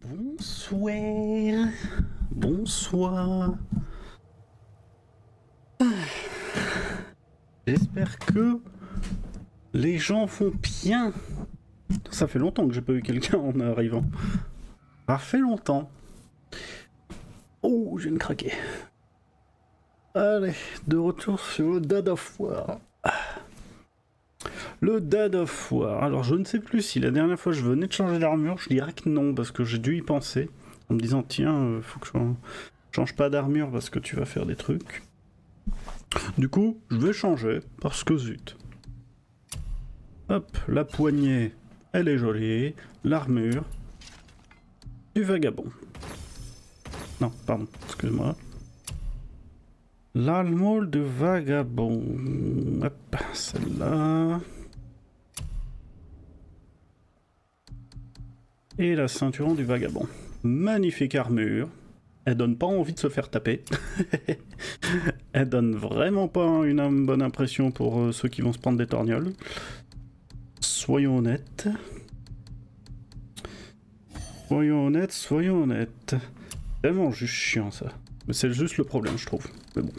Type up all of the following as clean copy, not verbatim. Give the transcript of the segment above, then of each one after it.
Bonsoir. Bonsoir. J'espère que les gens vont bien. Ça fait longtemps que j'ai pas eu quelqu'un en arrivant. Ça fait longtemps. Oh, je viens de craquer. Allez, de retour sur le Dead of War. Le Dead of War. Alors, je ne sais plus si la dernière fois je venais de changer d'armure. Je dirais que non, parce que j'ai dû y penser. En me disant, tiens, faut que je change pas d'armure parce que tu vas faire des trucs. Du coup, je vais changer, parce que zut. Hop, la poignée, elle est jolie. L'armure du vagabond. Non, pardon, excuse-moi. L'armure du vagabond. Hop, celle-là. Et la ceinturon du vagabond. Magnifique armure. Elle donne pas envie de se faire taper. Elle donne vraiment pas une bonne impression pour ceux qui vont se prendre des torgnoles. Soyons honnêtes. Soyons honnêtes, soyons honnêtes. Tellement juste chiant ça. Mais c'est juste le problème, je trouve. Mais bon.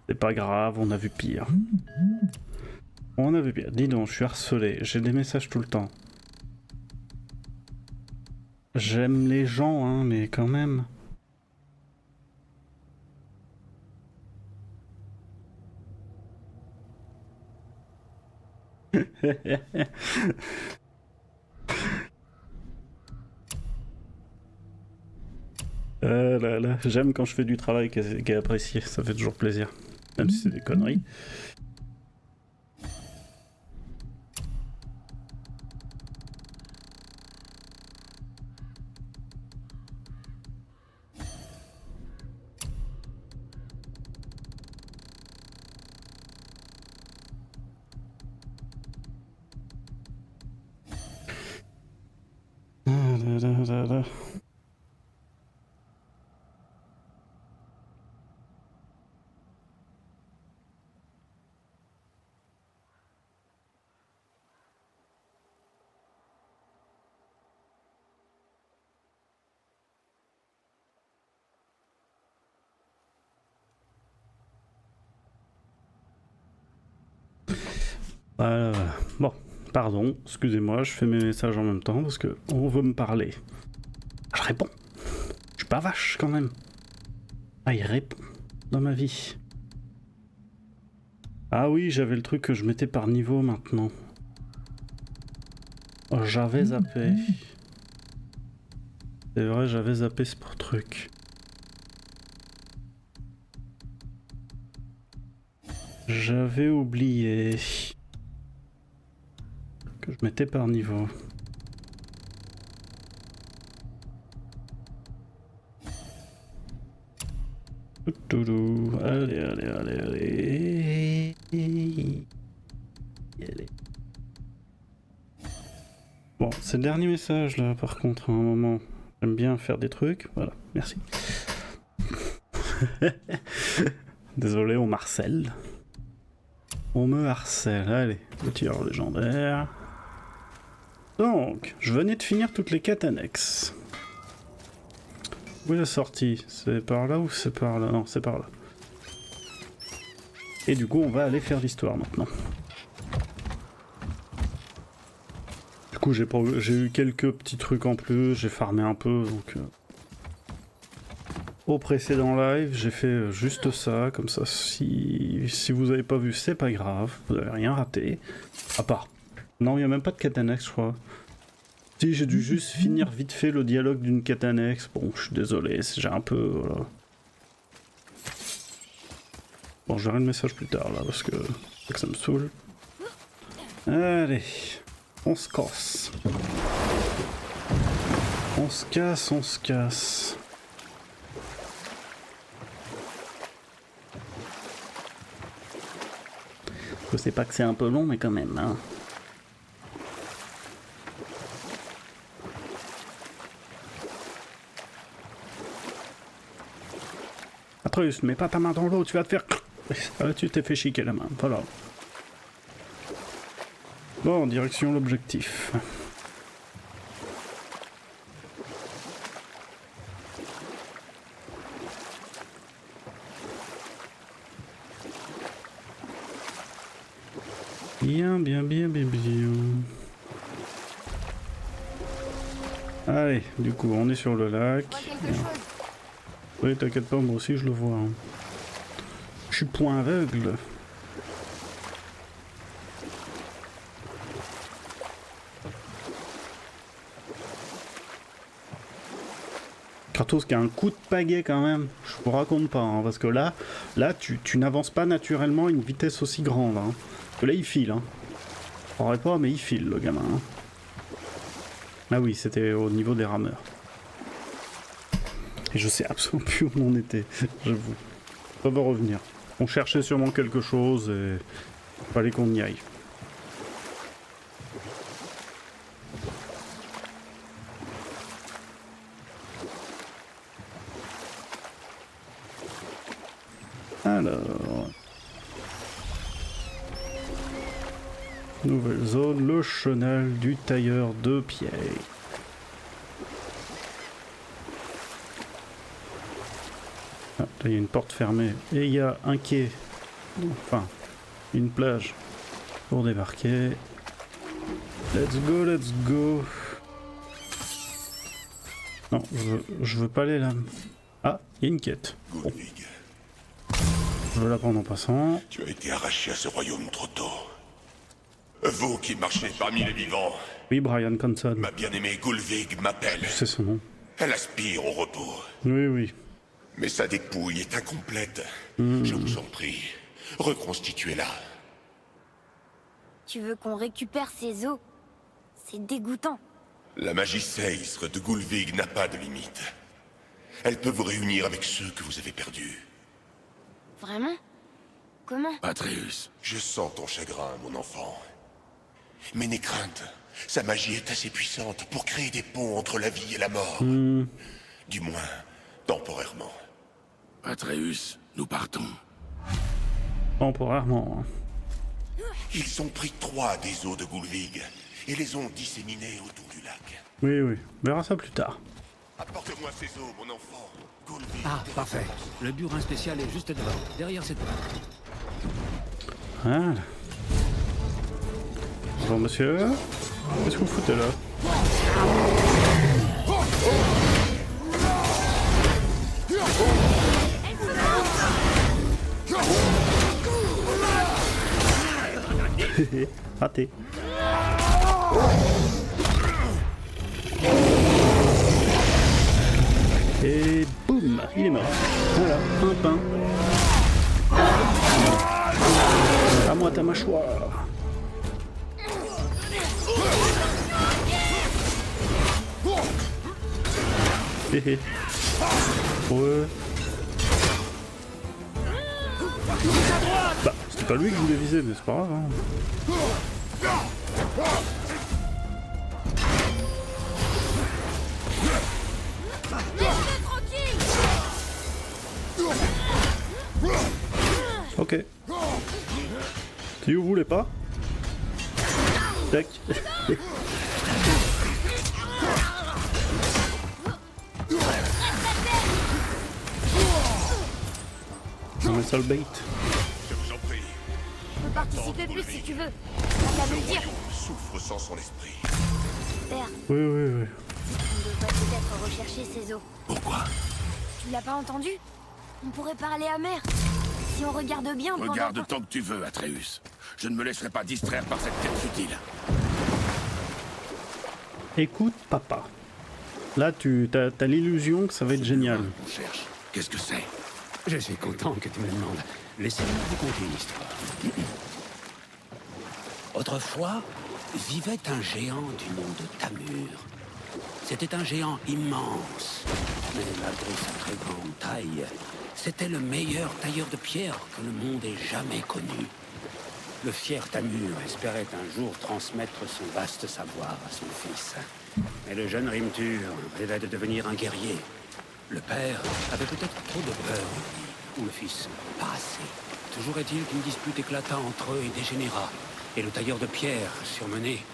C'est pas grave, on a vu pire. On a vu pire. Dis donc, je suis harcelé. J'ai des messages tout le temps. J'aime les gens, hein, mais quand même. Là, là. J'aime quand je fais du travail qui est apprécié, ça fait toujours plaisir. Même si c'est des conneries. Là. Bon, pardon, excusez-moi, je fais mes messages en même temps parce que on veut me parler. Je réponds. Je suis pas vache quand même. Ah, il répond dans ma vie. Ah oui, j'avais le truc que je mettais par niveau maintenant. Oh, j'avais zappé. C'est vrai, j'avais zappé ce truc. J'avais oublié que je mettais par niveau. Allez, allez, allez, allez. Allez. Bon, c'est le dernier message là, par contre, à un moment. J'aime bien faire des trucs. Voilà, merci. Désolé, on m'harcèle. On me harcèle. Allez, le tireur légendaire. Donc, je venais de finir toutes les quêtes annexes. Où est la sortie? C'est par là ou c'est par là? Non, c'est par là. Et du coup, on va aller faire l'histoire maintenant. Du coup, j'ai eu quelques petits trucs en plus, j'ai farmé un peu, donc... Au précédent live, j'ai fait juste ça, comme ça, si vous avez pas vu, c'est pas grave, vous avez rien raté. À part... Non, il n'y a même pas de quête annexe, je crois. Si, j'ai dû juste finir vite fait le dialogue d'une quête annexe. Bon, je suis désolé, j'ai un peu... Voilà. Bon, je verrai le message plus tard, là, parce que ça me saoule. Allez, on se casse. On se casse, on se casse. Je sais pas que c'est un peu long, mais quand même, hein. Atrus, mets pas ta main dans l'eau, tu vas te faire... Ah, tu t'es fait chiquer la main, voilà. Bon, direction l'objectif. Allez, du coup, on est sur le lac. vois quelque chose. Oui, t'inquiète pas, moi aussi je le vois. Hein. Je suis point aveugle. Kratos qui a un coup de pagaie quand même, je vous raconte pas, hein, parce que là tu n'avances pas naturellement à une vitesse aussi grande. Hein. Parce que là il file. Hein. Je croirais pas, mais il file le gamin. Hein. Ah oui, c'était au niveau des rameurs. Et je sais absolument plus où on était, j'avoue. Ça va revenir. On cherchait sûrement quelque chose et il fallait qu'on y aille. Alors... Nouvelle zone, le chenal du tailleur de pierre. Ah, là il y a une porte fermée et il y a un quai, enfin une plage pour débarquer. Let's go, let's go. Non, je veux pas aller là. Ah, il y a une quête. Bon. Je veux la prendre en passant. Tu as été arraché à ce royaume trop tôt. Vous qui marchez parmi les vivants. Oui, Brian Conson. Ma bien-aimée Gulvig m'appelle. C'est son nom. Elle aspire au repos. Oui, oui. Mais sa dépouille est incomplète. Je vous en prie, reconstituez-la. Tu veux qu'on récupère ses os? C'est dégoûtant. La magie Seisre de Gulvig n'a pas de limite. Elle peut vous réunir avec ceux que vous avez perdus. Vraiment? Comment? Atreus, je sens ton chagrin, mon enfant. Mais n'aie crainte, sa magie est assez puissante pour créer des ponts entre la vie et la mort. Du moins, temporairement. Atreus, nous partons. Temporairement. Hein. Ils ont pris 3 des os de Gulvig et les ont disséminés autour du lac. Oui, oui. On verra ça plus tard. Apporte-moi ces os, mon enfant. Gulvig. Ah, parfait. Le burin spécial est juste devant, derrière cette porte. Voilà. Bonjour monsieur. Qu'est-ce que vous foutez là? Raté. Et boum, il est mort. Voilà, un pain. À moi ta mâchoire. Hé hé. Ouais. Bah, c'était pas lui que je voulais viser, mais c'est pas grave. Hein. Ok. Si vous voulez pas. Tac. On met ça le bait. Je vous en prie. Je peux participer plus si tu veux. T'as qu'à me le dire. Souffre sans son esprit. Père, Oui, oui, oui. on devrait peut-être rechercher ses os. Pourquoi? Tu l'as pas entendu? On pourrait parler à mère. Si on regarde bien pendant... Regarde tant que tu veux, Atreus. Je ne me laisserai pas distraire par cette quête futile. Écoute, papa. Là, t'as l'illusion que ça va être génial. On cherche. Qu'est-ce que c'est? Je suis content que tu me demandes. Laissez-moi vous conter une histoire. Autrefois, vivait un géant du nom de Tamur. C'était un géant immense, mais malgré sa très grande taille, c'était le meilleur tailleur de pierre que le monde ait jamais connu. Le fier Tamur espérait un jour transmettre son vaste savoir à son fils. Mais le jeune Rimtur rêvait de devenir un guerrier. Le père avait peut-être trop de peur en lui, ou le fils pas assez. Toujours est-il qu'une dispute éclata entre eux et dégénéra. Et le tailleur de pierre, surmené,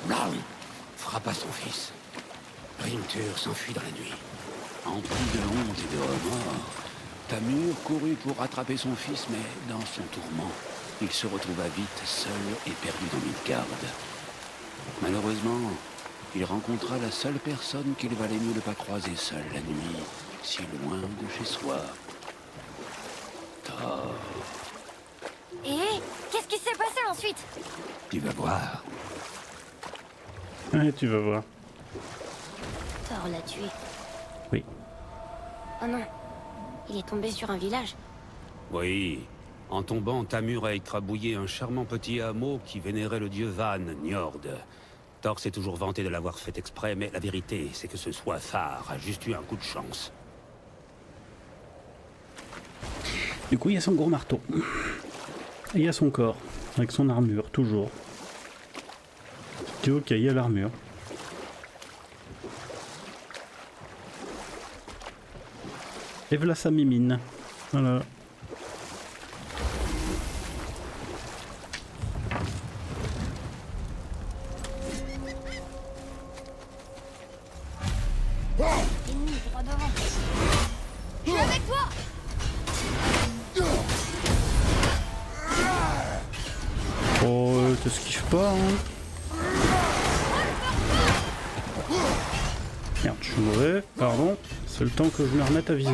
blam, frappa son fils. Rimtur s'enfuit dans la nuit. Empli de honte et de remords, Tamur courut pour rattraper son fils, mais dans son tourment, il se retrouva vite seul et perdu dans Midgard. Malheureusement, il rencontra la seule personne qu'il valait mieux ne pas croiser seule la nuit, si loin de chez soi. Thor. Et qu'est-ce qui s'est passé ensuite? Tu vas voir. Ouais, tu vas voir. Thor l'a tué. Oui. Oh non, il est tombé sur un village. Oui. En tombant, Tamur a écrabouillé un charmant petit hameau qui vénérait le dieu Van, Njord. Thor s'est toujours vanté de l'avoir fait exprès, mais la vérité, c'est que ce Swathar a juste eu un coup de chance. Du coup, il y a son gros marteau. Et il y a son corps, avec son armure, toujours. Ok, il y a l'armure. Et voilà sa mimine. Voilà. Ennemi droit devant. Je suis avec toi. Oh, t'esquives pas, hein. Merde, je suis mauvais, pardon. C'est le temps que je me remette à viser.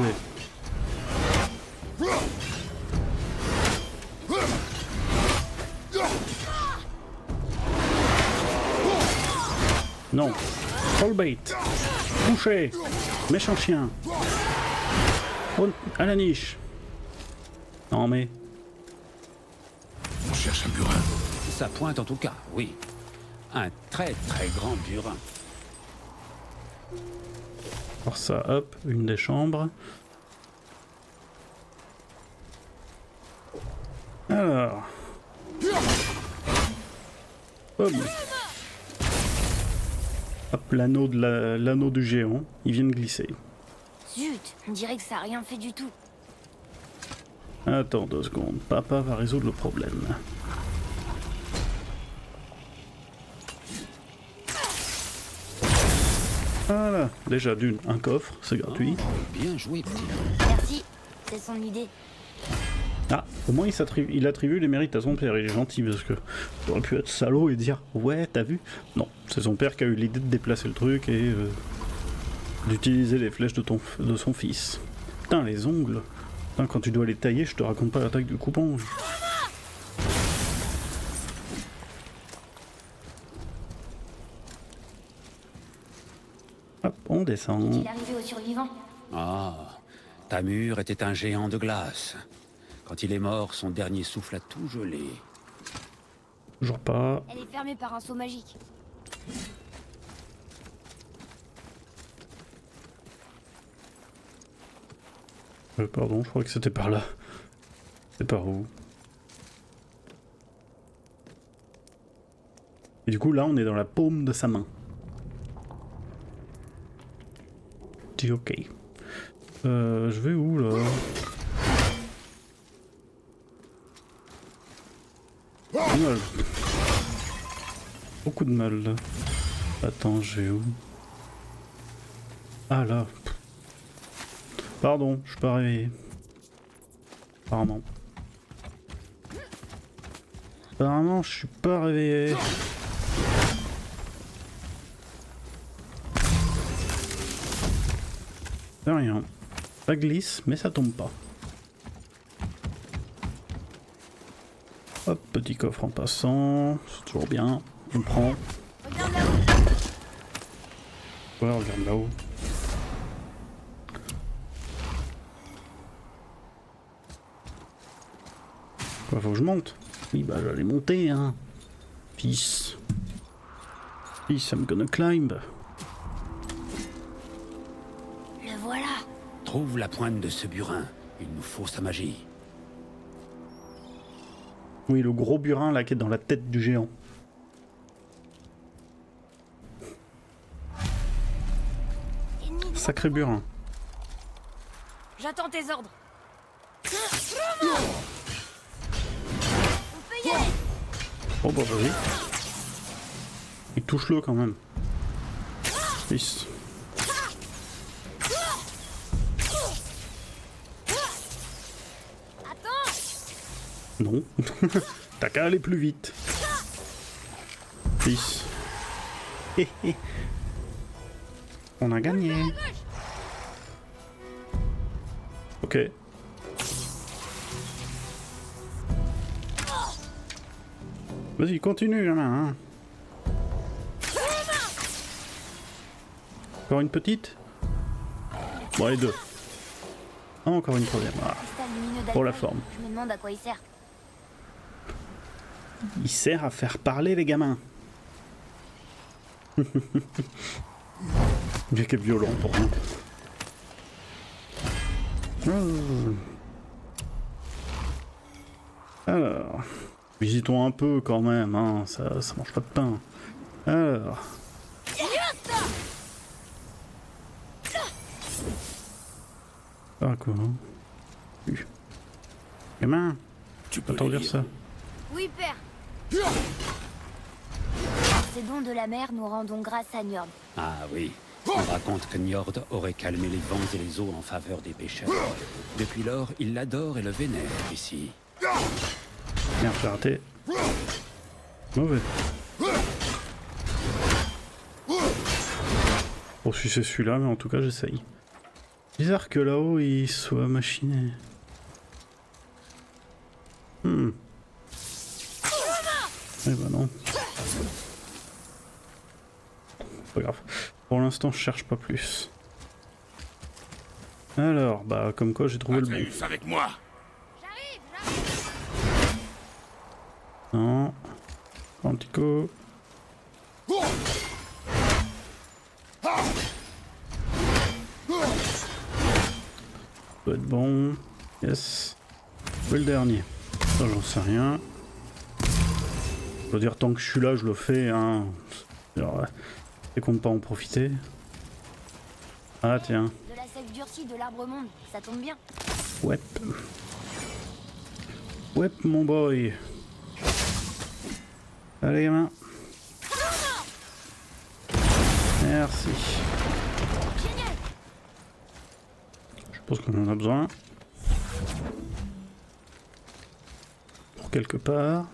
Non. Troll bait. Boucher. Méchant chien. Oh, à la niche. Non mais... On cherche un burin. Ça pointe en tout cas, oui. Un très très grand burin. Alors ça, hop, une des chambres. Alors... Hop. Hop, l'anneau du géant. Il vient de glisser. Zut, on dirait que ça a rien fait du tout. Attends 2 secondes. Papa va résoudre le problème. Voilà. Déjà d'une, un coffre, c'est gratuit. Bien joué, petit. Merci, c'est son idée. Ah, au moins il attribue les mérites à son père, il est gentil parce que il aurait pu être salaud et dire ouais t'as vu. Non, c'est son père qui a eu l'idée de déplacer le truc et d'utiliser les flèches de son fils. Putain les ongles, putain, quand tu dois les tailler je te raconte pas l'attaque du coupon. Hop, on descend. Il est arrivé aux survivants. Ah, Tamur était un géant de glace. Quand il est mort, son dernier souffle a tout gelé. Toujours pas. Elle est fermée par un sceau magique. Pardon, je crois que c'était par là. C'est par où? Et du coup là on est dans la paume de sa main. Dis ok. Je vais où là? Mal. Beaucoup de mal là. Attends, je vais où? Ah là. Pardon, je suis pas réveillé. Apparemment. Apparemment, je suis pas réveillé. C'est rien. Ça glisse, mais ça tombe pas. Hop, petit coffre en passant. C'est toujours bien. On prend. Regarde là-haut. Ouais, regarde là-haut. Quoi, faut que je monte? Oui, bah j'allais monter, hein. Peace. Peace, I'm gonna climb. Le voilà. Trouve la pointe de ce burin. Il nous faut sa magie. Oui, le gros burin là qui est dans la tête du géant. Ennemi droit Sacré devant. burin. J'attends tes ordres. On peut y aller. Oh bah vas-y. Il touche-le quand même. Peace. Attends. Non. T'as qu'à aller plus vite. Peace. On a gagné. Ok. Vas-y, continue, hein. Encore une petite? Bon, les deux. Ah, encore une troisième. Ah, Cristal lumineux pour la d'Alfred. forme. Je me demande à quoi il sert. Il sert à faire parler les gamins. Bien qu'il est violent pour nous. Alors, visitons un peu quand même, hein. Ça mange pas de pain. Alors. Ah quoi hein. Gamin, Tu peux pas t'en les dire lire. ça. Oui, père. Ces dons de la mer, nous rendons grâce à Njord. Ah oui. On raconte que Njord aurait calmé les vents et les eaux en faveur des pêcheurs. Depuis lors, il l'adore et le vénère ici. Merde, j'ai raté. Mauvais. Bon, si c'est celui-là, mais en tout cas, j'essaye. Bizarre que là-haut, il soit machiné. Eh ben non. Pas grave. Pour l'instant, je cherche pas plus. Alors, bah, comme quoi, j'ai trouvé le bon. Atreus, avec moi. Non. Quantico. Ça doit être bon. Yes. Où est le dernier? Ça, j'en sais rien. Je veux dire, tant que je suis là, je le fais, hein. C'est qu'on ne pas en profiter. Ah, tiens. De la sève durcie de l'arbre monde, ça tombe bien. Ouais. Ouais, mon boy. Allez, gamin. Merci. Je pense qu'on en a besoin. Pour quelque part.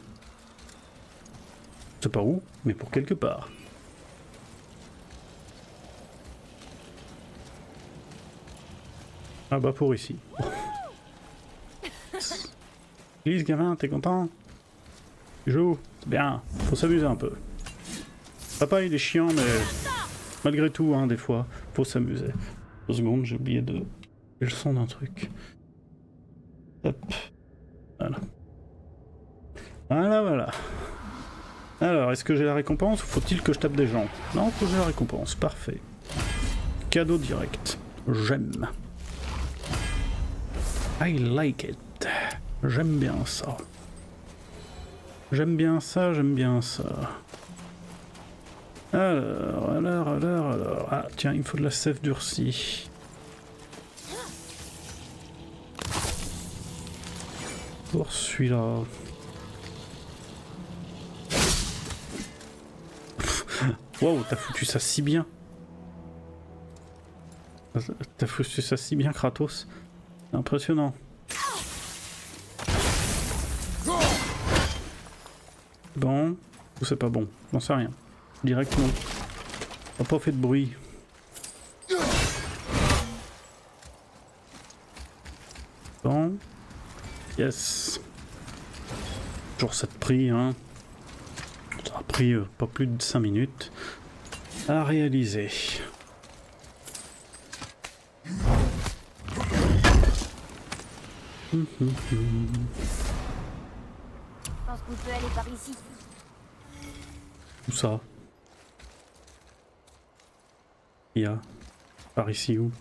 Je sais pas où, mais pour quelque part. Ah bah pour ici. Lise, gamin, t'es content? Tu joues? C'est bien, faut s'amuser un peu. Papa il est chiant, mais malgré tout, hein, des fois, faut s'amuser. 2 secondes, j'ai oublié de... J'ai le son d'un truc. Hop. Voilà. Voilà, voilà. Alors, est-ce que j'ai la récompense ou faut-il que je tape des gens? Non, faut que j'ai la récompense, parfait. Cadeau direct. J'aime. I like it. J'aime bien ça. J'aime bien ça, j'aime bien ça. Alors. Ah, tiens, il me faut de la sève durcie. Pour celui-là. Wow, t'as foutu ça si bien. T'as foutu ça si bien, Kratos. Impressionnant. Bon, ou c'est pas bon, j'en sais rien. Direct non. On n'a pas fait de bruit. Bon. Yes. Toujours cette prix, hein. Ça a pris pas plus de 5 minutes à réaliser. Je pense qu'on peut aller par ici. Où ça? Il y a... Par ici où?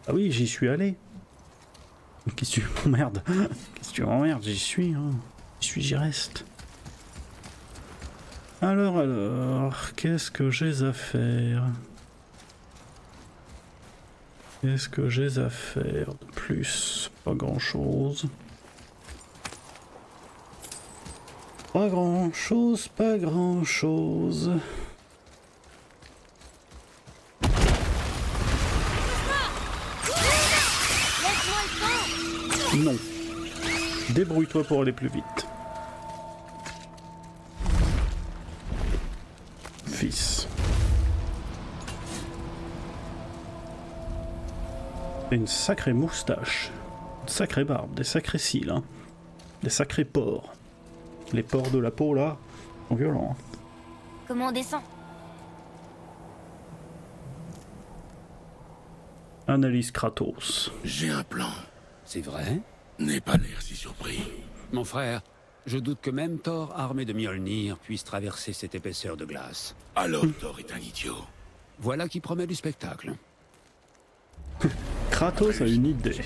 Ah oui, j'y suis allé. Qu'est-ce que tu m'emmerdes? Qu'est-ce que tu m'emmerdes? J'y suis, hein. J'y suis, j'y reste. Alors, qu'est-ce que j'ai à faire? Qu'est-ce que j'ai à faire de plus? Pas grand-chose. Pas grand-chose, pas grand-chose. Non. Débrouille-toi pour aller plus vite. Fils. Et une sacrée moustache, une sacrée barbe, des sacrés cils, hein. Des sacrés pores. Les pores de la peau là sont violents. Hein. Comment on descend? Analyse Kratos. J'ai un plan. C'est vrai? N'aie pas l'air si surpris. Mon frère, je doute que même Thor, armé de Mjolnir, puisse traverser cette épaisseur de glace. Alors Thor est un idiot. Voilà qui promet du spectacle. Kratos a une idée.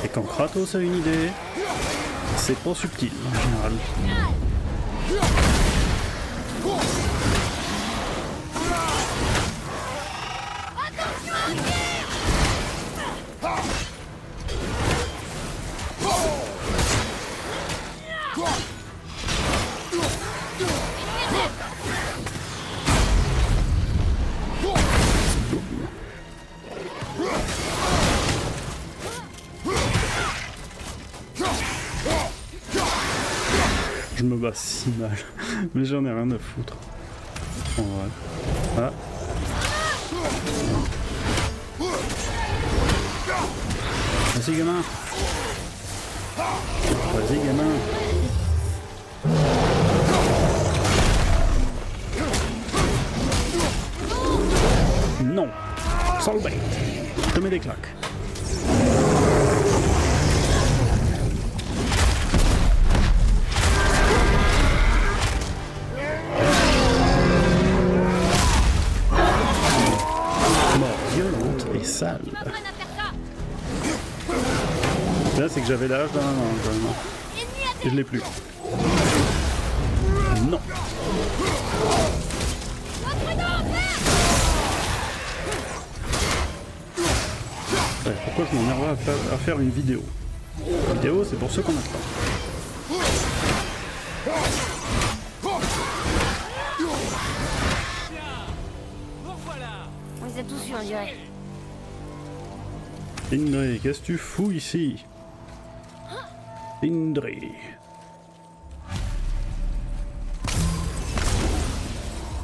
Et quand Kratos a une idée, c'est pas subtil en général. Je me bats si mal, mais j'en ai rien à foutre. En vrai. Ah. Vas-y gamin. Vas-y gamin. Non. Sans le bait. Je te mets des claques. Sale. Là c'est que j'avais l'âge d'un an quand même. Et je l'ai plus. Non. Ouais, pourquoi je m'énerve à faire une vidéo? Une vidéo c'est pour ceux qu'on attend. On les a tous eu, on dirait. Indri, qu'est-ce que tu fous ici? Indri.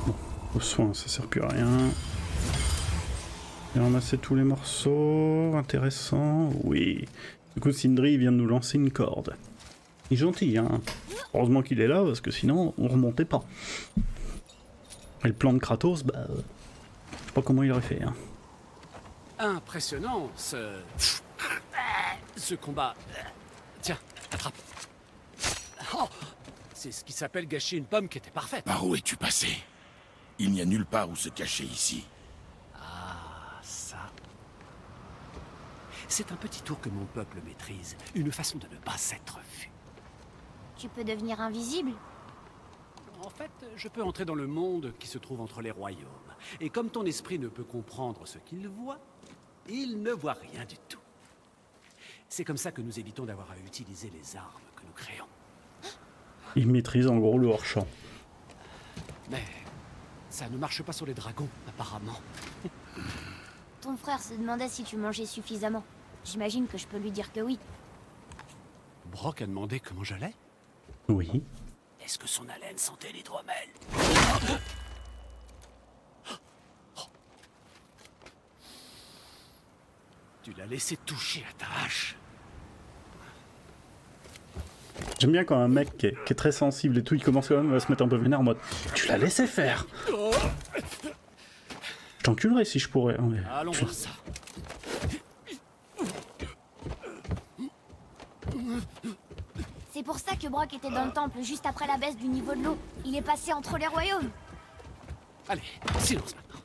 Bon, au soin, ça sert plus à rien. J'ai ramassé tous les morceaux. Intéressant, oui. Du coup, Sindri vient de nous lancer une corde. Il est gentil, hein. Heureusement qu'il est là, parce que sinon, on remontait pas. Et le plan de Kratos, bah... je sais pas comment il aurait fait, hein. Impressionnant, ce combat. Tiens, attrape. Oh, c'est ce qui s'appelle gâcher une pomme qui était parfaite. Par où es-tu passé? Il n'y a nulle part où se cacher ici. Ah, ça. C'est un petit tour que mon peuple maîtrise. Une façon de ne pas s'être vu. Tu peux devenir invisible? En fait, je peux entrer dans le monde qui se trouve entre les royaumes. Et comme ton esprit ne peut comprendre ce qu'il voit, il ne voit rien du tout. C'est comme ça que nous évitons d'avoir à utiliser les armes que nous créons. Il maîtrise en gros le hors-champ. Mais ça ne marche pas sur les dragons, apparemment. Ton frère se demandait si tu mangeais suffisamment. J'imagine que je peux lui dire que oui. Brock a demandé comment j'allais. Oui. Est-ce que son haleine sentait l'hydromel? Tu l'as laissé toucher à ta hache. J'aime bien quand un mec qui est très sensible et tout, il commence quand même à se mettre un peu vénère en mode « Tu l'as laissé faire !» Je t'enculerais si je pourrais. Hein, mais... Allons voir ça. C'est pour ça que Brock était dans le temple juste après la baisse du niveau de l'eau. Il est passé entre les royaumes. Allez, silence maintenant.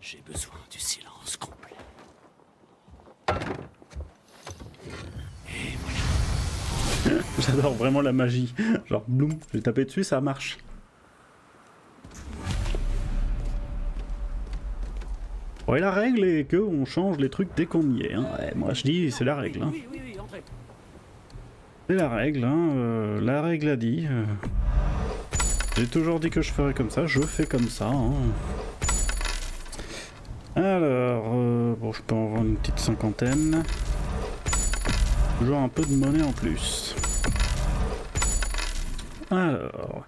J'ai besoin du silence complet. Et voilà. J'adore vraiment la magie. Genre, bloum, j'ai tapé dessus, ça marche. Ouais, la règle est qu'on change les trucs dès qu'on y est. Hein. Ouais, moi je dis, c'est la règle. Hein. Oui, entrez. C'est la règle, hein. La règle a dit. J'ai toujours dit que je ferais comme ça, je fais comme ça. Hein. Alors, bon, je peux en vendre une petite cinquantaine. Toujours un peu de monnaie en plus. Alors,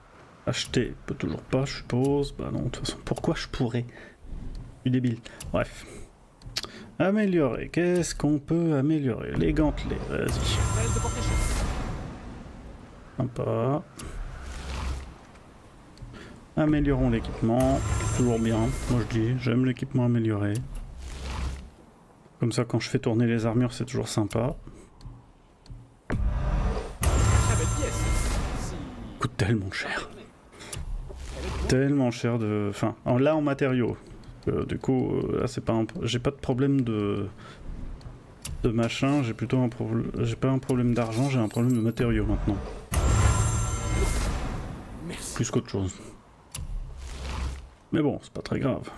acheter, peut toujours pas, je suppose. Bah non, de toute façon, pourquoi je pourrais suis débile. Bref. Améliorer. Qu'est-ce qu'on peut améliorer? Les gantelets, vas-y. Sympa. Améliorons l'équipement. Toujours bien. Moi je dis, j'aime l'équipement amélioré. Comme ça, quand je fais tourner les armures, c'est toujours sympa. Coûte tellement cher. Tellement cher de... Enfin, là en matériaux. Du coup, là c'est pas j'ai pas de problème de machin, j'ai plutôt un problème... J'ai pas un problème d'argent, j'ai un problème de matériaux maintenant. Plus qu'autre chose. Mais bon, c'est pas très grave.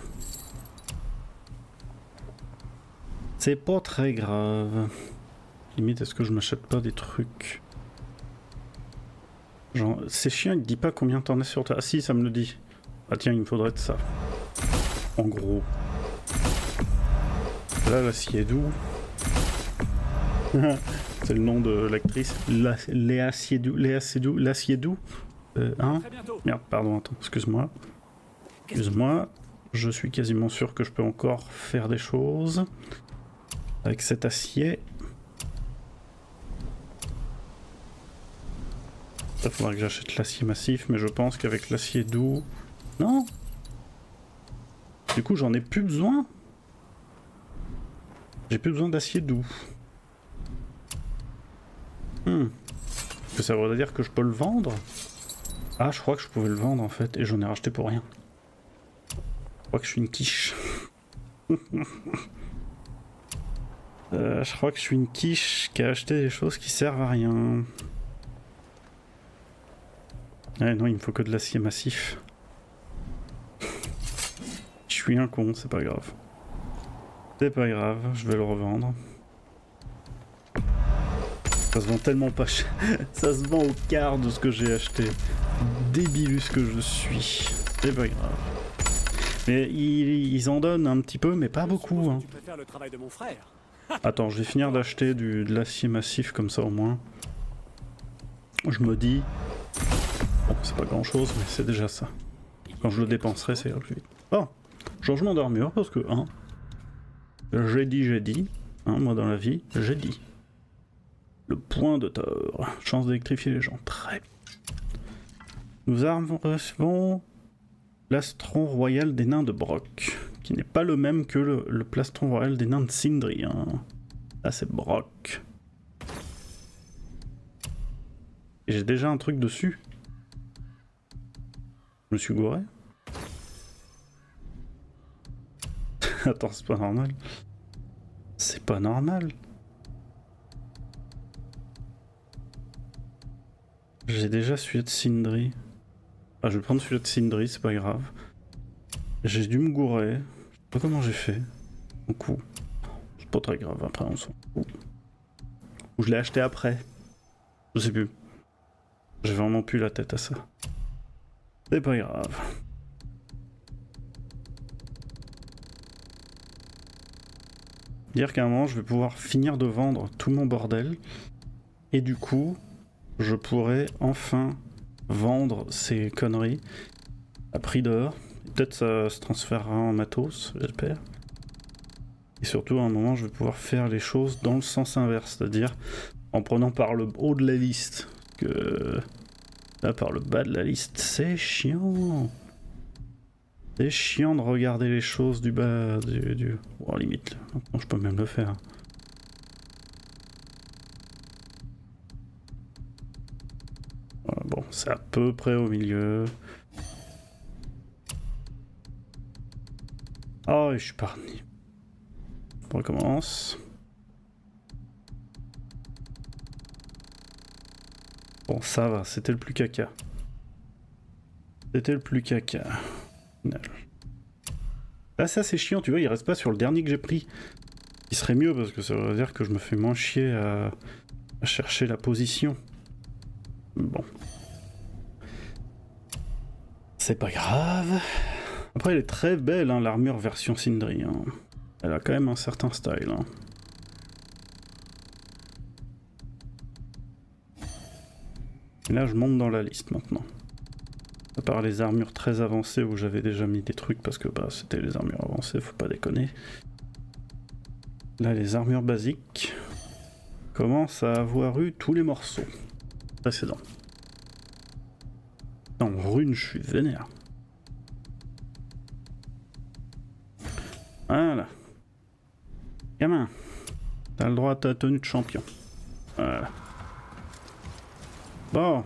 C'est pas très grave. Limite, est-ce que je m'achète pas des trucs? Genre, c'est chiant, il te dit pas combien t'en as sur toi. Ah si, ça me le dit. Ah tiens, il me faudrait de ça. En gros. Là, l'acier doux. C'est le nom de l'actrice. Léa Seydoux. L'acier doux. Hein? Merde, pardon, attends, excuse-moi. Excuse-moi. Je suis quasiment sûr que je peux encore faire des choses avec cet acier. Il faudra que j'achète l'acier massif, mais je pense qu'avec l'acier doux... Non. Du coup, j'en ai plus besoin. J'ai plus besoin d'acier doux. Ça voudrait dire que je peux le vendre? Ah, je crois que je pouvais le vendre en fait, et j'en ai racheté pour rien. Je crois que je suis une quiche. Je crois que je suis une quiche qui a acheté des choses qui servent à rien. Ouais, non, il me faut que de l'acier massif. Je suis un con, c'est pas grave. C'est pas grave, je vais le revendre. Ça se vend tellement pas cher. Ça se vend au quart de ce que j'ai acheté. Débilus que je suis. C'est pas grave. Mais ils en donnent un petit peu, mais pas beaucoup. Hein. Attends, je vais finir d'acheter de l'acier massif comme ça au moins. Je me dis... Bon, c'est pas grand chose, mais c'est déjà ça. Quand je le dépenserai, ça ira plus vite. Oh, changement d'armure, parce que, hein, j'ai dit, hein, moi dans la vie, j'ai dit. Le point de tort, chance d'électrifier les gens, très bien. Nous recevons plastron royal des nains de Brok, qui n'est pas le même que le plastron royal des nains de Sindri, hein. Là c'est Brok. Et j'ai déjà un truc dessus. Je me suis gouré. Attends, c'est pas normal. C'est pas normal. J'ai déjà celui de Sindri. Ah, je vais prendre celui de Sindri, c'est pas grave. J'ai dû me gourer. Je sais pas comment j'ai fait. Un coup. C'est pas très grave, après on s'en fout. Ou je l'ai acheté après. Je sais plus. J'ai vraiment plus la tête à ça. C'est pas grave. Dire qu'à un moment je vais pouvoir finir de vendre tout mon bordel. Et du coup, je pourrais enfin vendre ces conneries à prix d'or. Peut-être ça se transférera en matos, j'espère. Et surtout à un moment je vais pouvoir faire les choses dans le sens inverse, c'est-à-dire en prenant par le haut de la liste. Que là par le bas de la liste, c'est chiant. C'est chiant de regarder les choses du bas du... Oh, limite, maintenant je peux même le faire. Voilà, bon, c'est à peu près au milieu. Oh, je suis parti. On recommence. Bon, ça va, c'était le plus caca. C'était le plus caca. Là, ça c'est chiant, tu vois, il reste pas sur le dernier que j'ai pris. Il serait mieux parce que ça veut dire que je me fais moins chier à chercher la position. Bon. C'est pas grave. Après, elle est très belle, hein, l'armure version Sindri. Hein. Elle a quand même un certain style. Hein. Et là, je monte dans la liste maintenant. À part les armures très avancées où j'avais déjà mis des trucs parce que bah, c'était les armures avancées, faut pas déconner. Là, les armures basiques commencent à avoir eu tous les morceaux précédents. En rune, je suis vénère. Voilà. Gamin, t'as le droit à ta tenue de champion. Voilà. Bon.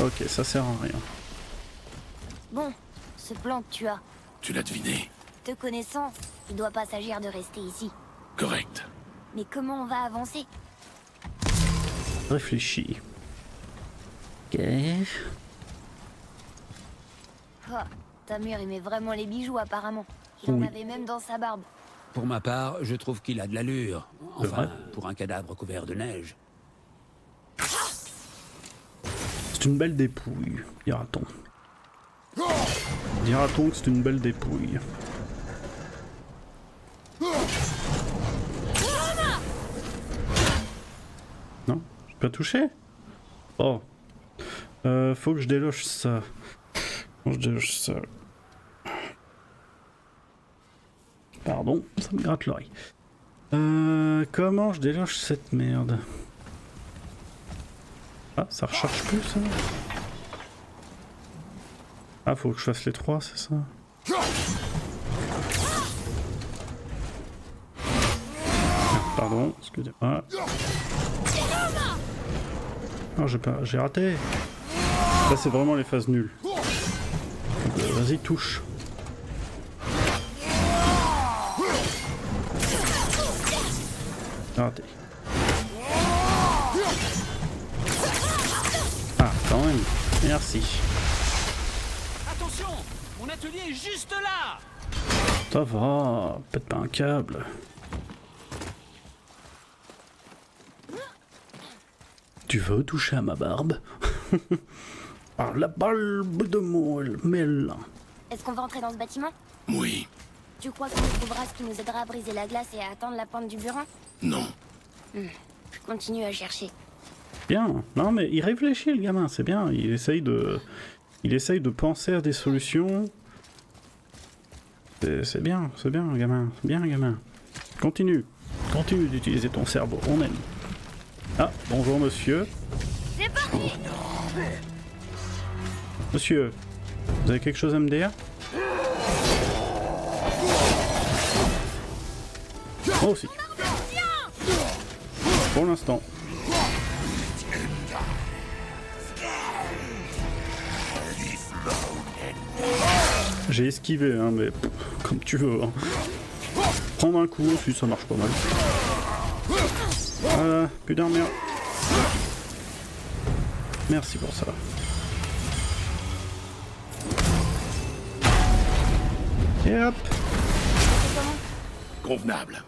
Ok, ça sert à rien. Bon, ce plan que tu as, Tu l'as deviné. te connaissant, il doit pas s'agir de rester ici. Correct. Mais comment on va avancer? Réfléchis. Ok. Oh, Tamur aimait vraiment les bijoux apparemment. Il en Oui. avait même dans sa barbe. Pour ma part, je trouve qu'il a de l'allure. C'est Enfin, vrai. pour un cadavre couvert de neige. C'est une belle dépouille, dira-t-on. Dira-t-on que c'est une belle dépouille. Non, j'ai pas touché. Oh. Faut que je déloge ça. Faut que je déloge ça. Pardon, ça me gratte l'oreille. Comment je déloge cette merde? Ah, ça recharge plus ça? Ah, faut que je fasse les trois, c'est ça? Ah, pardon, excusez-moi. Non, j'ai raté. Là, c'est vraiment les phases nulles. Donc, vas-y, touche. Raté. Ah, quand même. Merci. Attention, mon atelier est juste là. Ça va, pète pas un câble. Tu veux toucher à ma barbe? Par la barbe de Mel. Est-ce qu'on va entrer dans ce bâtiment? Oui. Tu crois qu'on trouvera ce qui nous aidera à briser la glace et à atteindre la pointe du burin? Non. Je continue à chercher. Bien. Non mais il réfléchit le gamin, c'est bien. Il essaye de penser à des solutions. C'est bien, gamin. C'est bien, gamin. Continue d'utiliser ton cerveau. On aime. Ah, bonjour monsieur. C'est parti! Monsieur, vous avez quelque chose à me dire? Moi aussi. Pour l'instant. J'ai esquivé, hein, mais pff, comme tu veux. Hein. Prendre un coup aussi, ça marche pas mal. Voilà, plus d'armure. Merci pour ça. Et hop. Convenable.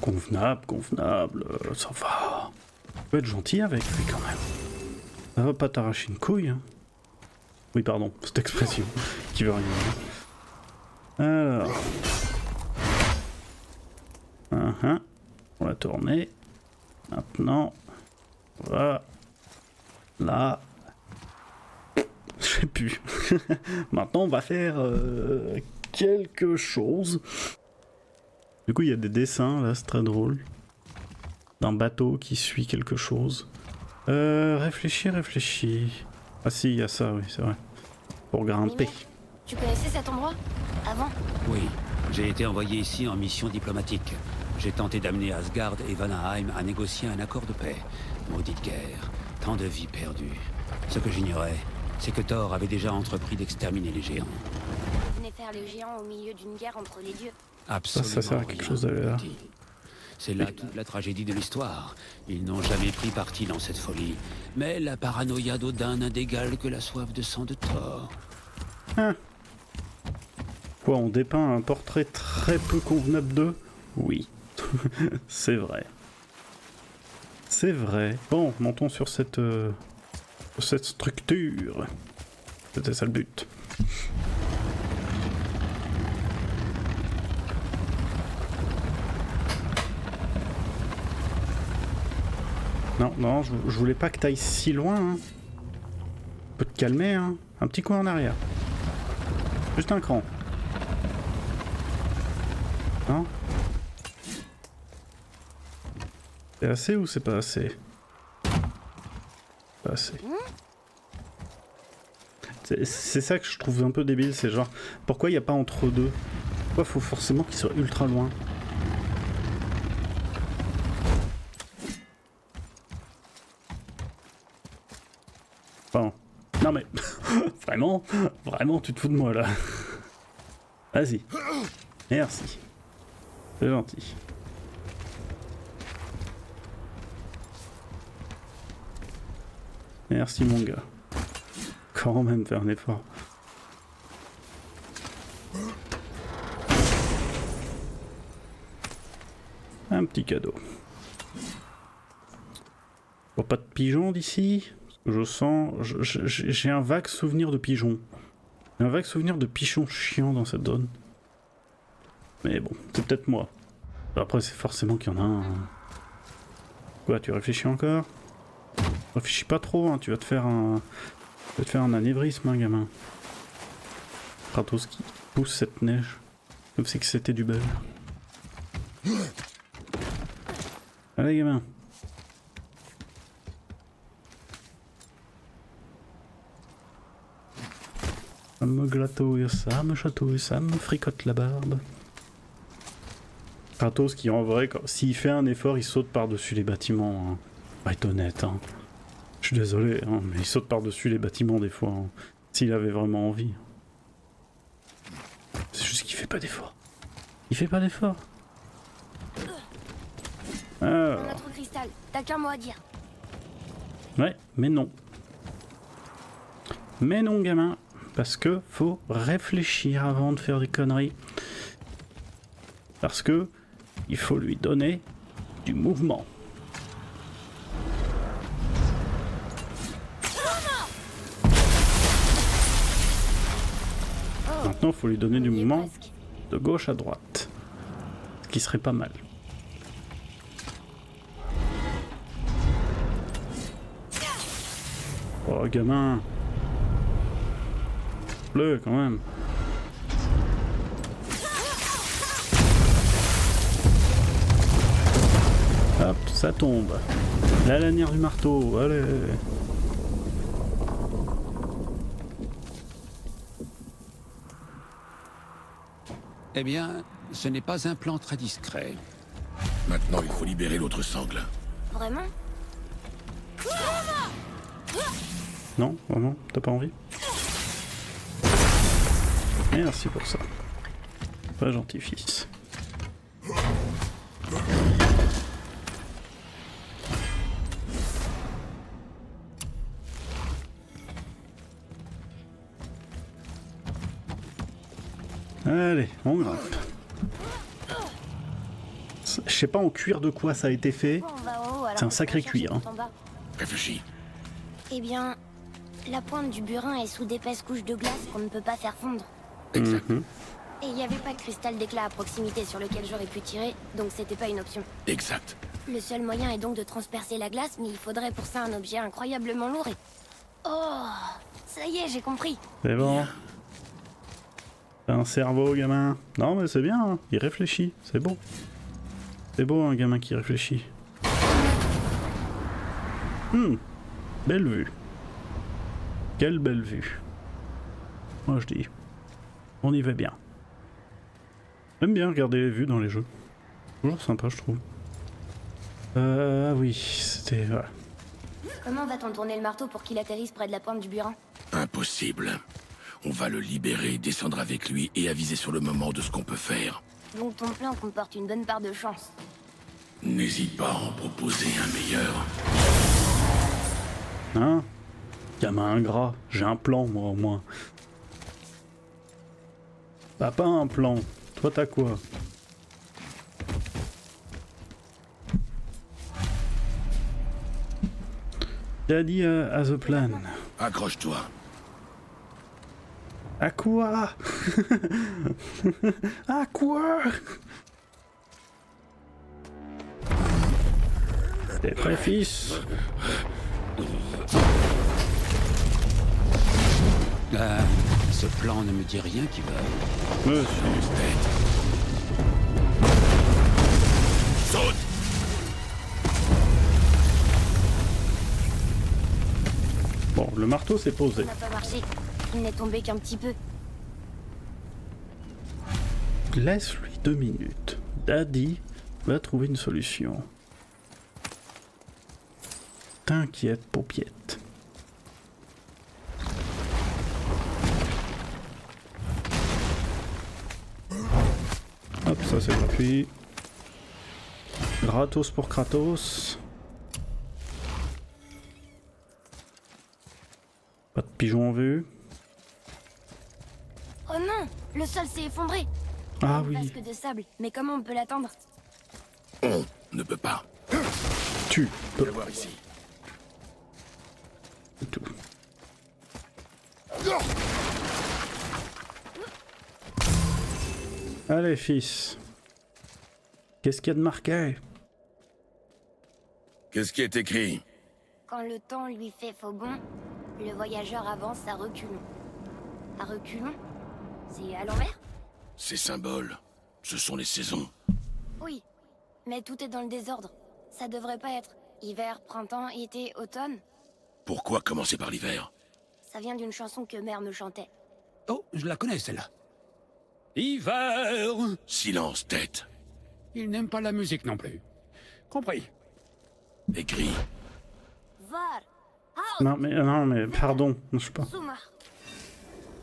Convenable, ça va. Tu peux être gentil avec lui quand même. Ça va pas t'arracher une couille, hein. Oui, pardon, cette expression qui veut rien dire. Alors. On va tourner. Maintenant. Voilà. Là. Je sais plus. Maintenant, on va faire quelque chose. Du coup, il y a des dessins, là, c'est très drôle. D'un bateau qui suit quelque chose. Réfléchis. Ah si, il y a ça, oui, c'est vrai. Pour grimper. Mimir, tu connaissais cet endroit? Avant? Oui, j'ai été envoyé ici en mission diplomatique. J'ai tenté d'amener Asgard et Vanaheim à négocier un accord de paix. Maudite guerre, tant de vies perdues. Ce que j'ignorais, c'est que Thor avait déjà entrepris d'exterminer les géants. Vous venez faire le géant au milieu d'une guerre entre les dieux. Absolument Ça sert à quelque rien, chose d'aller là. petit. C'est là toute la tragédie de l'histoire. Ils n'ont jamais pris parti dans cette folie. Mais la paranoïa d'Odin n'a d'égal que la soif de sang de Thor. Quoi, on dépeint un portrait très peu convenable d'eux? Oui. C'est vrai. C'est vrai. Bon, montons sur cette structure. C'était ça le but. Non, je voulais pas que t'ailles si loin. Hein. Tu peux te calmer, hein. Un petit coup en arrière. Juste un cran. Non? C'est assez ou c'est pas assez? Pas assez. C'est ça que je trouve un peu débile, c'est genre, pourquoi il n'y a pas entre deux? Pourquoi faut forcément qu'il soit ultra loin? Bon. Non mais, vraiment, tu te fous de moi là. Vas-y. Merci. C'est gentil. Merci mon gars. Quand même faire un effort. Un petit cadeau. Oh, pas de pigeons d'ici? Je sens... J'ai un vague souvenir de pigeons. Un vague souvenir de pigeons chiants dans cette zone. Mais bon, c'est peut-être moi. Après, c'est forcément qu'il y en a un. Quoi, tu réfléchis encore? Réfléchis pas trop, hein, tu vas te faire un... Tu vas te faire un anévrisme, hein, gamin. Kratos qui pousse cette neige. Comme si c'était du beurre. Allez, gamin. Ça me glatouille, ça me chatouille, ça me fricote la barbe. Kratos qui en vrai, s'il fait un effort, il saute par-dessus les bâtiments. Hein. Faut être honnête, hein. Je suis désolé, hein, mais il saute par-dessus les bâtiments des fois, hein, s'il avait vraiment envie. C'est juste qu'il fait pas d'effort. Il fait pas d'effort. Alors... Notre cristal, t'as qu'un mot à dire. Ouais, mais non. Mais non, gamin. Parce que faut réfléchir avant de faire des conneries. Parce que il faut lui donner du mouvement. Maintenant, il faut lui donner du mouvement de gauche à droite. Ce qui serait pas mal. Oh, gamin. Bleu, quand même. Hop, ça tombe. La lanière du marteau, allez. Eh bien, ce n'est pas un plan très discret. Maintenant, il faut libérer l'autre sangle. Vraiment? Non, vraiment, t'as pas envie? Merci pour ça. Pas gentil, fils. Allez, on grimpe. Je sais pas en cuir de quoi ça a été fait. C'est un sacré cuir. Hein. Réfléchis. Eh bien, la pointe du burin est sous d'épaisses couches de glace qu'on ne peut pas faire fondre. Exact. Et il n'y avait pas de cristal d'éclat à proximité sur lequel j'aurais pu tirer, donc c'était pas une option. Exact. Le seul moyen est donc de transpercer la glace, mais il faudrait pour ça un objet incroyablement lourd et... Oh, ça y est, j'ai compris. C'est bon. T'as un cerveau, gamin. Non, mais c'est bien, hein. Il réfléchit, c'est beau. C'est beau, un gamin qui réfléchit. Belle vue. Quelle belle vue. Moi, je dis. On y va bien. J'aime bien regarder les vues dans les jeux. Toujours sympa, je trouve. Ah oui, c'était... Voilà. Comment va-t-on tourner le marteau pour qu'il atterrisse près de la pointe du burin? Impossible. On va le libérer, descendre avec lui et aviser sur le moment de ce qu'on peut faire. Donc ton plan comporte une bonne part de chance. N'hésite pas à en proposer un meilleur. Hein? Gamin ingrat, j'ai un plan, moi, au moins. T'as pas un plan. Toi, t'as quoi? Daddy has a plan. Accroche-toi. À quoi? À quoi? T'es prêt, fils? Ce plan ne me dit rien qui va. Monsieur. Saute! Bon, le marteau s'est posé. Ça n'a pas marché. Il n'est tombé qu'un petit peu. Laisse-lui 2 minutes. Daddy va trouver une solution. T'inquiète, paupiette. Hop, ça c'est gratuit. Gratos pour Kratos. Pas de pigeon en vue. Oh non, le sol s'est effondré. Ah Une oui, vasque de sable, mais comment on peut l'atteindre? On ne peut pas. tu peux Le voir ici. c'est tout. Allez, fils. Qu'est-ce qu'il y a de marqué? Qu'est-ce qui est écrit? Quand le temps lui fait faux bond, le voyageur avance à reculons. À reculons? C'est à l'envers? Ces symboles, ce sont les saisons. Oui, mais tout est dans le désordre. Ça devrait pas être hiver, printemps, été, automne. Pourquoi commencer par l'hiver? Ça vient d'une chanson que mère me chantait. Oh, je la connais celle-là. Hiver! Silence, tête. Il n'aime pas la musique non plus. Compris. Écrit. Var, Non mais pardon, je sais pas. Suma.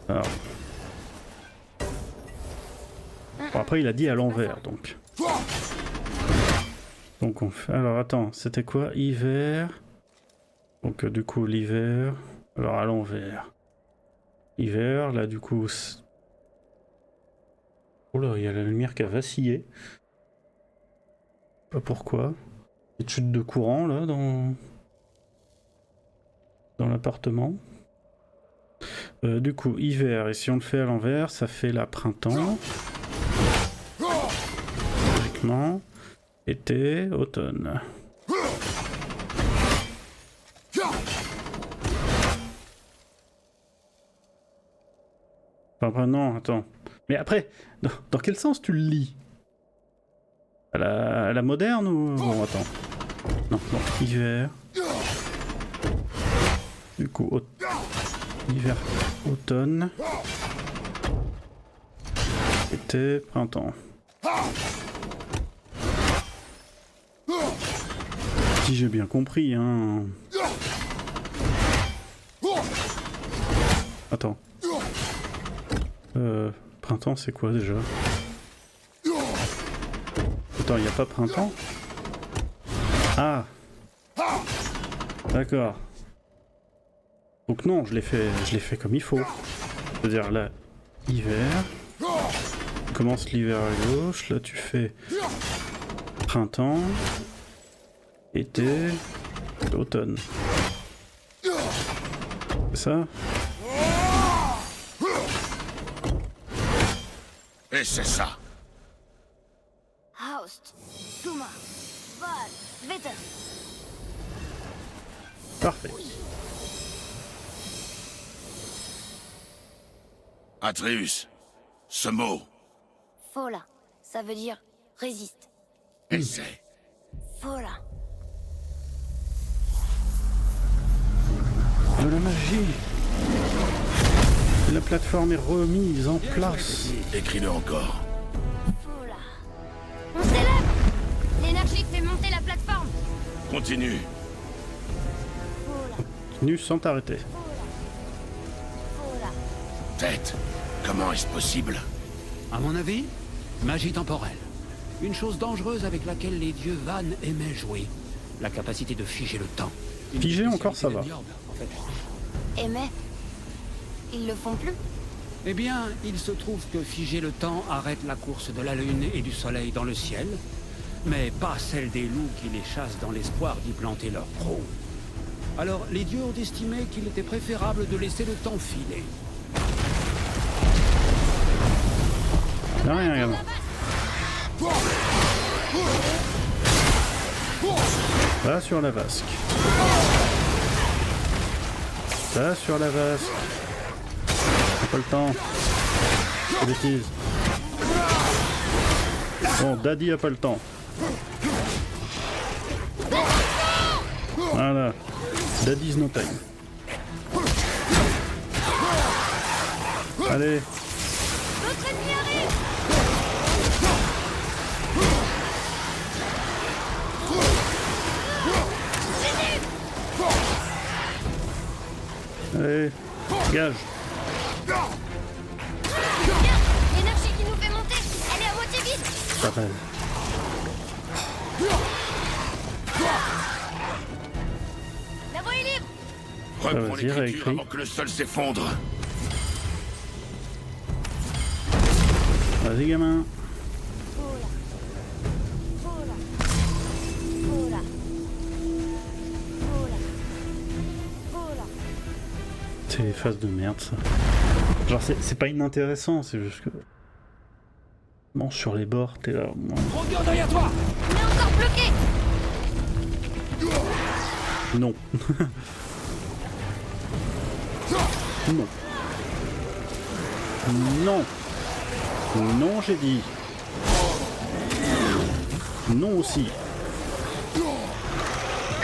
Alors. Bon, après il a dit à l'envers donc. Donc on fait. Alors attends, c'était quoi? Hiver. Donc du coup l'hiver. Alors à l'envers. Hiver, là du coup. Oh là, il y a la lumière qui a vacillé. Pas pourquoi. Une chute de courant là dans l'appartement. Du coup, hiver, et si on le fait à l'envers, ça fait la printemps. Logiquement. Été, automne. Enfin, non, attends. Mais après, dans quel sens tu le lis? À la moderne ou... Bon, attends. Non, hiver. Du coup, hiver, automne. Été, printemps. Si j'ai bien compris, hein. Attends. Printemps, c'est quoi déjà? Attends, il n'y a pas printemps? Ah! D'accord. Donc non, je l'ai fait comme il faut. C'est-à-dire là, hiver. Tu commences l'hiver à gauche, là tu fais printemps, été, automne. C'est ça? Et c'est ça. Haust, Suma, Var, Vetter. Parfait. Atreus, ce mot, Fola, ça veut dire résiste. essaie. Fola. De la magie. La plateforme est remise en place. Écris-le encore. Fola. On s'élève! L'énergie fait monter la plateforme. Continue. Fola, Continue sans t'arrêter. Fola. Tête, comment est-ce possible? À mon avis, magie temporelle. Une chose dangereuse avec laquelle les dieux Van aimaient jouer. La capacité de figer le temps. Une Figer encore, ça va. spécialité d'Endiorbe, en fait. Et mais, ils le font plus? Eh bien, il se trouve que figer le temps arrête la course de la lune et du soleil dans le ciel, mais pas celle des loups qui les chassent dans l'espoir d'y planter leur proie. Alors, les dieux ont estimé qu'il était préférable de laisser le temps filer. Non, rien, regarde. Va sur la vasque. Va sur la vasque. J'ai pas le temps. C'est bêtise. Bon, Daddy a pas le temps. Voilà. Daddy's no time. Allez. Notre ennemi arrive. Allez. Gage. L'énergie qui nous fait monter, elle est à moitié vide. Ça va. La voie est libre. Reprends vas-y, l'écriture réécris. avant que le sol s'effondre. Vas-y, gamin. C'est des phases de merde, ça. Genre, c'est pas inintéressant, c'est juste que... Bon, sur les bords, t'es là... Regarde derrière toi. On est encore bloqué. Non. Non. Non. Non, j'ai dit. Non aussi.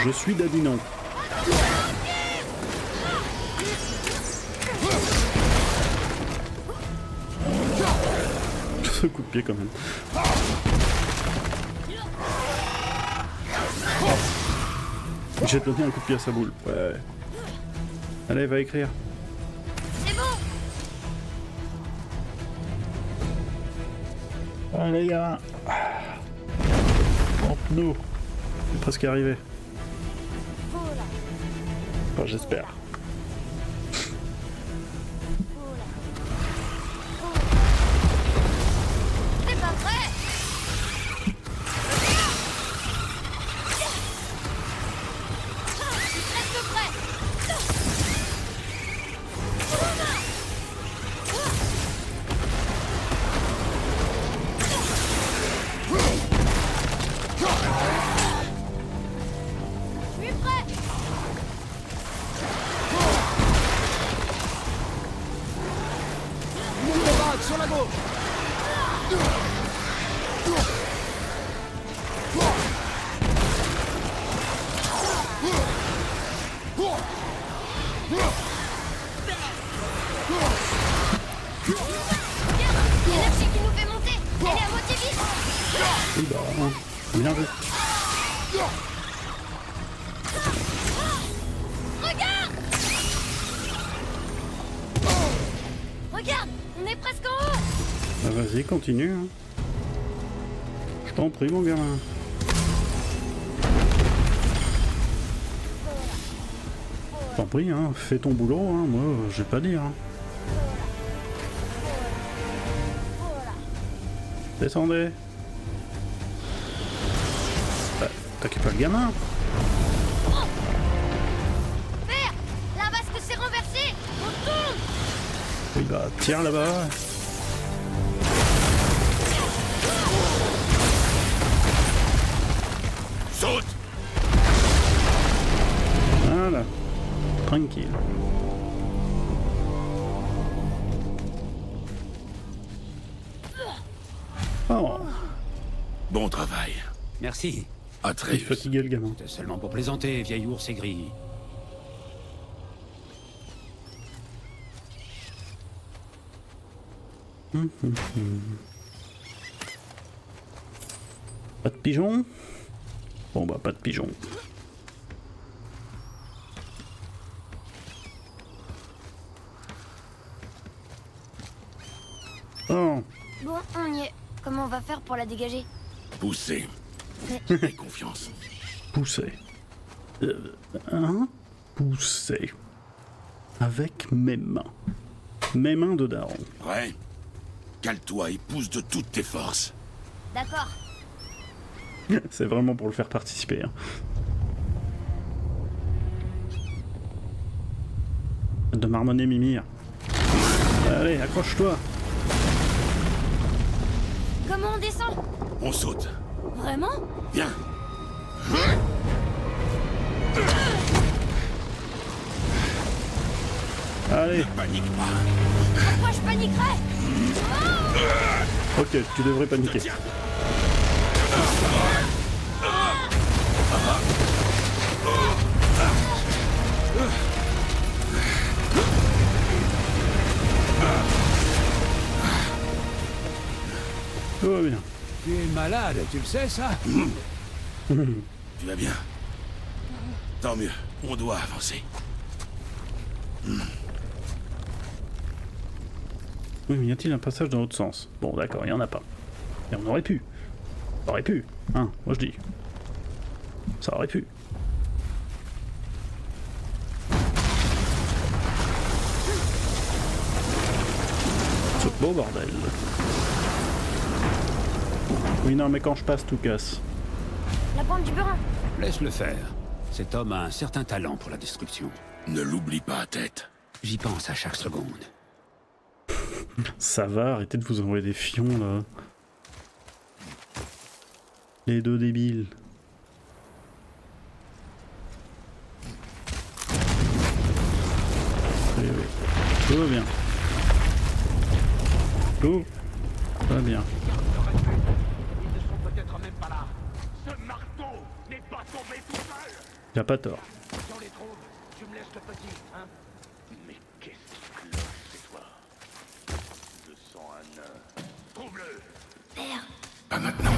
Je suis Daddy non. Ce coup de pied quand même. J'ai donné un coup de pied à sa boule. Ouais. Allez, va écrire. C'est bon. Allez, gars. En nous. C'est presque arrivé. Enfin, j'espère. T'es pas prêt. Presque prêt. Je suis prêt. Sur la gauche. L'énergie qui nous fait monter, elle est à moitié vide. Oui, bah, bien vu. Regarde. Regarde, on est presque en haut. Bah, vas-y, continue. Hein. Je t'en prie, mon gamin. Je t'en prie, hein. Fais ton boulot. Hein. Moi, je vais pas dire. Hein. Descendez. Bah, t'inquiète pas le gamin. Père, la vasque s'est renversée. On tombe. Oui, bah, tiens là-bas. Saute! Voilà. Tranquille. Oh, Bon travail. Merci. il est Atreus. fatigué le gamin. C'était seulement pour plaisanter, vieil ours aigri. Pas de pigeon? Bon bah pas de pigeon. Oh, Bon, on y est. Comment on va faire pour la dégager? Poussez. Mais- Aie confiance. pousser. Pousser. Avec mes mains. Mes mains de daron. Prêt? Cale-toi et pousse de toutes tes forces. D'accord. C'est vraiment pour le faire participer. Hein. De marmonner Mimir. Allez, accroche-toi. Comment on descend? On saute. Vraiment? Viens. Allez. Panique pas. Pourquoi je paniquerais? Ok, tu devrais paniquer. Tout va bien. Tu es malade, tu le sais ça? Tu vas bien? Tant mieux. On doit avancer. Oui, mais y a-t-il un passage dans l'autre sens? Bon, d'accord, il y en a pas. Et on aurait pu. Ça aurait pu. Hein, moi je dis. Ça aurait pu. Ce beau bordel. Oui, non, mais quand je passe, tout casse. La pointe du burin. Laisse-le faire. Cet homme a un certain talent pour la destruction. Ne l'oublie pas, tête. J'y pense à chaque seconde. Ça va, arrêtez de vous envoyer des fions, là. Les deux débiles. Oui, oui. Tout va bien. Tout va bien. Ils ne sont peut-être même pas là. Ce marteau n'est pas tombé tout seul. Il a pas tort. Si on les trouve, tu me laisses le petit, hein? Mais qu'est-ce qui cloche chez toi? Je sens un nain. Trouve-le. Père, Pas maintenant.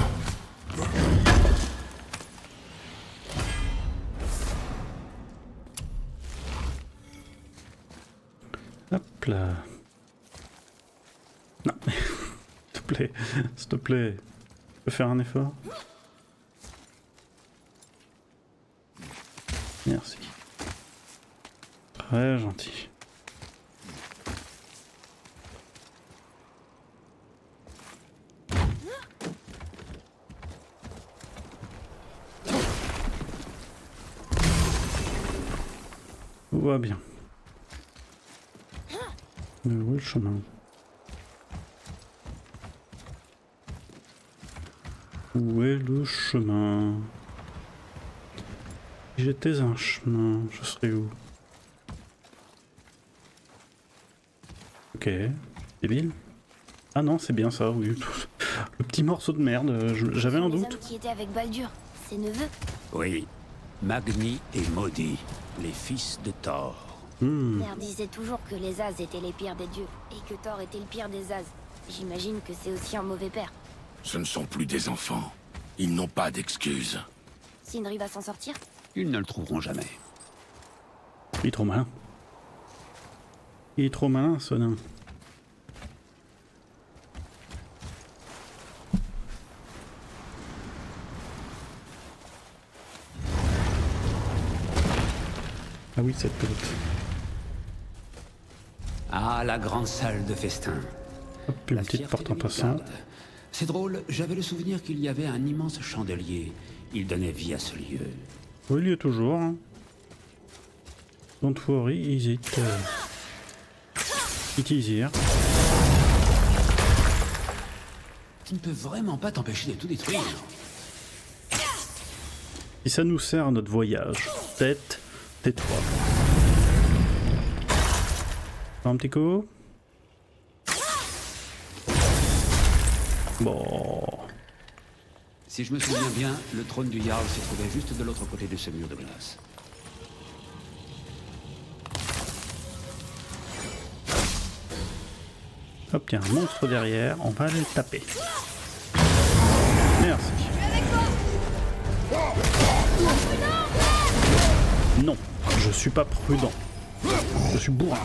Hop là. Non. S'il te plaît. Tu peux faire un effort? Merci. Très gentil. Tout va bien. Mais où est le chemin? Où est le chemin? Si j'étais un chemin, je serais où? Ok, débile. Ah non, c'est bien ça, oui. Le petit morceau de merde, j'avais un les doute. hommes qui étaient avec Baldur, ses neveux. Oui. Magni et Maudit, les fils de Thor. Père disait toujours que les As étaient les pires des dieux, et que Thor était le pire des As. J'imagine que c'est aussi un mauvais père. Ce ne sont plus des enfants. Ils n'ont pas d'excuses. Sindri va s'en sortir? Ils ne le trouveront jamais. Il est trop malin. Il est trop malin, ce nain. Ah oui, cette pelote. Ah, la grande salle de festin. Hop, une La petite fierté porte en de passant. Midgard. C'est drôle, j'avais le souvenir qu'il y avait un immense chandelier. Il donnait vie à ce lieu. Oui, il y est toujours. Hein. Don't worry, is it... it is here. Tu ne peux vraiment pas t'empêcher de tout détruire. Si ça nous sert à notre voyage, tête, tais-toi. Un petit coup. Bon. Si je me souviens bien, le trône du Jarl se trouvait juste de l'autre côté de ce mur de glace. Hop, tiens, un monstre derrière, on va aller le taper. Merci. Non, je suis pas prudent. Je suis bourrin.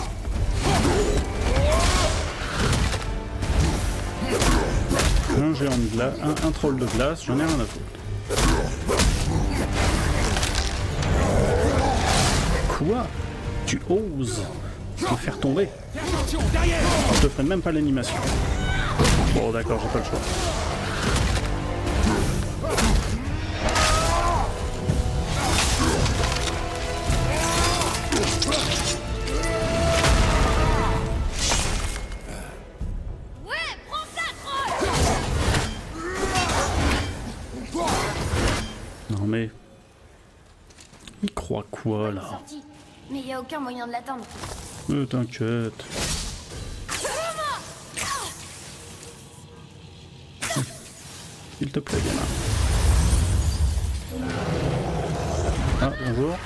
Un géant de glace, un troll de glace, j'en ai rien à foutre. Quoi? Tu oses me faire tomber? Je te ferai même pas l'animation. Bon d'accord, j'ai pas le choix. Ouais, prends ça, troll! Non mais... Il croit Voilà. sortie, mais il y a aucun moyen de l'atteindre. T'inquiète. S'il te plaît, gamin. Ah, bonjour.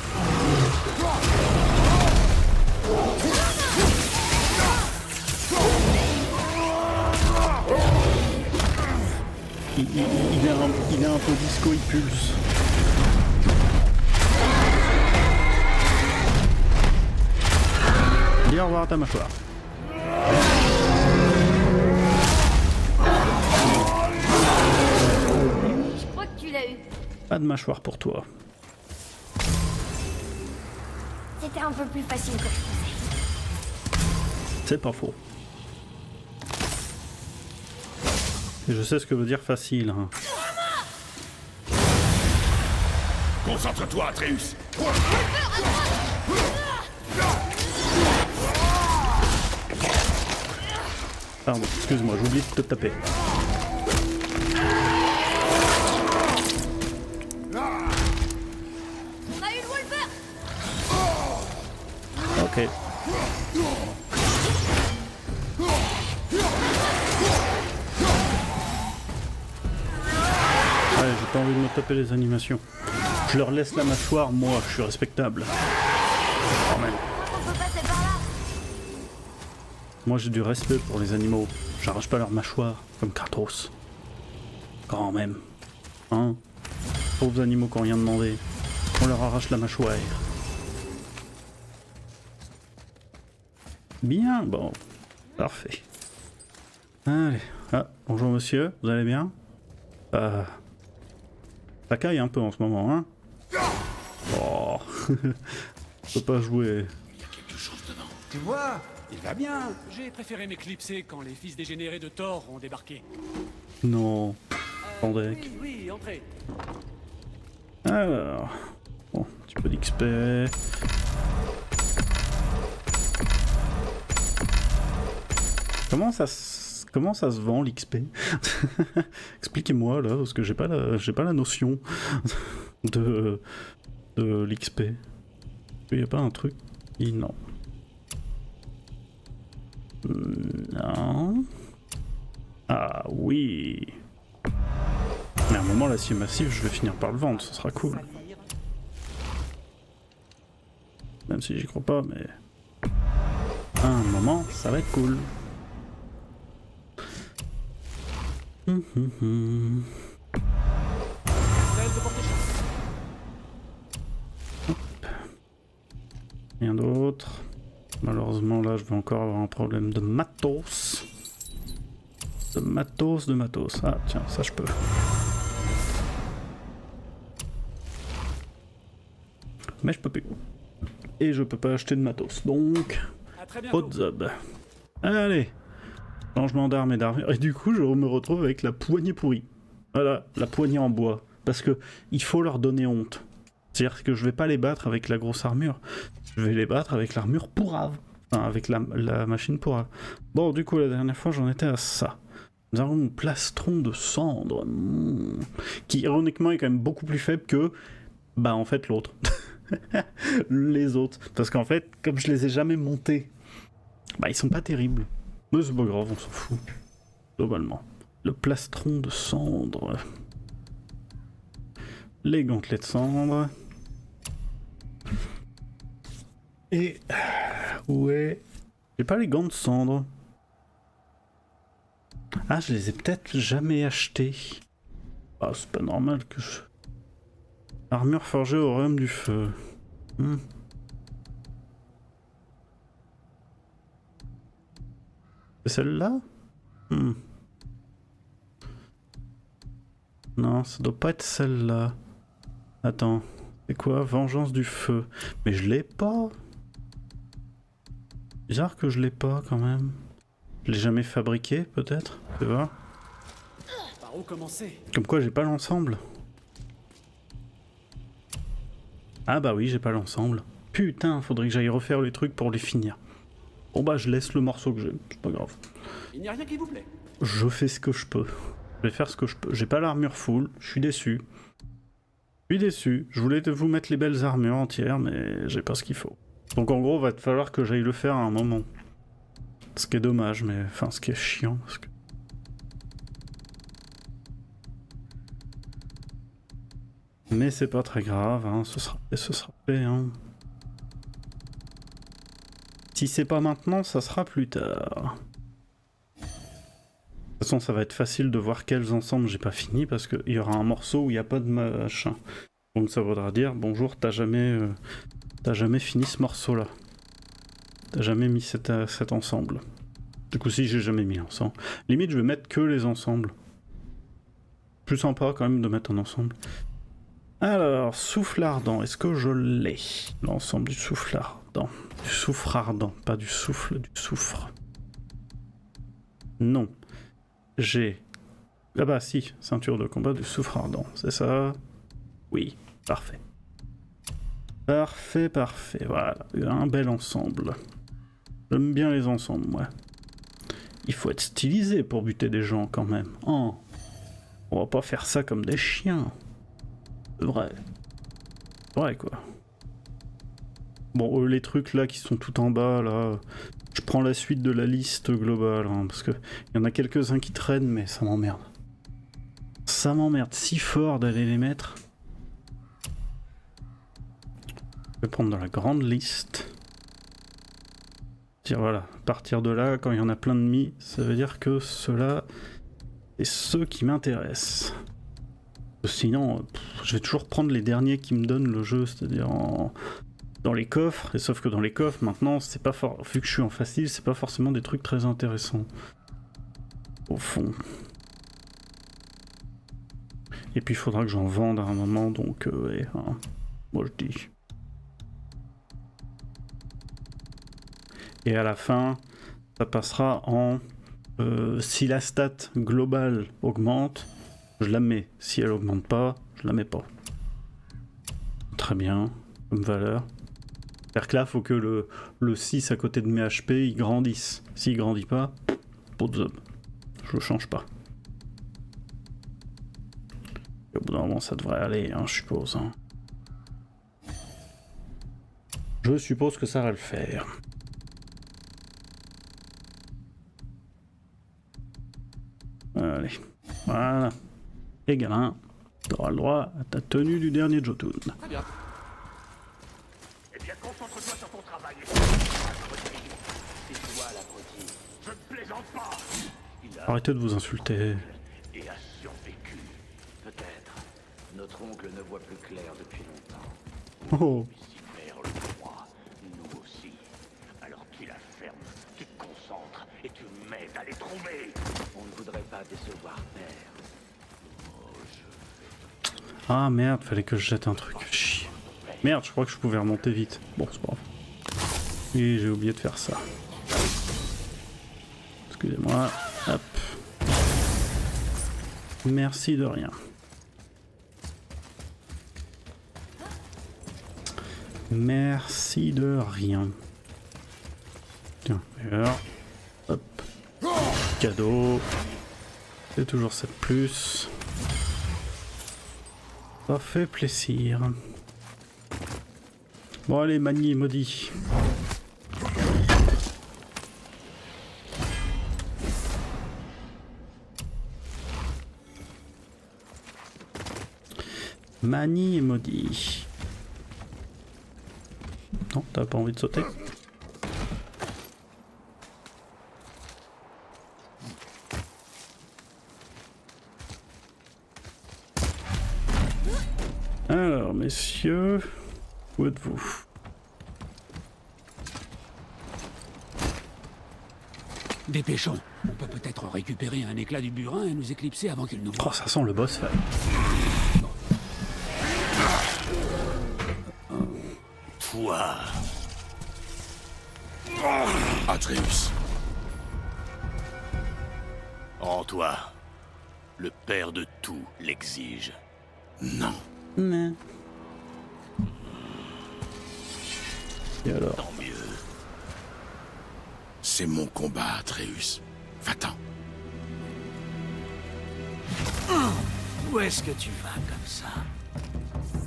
Il est un peu disco, il pulse. Dis au revoir à ta mâchoire. Je crois que tu l'as eu. Pas de mâchoire pour toi. C'était un peu plus facile que je pensais. C'est pas faux. Et je sais ce que veut dire facile. Hein. Concentre-toi, Atreus. Pardon, excuse-moi, j'oublie de te taper. On a eu le Wolver. Ok. Ouais, j'ai pas envie de me taper les animations. Je leur laisse la mâchoire, moi, je suis respectable. Quand même. On peut passer par là. Moi, j'ai du respect pour les animaux. J'arrache pas leur mâchoire, comme Kratos. Quand même. Hein? Pauvres animaux qui ont rien demandé. On leur arrache la mâchoire. Bien, bon. Parfait. Allez. Ah, bonjour monsieur, vous allez bien? Ça caille un peu en ce moment, hein? Oh. Je peux pas jouer. Il y a quelque chose devant. Tu vois, il va bien. J'ai préféré m'éclipser quand les fils dégénérés de Thor ont débarqué. Non. Attendez. Oui, oui, entrez. Alors. Bon, un petit peu d'XP. Comment ça se vend l'XP? Expliquez-moi là, parce que j'ai pas la notion de l'XP. Il y a pas un truc? Non. Non. Ah oui. Mais à un moment l'acier massif, je vais finir par le vendre, ce sera cool. Même si j'y crois pas, mais à un moment, ça va être cool. Rien d'autre. Malheureusement là je vais encore avoir un problème de matos. De matos. Ah tiens, ça je peux. Mais je peux plus. Et je peux pas acheter de matos. Donc, hot job. Allez. Changement d'arme et d'armure. Et du coup je me retrouve avec la poignée pourrie. Voilà, la poignée en bois. Parce que il faut leur donner honte. C'est-à-dire que je vais pas les battre avec la grosse armure. Je vais les battre avec l'armure pourrave. Enfin, avec la machine pourrave. Bon, du coup, la dernière fois, j'en étais à ça. Nous avons un plastron de cendre. Qui, ironiquement, est quand même beaucoup plus faible que... Bah, en fait, l'autre. Les autres. Parce qu'en fait, comme je les ai jamais montés, bah, ils sont pas terribles. Mais c'est pas grave, on s'en fout. Globalement. Le plastron de cendre. Les gantelets de cendre. Et... ouais... J'ai pas les gants de cendre. Ah, je les ai peut-être jamais achetés. Ah, c'est pas normal que je... Armure forgée au royaume du feu. C'est celle-là? Non, ça doit pas être celle-là. Attends, c'est quoi? Vengeance du feu. Mais je l'ai pas. Bizarre que je l'ai pas quand même. Je l'ai jamais fabriqué peut-être? Tu vois? Par où commencer? Comme quoi j'ai pas l'ensemble. Ah bah oui, j'ai pas l'ensemble. Putain, faudrait que j'aille refaire les trucs pour les finir. Bon bah je laisse le morceau que j'ai, c'est pas grave. Il n'y a rien qui vous plaît. Je fais ce que je peux. Je vais faire ce que je peux. J'ai pas l'armure full, je suis déçu. Je suis déçu. Je voulais vous mettre les belles armures entières, mais j'ai pas ce qu'il faut. Donc en gros, va te falloir que j'aille le faire à un moment. Ce qui est dommage, mais enfin, ce qui est chiant. Parce que... Mais c'est pas très grave, hein. Ce sera fait, hein. Si c'est pas maintenant, ça sera plus tard. De toute façon, ça va être facile de voir quels ensembles j'ai pas fini, parce qu'il y aura un morceau où il n'y a pas de machin. Donc ça voudra dire, bonjour, t'as jamais fini ce morceau-là. T'as jamais mis cet ensemble. Du coup, si j'ai jamais mis l'ensemble. Limite, je vais mettre que les ensembles. Plus sympa quand même de mettre un ensemble. Alors, souffle ardent, est-ce que je l'ai? L'ensemble du souffle ardent. Du soufre ardent, pas du souffle, du soufre. Non. J'ai... Ah bah si, ceinture de combat du soufre ardent, c'est ça? Oui, parfait. Parfait, voilà. Un bel ensemble. J'aime bien les ensembles, moi. Il faut être stylisé pour buter des gens, quand même. Oh. On va pas faire ça comme des chiens. C'est vrai. C'est vrai, quoi. Bon, les trucs là qui sont tout en bas, là... Je prends la suite de la liste globale, hein, parce que il y en a quelques-uns qui traînent, mais ça m'emmerde. Ça m'emmerde si fort d'aller les mettre. Je vais prendre dans la grande liste. Dire voilà, à partir de là, quand il y en a plein de mis, ça veut dire que ceux-là, c'est ceux qui m'intéressent. Sinon, je vais toujours prendre les derniers qui me donnent le jeu, c'est-à-dire dans les coffres, et sauf que dans les coffres, maintenant, c'est pas vu que je suis en facile, c'est pas forcément des trucs très intéressants. Au fond. Et puis il faudra que j'en vende à un moment, donc ouais, hein, moi je dis. Et à la fin, ça passera en... si la stat globale augmente, je la mets. Si elle augmente pas, je la mets pas. Très bien, comme valeur. C'est-à-dire que là, il faut que le 6 à côté de mes HP, il grandisse. S'il grandit pas, pot de zob. Je le change pas. Et au bout d'un moment, ça devrait aller, hein, je suppose. Hein. Je suppose que ça va le faire. Allez, voilà. Et gamin, tu auras le droit à ta tenue du dernier Jotun. Très bien. Eh bien, concentre-toi sur ton travail. C'est toi l'abruti. Je ne plaisante pas. Arrêtez de vous insulter. Et a survécu. Peut-être. Notre oncle ne voit plus clair depuis longtemps. Oh. Si perd le droit, nous aussi. Alors tu la fermes, tu te concentres et tu m'aides à les trouver. On ne voudrait pas décevoir père. Ah merde, fallait que je jette un truc. Chier. Merde, je crois que je pouvais remonter vite. Bon, c'est pas grave. Et j'ai oublié de faire ça. Excusez-moi. Hop. Merci de rien. Merci de rien. Tiens, d'ailleurs. Hop. Cadeau. C'est toujours 7+. Ça fait plaisir. Bon allez, Mani maudit. Mani est maudit. Non, t'as pas envie de sauter? Alors, messieurs, où êtes-vous? Dépêchons. On peut peut-être récupérer un éclat du burin et nous éclipser avant qu'il nous voie. Oh, ça sent le boss fight. Toi. Atreus. Rends-toi. Le père de tout l'exige. Non. Mais... Et alors? Tant mieux. C'est mon combat, Atreus. Va-t'en. Où est-ce que tu vas comme ça?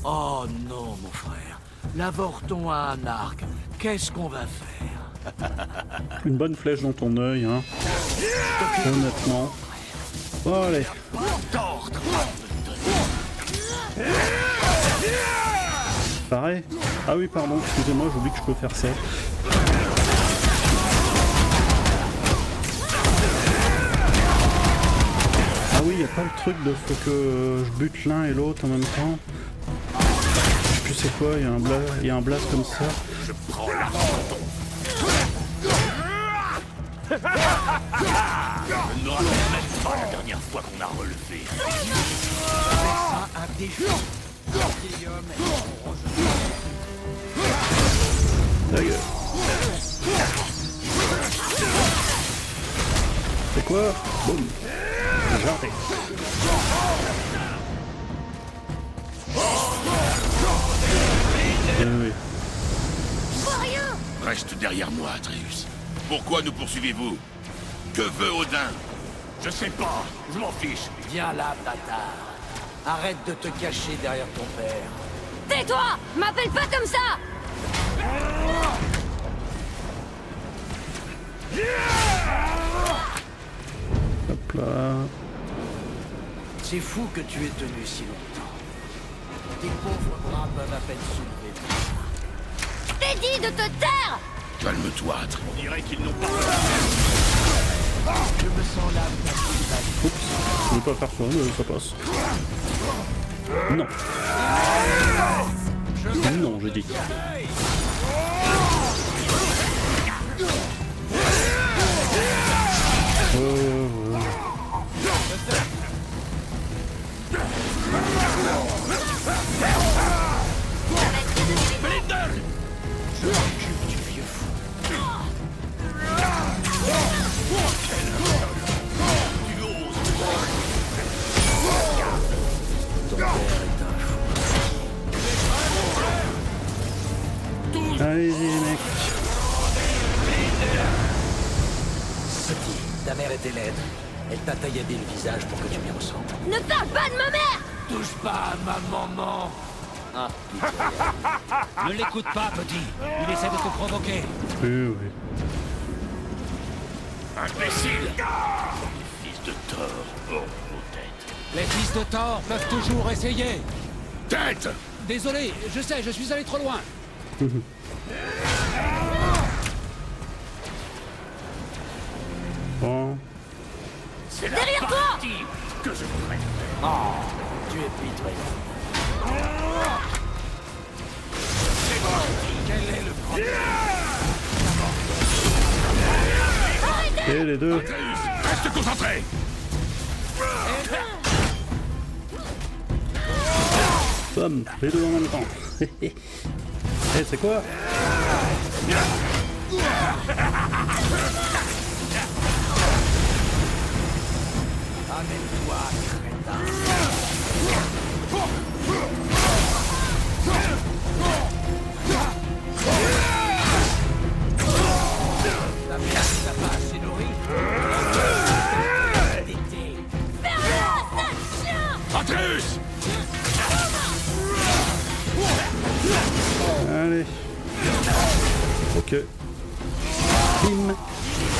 Oh non, mon frère. L'avorton a un arc. Qu'est-ce qu'on va faire? Une bonne flèche dans ton œil, hein. Honnêtement. Bon, allez. Pareil. Ah oui, pardon, excusez-moi, j'oublie que je peux faire ça. Ah oui, y a pas le truc de faut que je bute l'un et l'autre en même temps. Je sais plus c'est quoi, y a un blast comme ça. Je prends la photo. Je ne me rappelle même pas la dernière fois qu'on a relevé. Ta gueule. C'est quoi? Boum. Jarté. Oui. Reste derrière moi, Atreus. Pourquoi nous poursuivez-vous? Que veut Odin? Je sais pas, je m'en fiche. Viens là, bâtard. Arrête de te cacher derrière ton père. Tais-toi! M'appelle pas comme ça! Hop là. C'est fou que tu aies tenu si longtemps. Tes pauvres bras peuvent à peine soulever. T'es dit de te taire! Calme-toi, Atreus. On dirait qu'ils n'ont pas... Je me sens là, Oups, je vais pas faire ça, mais ça passe. Non. Non, j'ai dit. je m'occupe du vieux fou. Ton père est un fou. Allez-y, mec. Petit, ta mère était laide. Elle t'a tailladé le visage pour que tu lui ressembles. Ne parle pas de ma mère! Touche pas à ma maman. Ah, Ne l'écoute pas, petit. Il essaie de te provoquer. Oui. Imbécile! Fils de Thor, oh, nos têtes. Les fils de Thor peuvent toujours essayer. Tête! Désolé, je sais, je suis allé trop loin. Bon. C'est la Derrière toi! partie que je voudrais. oh, tu es pitoyable. Quel est le problème? Et les deux. Atreus, reste concentré! Bam, les deux en même temps. Eh, c'est quoi? Amène-toi, crétin. La merde n'a pas assez nourri. Atreus! Allez. Ok. Bim.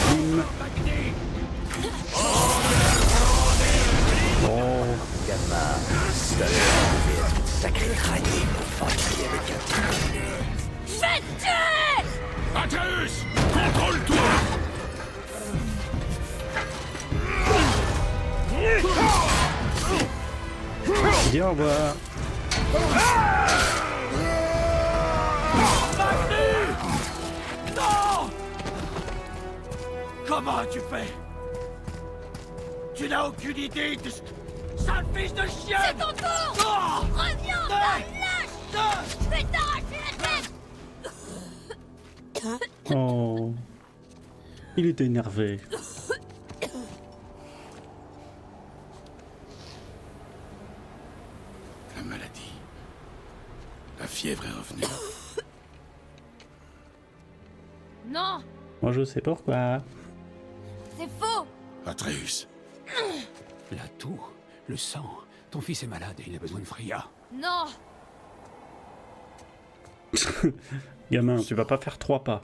Bim. Oh. Gamin, ça devait être une sacrée crânée pour fortifier avec un truc. Je vais te tuer! Atreus! Contrôle-toi! Dis au revoir. Non! Comment as-tu fait? Tu n'as aucune idée de ce... Sale fils de chien! C'est ton tour! Oh! Reviens, sale lâche! Je vais t'arracher la tête! Oh. Il était énervé. La maladie. La fièvre est revenue. Non, Moi, je sais pourquoi. c'est faux! Atreus. La toux, le sang. Ton fils est malade et il a besoin de Freya. Non! Gamin, tu vas pas faire 3 pas.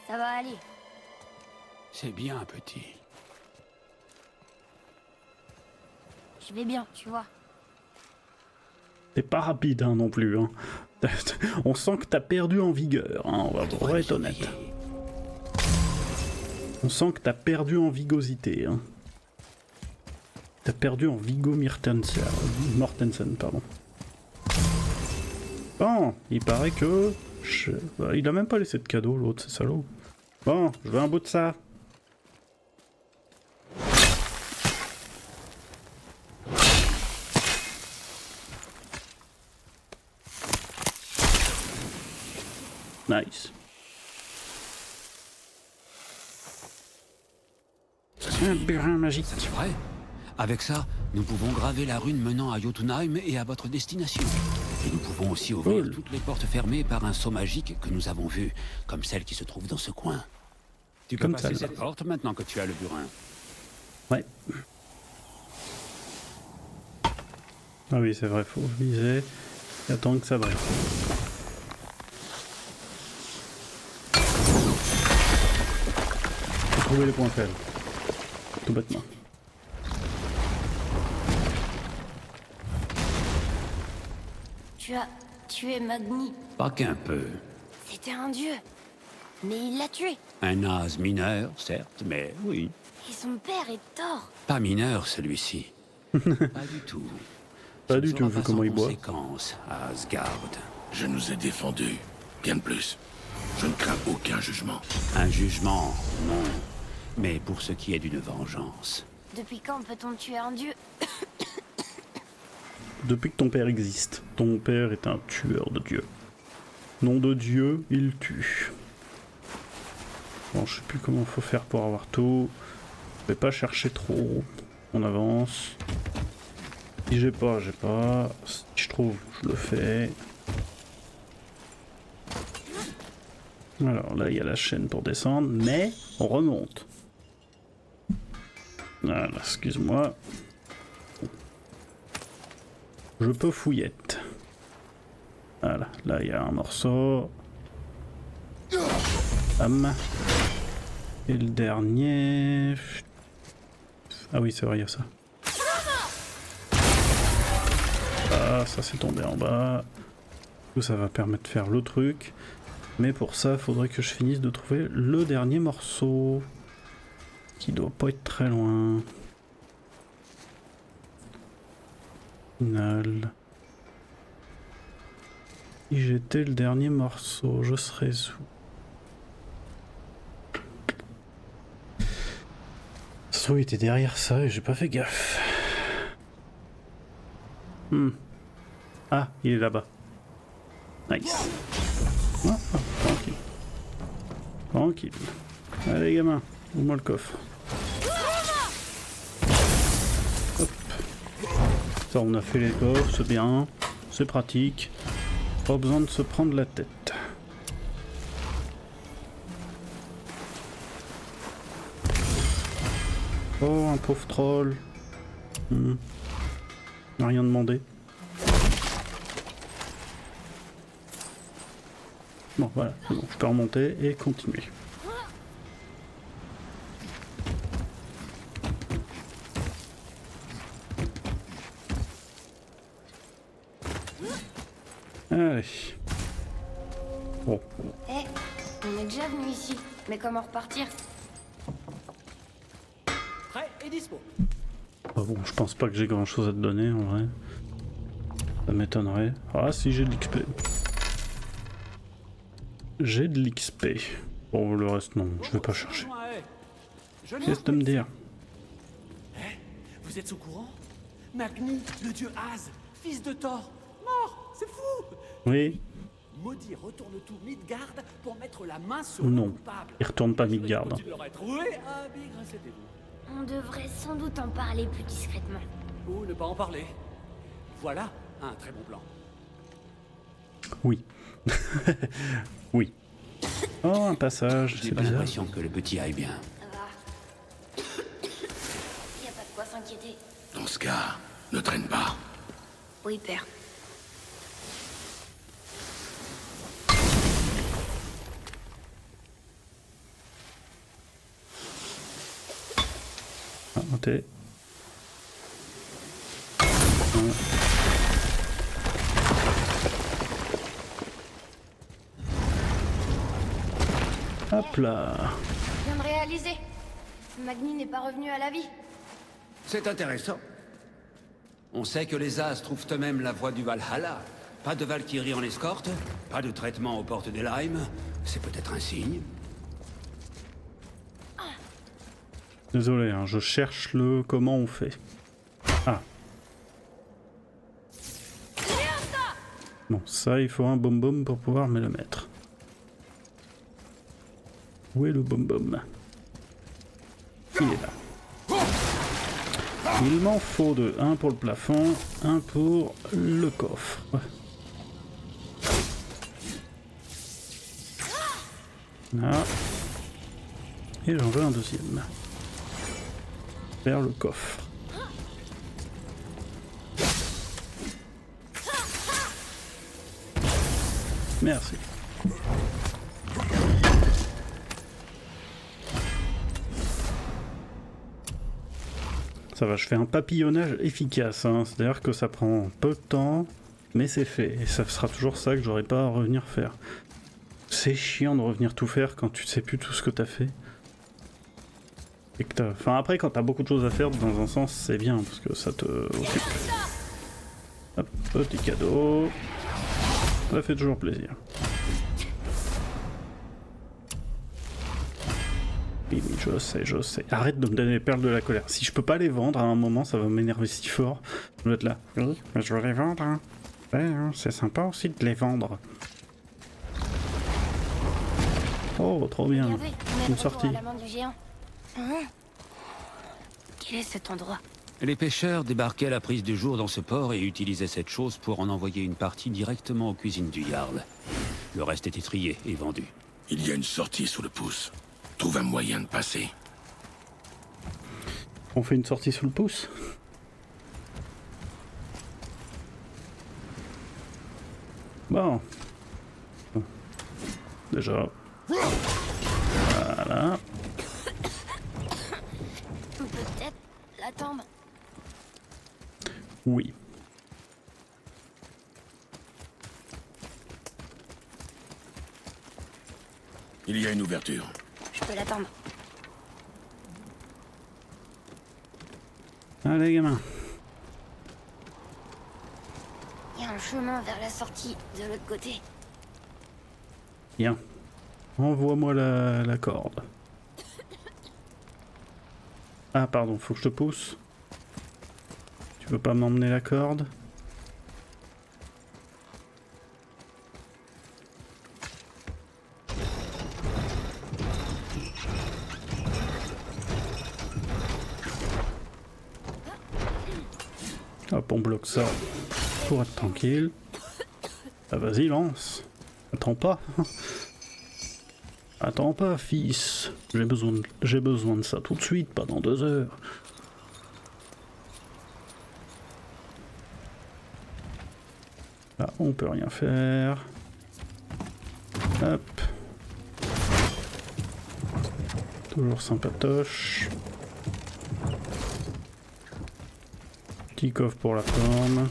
Ça va aller. C'est bien, petit. Je vais bien, tu vois. T'es pas rapide hein, non plus. Hein. On sent que t'as perdu en vigueur, hein, on va être honnête. On sent que t'as perdu en vigosité. Hein. T'as perdu en Viggo Mortensen, pardon. Bon, il paraît que... il a même pas laissé de cadeau, l'autre, c'est salaud. Bon, je veux un bout de ça. Nice. Un burin magique. C'est vrai. Avec ça, nous pouvons graver la rune menant à Jotunheim et à votre destination. Et nous pouvons aussi ouvrir toutes les portes fermées par un sceau magique que nous avons vu, comme celle qui se trouve dans ce coin. Tu peux Comme passer celle-là. cette porte maintenant que tu as le burin. Ouais. Ah oui, c'est vrai, faut viser et attendre que ça brille. Faut trouver les points faibles. Tout bêtement. Tu as tué Magni. Pas qu'un peu. C'était un dieu. Mais il l'a tué. Un as mineur, certes, mais oui. Et son père est Thor. Pas mineur, celui-ci. Pas du tout. Pas Ce du ne tout, sera vu pas comment sans il boit. conséquence à Asgard. Je nous ai défendus. Bien de plus. Je ne crains aucun jugement. Un jugement, non. Mais pour ce qui est d'une vengeance. Depuis quand peut-on tuer un dieu? Depuis que ton père existe. Ton père est un tueur de dieu. Nom de dieu, il tue. Bon, je sais plus comment faut faire pour avoir tout. Je vais pas chercher trop. On avance. Si j'ai pas, j'ai pas. Si je trouve, je le fais. Alors là, il y a la chaîne pour descendre, mais on remonte. Voilà, excuse-moi. Je peux fouillette. Voilà, là il y a un morceau. Bam. Et le dernier... Ah oui, c'est vrai, il y a ça. Ah, ça c'est tombé en bas. Tout ça va permettre de faire le truc. Mais pour ça, il faudrait que je finisse de trouver le dernier morceau. Qui doit pas être très loin. Final. Si j'étais le dernier morceau, je serais où? Ça se trouve, il était derrière ça et j'ai pas fait gaffe. Ah, il est là-bas. Nice. Ah, tranquille. Tranquille. Allez, gamin, ouvre-moi le coffre. Hop. Ça, on a fait les coffres, c'est bien. C'est pratique. Pas besoin de se prendre la tête. Oh, un pauvre troll. N'a rien demandé. Bon, voilà, c'est bon, je peux remonter et continuer. Allez. Bon. Eh, on est déjà venu ici. Mais comment repartir? Prêt et dispo. Bah bon, je pense pas que j'ai grand chose à te donner en vrai. Ça m'étonnerait. Ah si, j'ai de l'XP. J'ai de l'XP. Bon, le reste non, je vais pas chercher. Qu'est-ce que tu me dire? Vous êtes au courant? Magni, le dieu Az, fils de Thor, mort. C'est fou. Oui. Maudit retourne tout Midgard pour mettre la main sur Non. le coupable. Il retourne pas Midgard. Tu l'aurais trouvé, ah bigre, c'était vous. On devrait sans doute en parler plus discrètement. Ou ne pas en parler. Voilà un très bon plan. Oui. Oui. Oh, un passage, J'ai c'est pas bizarre. l'impression que le petit aille bien. Ça va. Y a pas de quoi s'inquiéter. Dans ce cas, ne traîne pas. Oui, père. t'es... Hop là. Je viens de réaliser. Magni n'est pas revenu à la vie. C'est intéressant. On sait que les As trouvent eux-mêmes la voie du Valhalla. Pas de Valkyrie en escorte, pas de traitement aux portes d'Helheim. C'est peut-être un signe. Désolé, hein, je cherche le comment on fait. Ah. Bon, ça, il faut un bom-bom pour pouvoir me le mettre. Où est le bom-bom? Il est là. Il m'en faut deux. Un pour le plafond, un pour le coffre. Là. Et j'en veux un deuxième. Vers le coffre. Merci. Ça va, je fais un papillonnage efficace, hein. C'est-à-dire que ça prend peu de temps, mais c'est fait. Et ça sera toujours ça que j'aurai pas à revenir faire. C'est chiant de revenir tout faire quand tu sais plus tout ce que t'as fait. Et que t'as... Enfin après, quand t'as beaucoup de choses à faire, dans un sens, c'est bien, parce que ça te occupe. Hop, petit cadeau. Ça fait toujours plaisir. Oui, je sais, je sais. Arrête de me donner les perles de la colère. Si je peux pas les vendre, à un moment, ça va m'énerver si fort. Je vais être là. Oui, mais je veux les vendre, hein. Ouais, hein, c'est sympa aussi de les vendre. Oh, trop bien. Regardez, on est Une de sortie. retour à la main du géant. Hein? Quel est cet endroit? Les pêcheurs débarquaient à la prise du jour dans ce port et utilisaient cette chose pour en envoyer une partie directement aux cuisines du Jarl. Le reste était trié et vendu. Il y a une sortie sous le pouce. Trouve un moyen de passer. On fait une sortie sous le pouce. Bon. Déjà. Voilà. Peut-être la tombe. Oui. Il y a une ouverture. Je peux l'attendre. Allez, gamin. Il y a un chemin vers la sortie de l'autre côté. Bien. Envoie-moi la corde. Ah, pardon, faut que je te pousse. Tu veux pas m'emmener la corde? Hop, on bloque ça pour être tranquille. Ah, vas-y, lance. Attends pas. Attends pas, fils. J'ai besoin de ça tout de suite, pas dans 2 heures. Là, on peut rien faire. Hop. Toujours sympatoche. Petit coffre pour la forme.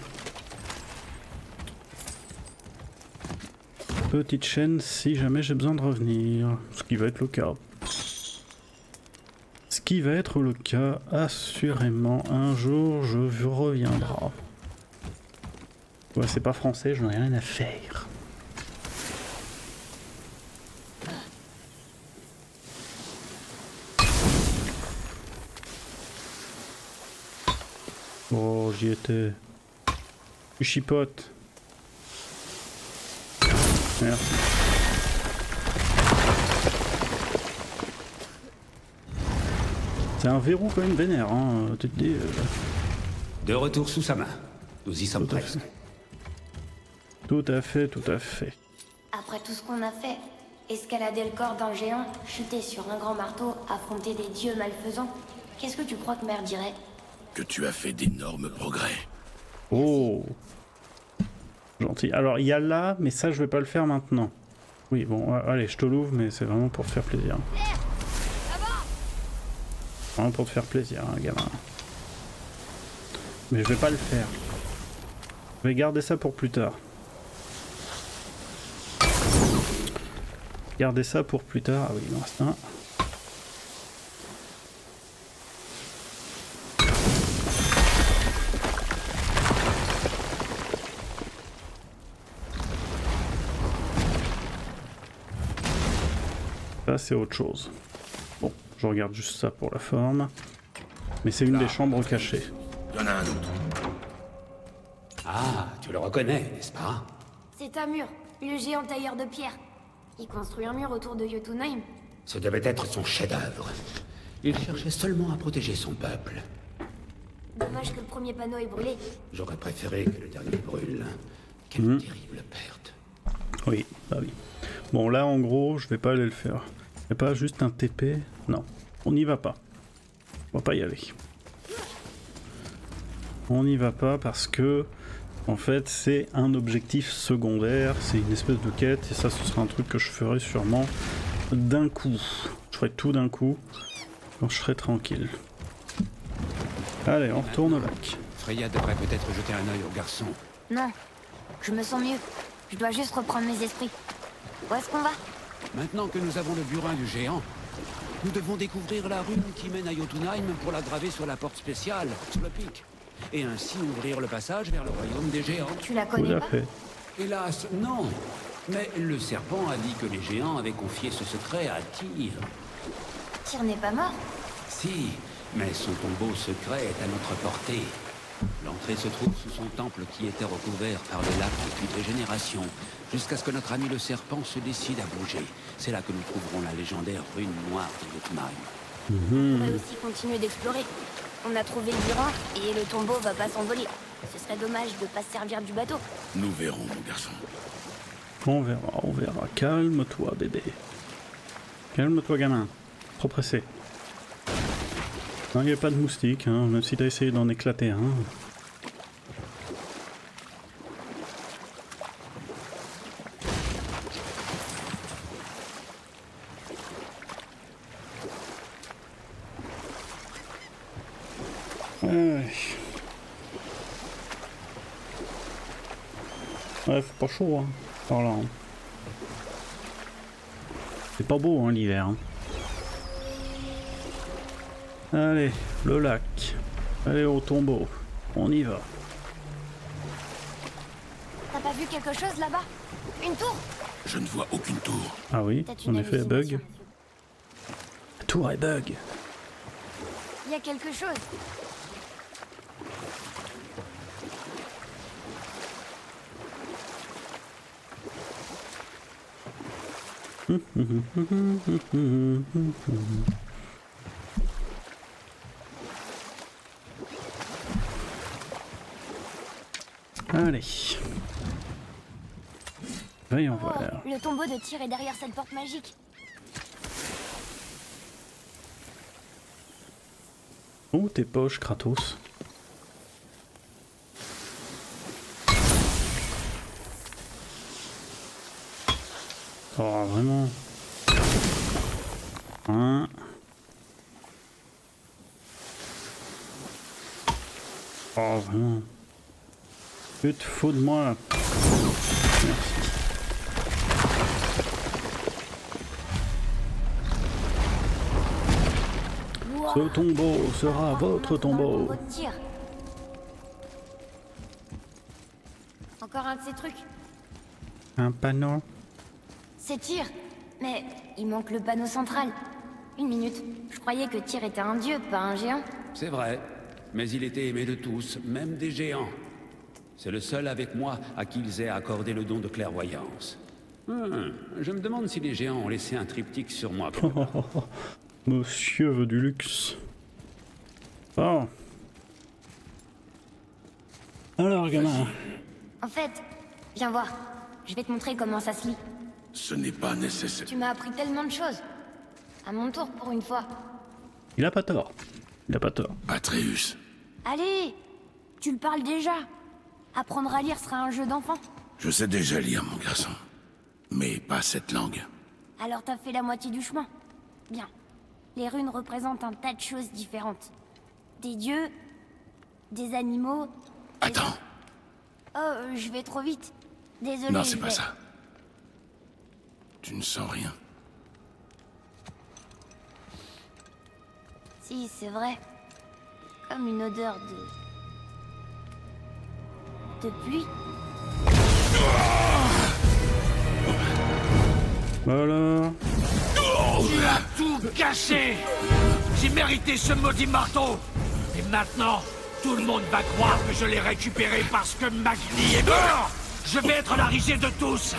Petite chaîne si jamais j'ai besoin de revenir. Ce qui va être le cas. Ce qui va être le cas, assurément. Un jour, je reviendrai. Ouais, c'est pas français, j'en ai rien à faire. Oh, j'y étais. Tu chipotes. Merci. C'est un verrou quand même vénère, hein. Tu te dis... De retour sous sa main. Nous y sommes presque. Tout à fait, tout à fait. Après tout ce qu'on a fait, escalader le corps d'un géant, chuter sur un grand marteau, affronter des dieux malfaisants, qu'est-ce que tu crois que Mère dirait? Que tu as fait d'énormes progrès. Oh, gentil. Alors il y a là, mais ça je vais pas le faire maintenant. Oui, bon, allez, je te l'ouvre, mais c'est vraiment pour te faire plaisir. Vraiment pour te faire plaisir, hein, gamin. Mais je vais pas le faire. Je vais garder ça pour plus tard. Garder ça pour plus tard. Ah oui, il en reste un. Ça, c'est autre chose. Bon, je regarde juste ça pour la forme. Mais c'est une des chambres cachées. Il y en a un autre. Ah, tu le reconnais, n'est-ce pas? C'est Tamur, le géant tailleur de pierre. Il construit un mur autour de Jotunheim. Ce devait être son chef-d'œuvre. Il cherchait seulement à protéger son peuple. Dommage que le premier panneau ait brûlé. J'aurais préféré que le dernier brûle. Quelle terrible perte. Oui, bah oui. Bon, là, en gros, je vais pas aller le faire. Y'a pas juste un TP? Non, on n'y va pas. On va pas y aller. On n'y va pas parce que, en fait, c'est un objectif secondaire. C'est une espèce de quête. Et ça, ce sera un truc que je ferai sûrement d'un coup. Je ferai tout d'un coup quand je serai tranquille. Allez, on retourne au lac. Freya devrait peut-être jeter un œil au garçon. Non, je me sens mieux. Je dois juste reprendre mes esprits. Où est-ce qu'on va? Maintenant que nous avons le burin du géant, nous devons découvrir la rune qui mène à Jotunheim pour la graver sur la porte spéciale, sur le pic. Et ainsi ouvrir le passage vers le royaume des géants. Tu la Tout connais à pas? fait. Hélas, non. Mais le serpent a dit que les géants avaient confié ce secret à Tyr. Tyr n'est pas mort? Si, mais son tombeau secret est à notre portée. L'entrée se trouve sous son temple qui était recouvert par le lac depuis des générations, jusqu'à ce que notre ami le serpent se décide à bouger. C'est là que nous trouverons la légendaire rune noire de Jotunheim. On va aussi continuer d'explorer. On a trouvé le burin et le tombeau va pas s'envoler. Ce serait dommage de pas se servir du bateau. Nous verrons, mon garçon. On verra, on verra. Calme-toi, bébé. Calme-toi, gamin. Trop pressé. Non, il n'y a pas de moustique, hein, même si t'as essayé d'en éclater un. Ouais, c'est pas chaud, hein, par là. Hein. C'est pas beau, hein, l'hiver. Hein. Allez, le lac. Allez au tombeau. On y va. T'as pas vu quelque chose là-bas? Une tour? Je ne vois aucune tour. Ah oui, Peut-être en une effet, hallucination, bug. monsieur. La tour est bug. Il y a quelque chose. Allez. Voyons Oh, voir. le tombeau de Tyr est derrière cette porte magique. Où tes poches, Kratos? Oh, vraiment? Hein? Oh, vraiment? Tu te fous de moi? Merci. Wow. Ce tombeau sera On votre entre dans le tombeau. de Tyr. Encore un de ces trucs. Un panneau? C'est Tyr. Mais il manque le panneau central. Une minute. Je croyais que Tyr était un dieu, pas un géant. C'est vrai, mais il était aimé de tous, même des géants. C'est le seul avec moi à qui ils aient accordé le don de clairvoyance. Je me demande si les géants ont laissé un triptyque sur moi. Monsieur veut du luxe. Bon. Alors, gamin. En fait, viens voir. Je vais te montrer comment ça se lit. Ce n'est pas nécessaire. Tu m'as appris tellement de choses. À mon tour pour une fois. Il a pas tort. Il a pas tort. Atreus, Allez, tu le parles déjà. Apprendre à lire sera un jeu d'enfant. je sais déjà lire, mon garçon. Mais pas cette langue. Alors t'as fait la moitié du chemin. Bien. Les runes représentent un tas de choses différentes. Des dieux, des animaux... Attends. Oh, je vais trop vite. Désolé. Non, c'est je pas vais- ça. Tu ne sens rien. Si, c'est vrai. Comme une odeur de pluie. Voilà. Tu as tout gâché. J'ai mérité ce maudit marteau. Et maintenant, tout le monde va croire que je l'ai récupéré parce que Magni est mort. Je vais être la risée de tous.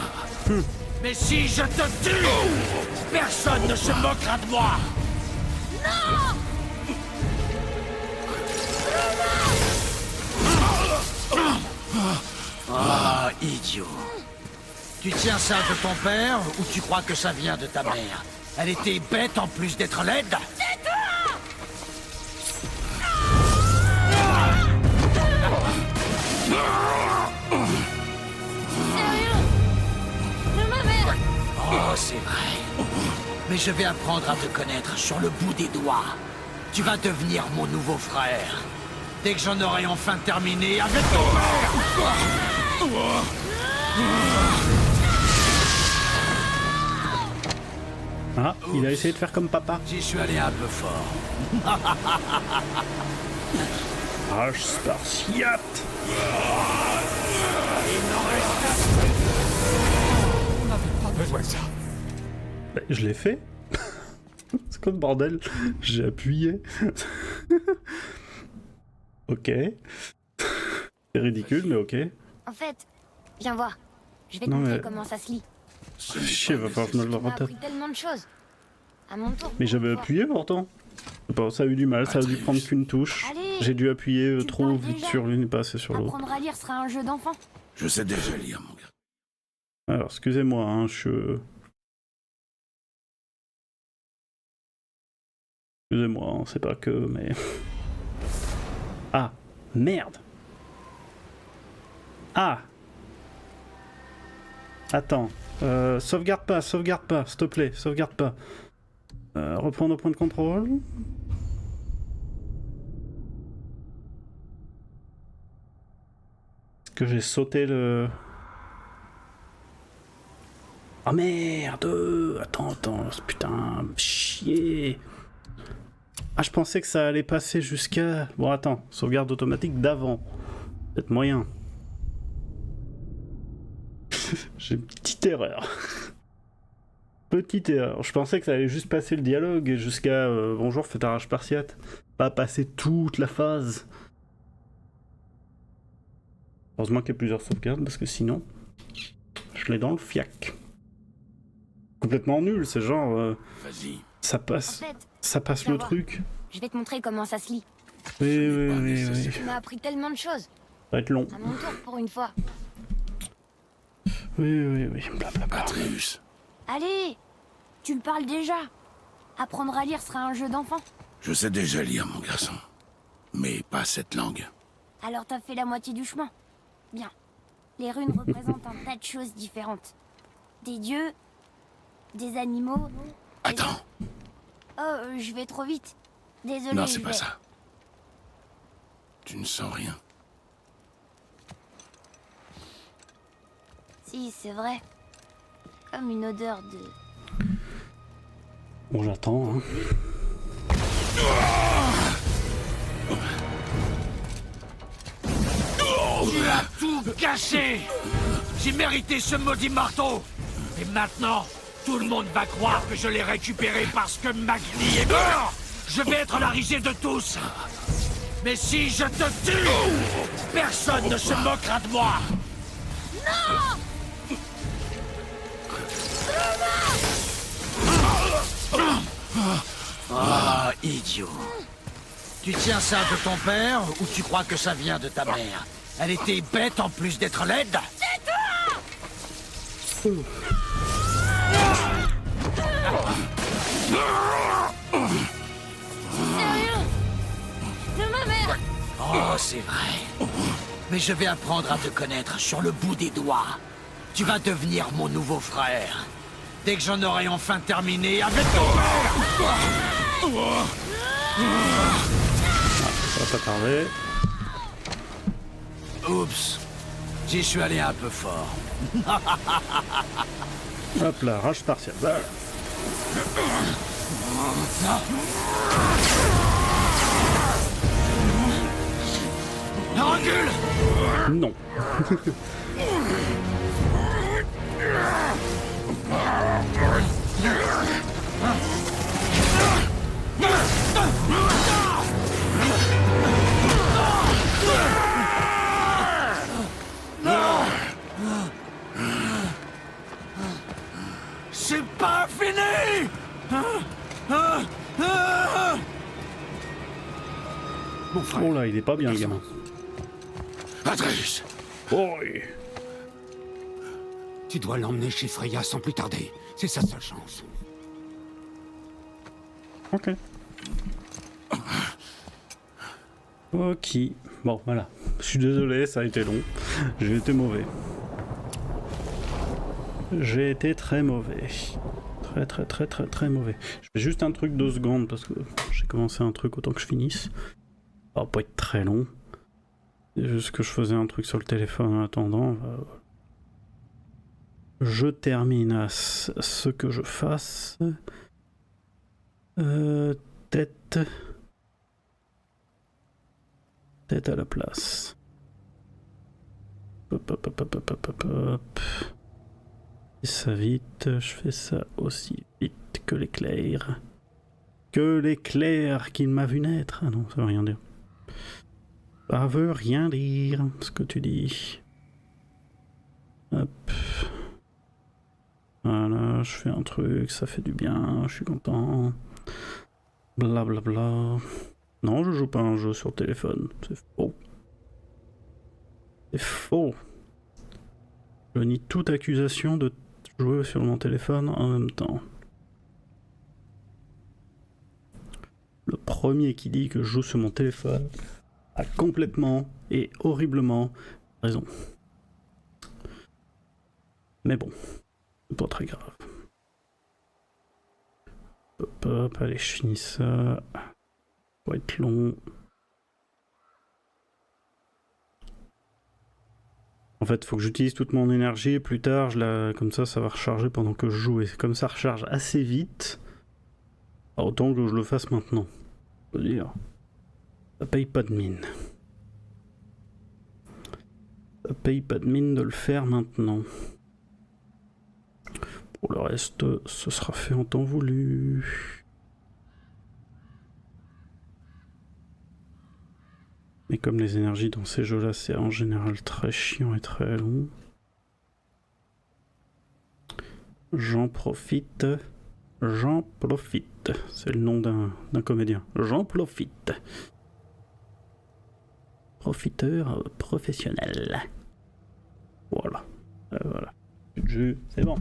Mais si je te tue, personne ne se moquera de moi. Ah, idiot. Tu tiens ça de ton père ou tu crois que ça vient de ta mère? Elle était bête en plus d'être laide. Oh, c'est vrai. Mais je vais apprendre à te connaître sur le bout des doigts. Tu vas devenir mon nouveau frère. Dès que j'en aurai enfin terminé avec ton père. Ah, il a essayé de faire comme papa. J'y suis allé un peu fort. Rage spartiate. Pas besoin de ça. Bah, je l'ai fait. C'est quoi le bordel? J'ai appuyé. Ok. C'est ridicule, mais ok. En fait, viens voir. Je vais te Non, montrer mais- comment ça se lit. Chier, va falloir que je me le Tu m'as retape. appris tellement de choses. À mon tour. Mais pour j'avais une fois. appuyé pourtant. Je sais pas, ça a eu du mal, ça a dû prendre qu'une touche. Allez, J'ai dû appuyer tu trop parles vite déjà. sur l'une et pas assez sur l'autre. Apprendre à lire sera un jeu d'enfant. Je sais déjà lire, mon gars. Alors, excusez-moi, hein, Excusez-moi, hein, c'est pas que, mais... Ah, merde. Ah. Attends, sauvegarde pas, s'il te plaît, sauvegarde pas. Reprendre au point de contrôle. Est-ce que j'ai sauté le... Ah merde! Attends, putain, chier! Ah, je pensais que ça allait passer jusqu'à... Bon, attends, sauvegarde automatique d'avant. Peut-être moyen. J'ai une petite erreur. Petite erreur. Je pensais que ça allait juste passer le dialogue jusqu'à bonjour, faites un rage spartiate. Pas passer toute la phase. Heureusement qu'il y a plusieurs sauvegardes parce que sinon, je l'ai dans le fiac. Complètement nul, c'est genre Vas-y. ça En passe, fait, ça passe viens le voir. truc. Je vais te montrer comment ça se lit. Oui. Tu m'as appris tellement de choses. Ça va être long. À mon tour pour une fois. Oui. Blablabla. Atreus. Allez, tu le parles déjà. Apprendre à lire sera un jeu d'enfant. Je sais déjà lire, mon garçon. Mais pas cette langue. Alors t'as fait la moitié du chemin. Bien. Les runes représentent un tas de choses différentes. Des dieux, des animaux... des- Attends. Oh, je vais trop vite. Désolé, Non, je c'est pas vais- ça. Tu ne sens rien. Si, c'est vrai. Comme une odeur de... Bon, j'attends. Hein. Tu as tout gâché. J'ai mérité ce maudit marteau. Et maintenant, tout le monde va croire que je l'ai récupéré parce que Magni est mort. Je vais être la risée de tous. Mais si je te tue, personne ne se moquera de moi. Ah, idiot. Tu tiens ça de ton père ou tu crois que ça vient de ta mère? Elle était bête en plus d'être laide. Sérieux? De ma mère? Oh, c'est vrai. Mais je vais apprendre à te connaître sur le bout des doigts. Tu vas devenir mon nouveau frère. Dès que j'en aurai enfin terminé avec ton père. Ça va pas tarder. Oups. J'y suis allé un peu fort. Hop là, rage partielle. Voilà. Recule! Non. C'est pas fini! Mon frère. Oh là, il est pas bien, le gamin. Atreus! Oh, oui. Tu dois l'emmener chez Freya sans plus tarder. C'est sa seule chance. Ok. Ok. Bon, voilà. Je suis désolé, ça a été long. J'ai été mauvais. J'ai été très mauvais. Très mauvais. Je fais juste un truc 2 secondes parce que j'ai commencé un truc autant que je finisse. Ça va pas être très long. C'est juste que je faisais un truc sur le téléphone en attendant. Je termine à ce que je fasse. Tête à la place. Hop. Et ça vite, je fais ça aussi vite que l'éclair. Que l'éclair qu'il m'a vu naître. Ah non, ça veut rien dire. Ça veut rien dire, ce que tu dis. Hop. Voilà, je fais un truc, ça fait du bien, je suis content. Blablabla. Non, je joue pas un jeu sur téléphone, c'est faux. C'est faux. Je nie toute accusation de jouer sur mon téléphone en même temps. Le premier qui dit que je joue sur mon téléphone a complètement et horriblement raison. Mais bon, c'est pas très grave. Hop, allez, je finis ça. Ça va être long. En fait, il faut que j'utilise toute mon énergie et plus tard, comme ça va recharger pendant que je joue. Et comme ça recharge assez vite, alors autant que je le fasse maintenant. Je veux dire, ça paye pas de mine. Ça paye pas de mine de le faire maintenant. Pour le reste, ce sera fait en temps voulu. Mais comme les énergies dans ces jeux-là, c'est en général très chiant et très long. J'en profite. C'est le nom d'un comédien. J'en profite. Profiteur professionnel. Voilà. Voilà. C'est bon.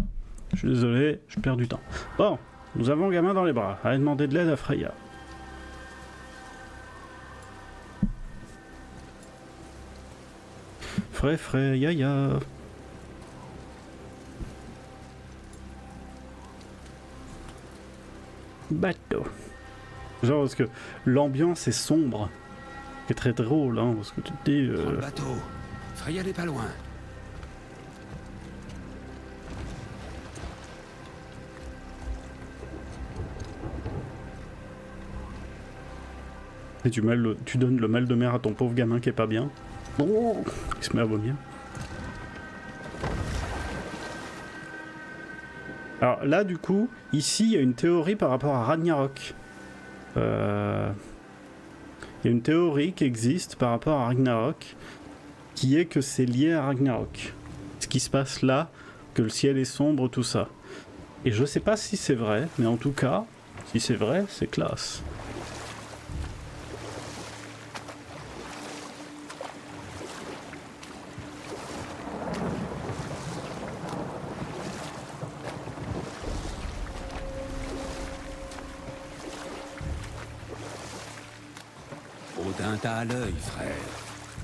Je suis désolé, je perds du temps. Bon, nous avons un gamin dans les bras. Allez demander de l'aide à Freya. Freya. Bateau. Genre parce que l'ambiance est sombre. C'est très drôle, hein, parce que tu te dis... Prends le bateau. Freya n'est pas loin. Et tu donnes le mal de mer à ton pauvre gamin qui est pas bien. Oh, il se met à vomir. Alors là, du coup, ici, il y a une théorie par rapport à Ragnarok. Il y a une théorie qui existe par rapport à Ragnarok, qui est que c'est lié à Ragnarok. Ce qui se passe là, que le ciel est sombre, tout ça. Et je sais pas si c'est vrai, mais en tout cas, si c'est vrai, c'est classe. Odin t'a à l'œil, frère.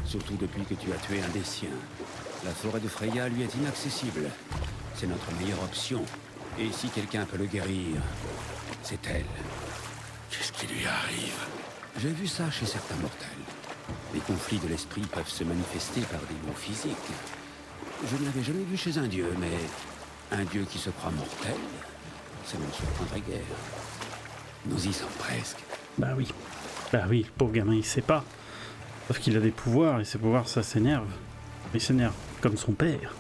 Surtout depuis que tu as tué un des siens. La forêt de Freya lui est inaccessible. C'est notre meilleure option. Et si quelqu'un peut le guérir, c'est elle. Qu'est-ce qui lui arrive. J'ai vu ça chez certains mortels. Les conflits de l'esprit peuvent se manifester par des maux physiques. Je ne l'avais jamais vu chez un dieu, mais un dieu qui se croit mortel, ça ne me surprendrait guère. Nous y sommes presque. Bah oui, le pauvre gamin il sait pas. Sauf qu'il a des pouvoirs, et ses pouvoirs ça s'énerve. Il s'énerve, comme son père.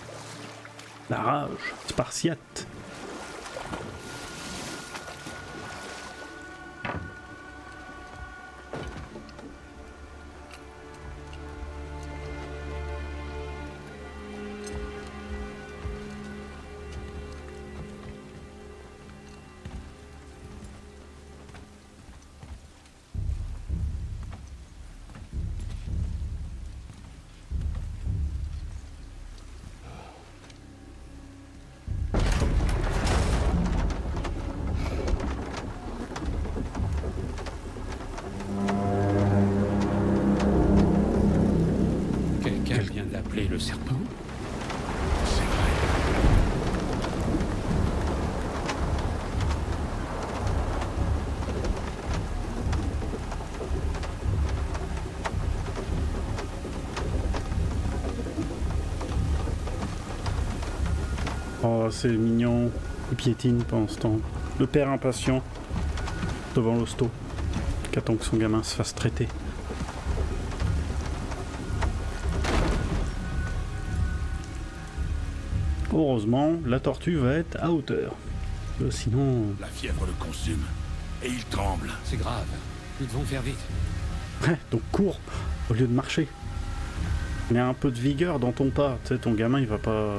La rage, spartiate. Quelqu'un vient de l'appeler le serpent? C'est vrai. Oh, c'est mignon. Il piétine pendant ce temps. Le père impatient devant l'hosto, qui attend que son gamin se fasse traiter. Heureusement, la tortue va être à hauteur. Sinon... La fièvre le consume. Et il tremble. C'est grave. Nous devons faire vite. Ouais, donc cours au lieu de marcher. Mets un peu de vigueur dans ton pas. Tu sais, ton gamin, il va pas...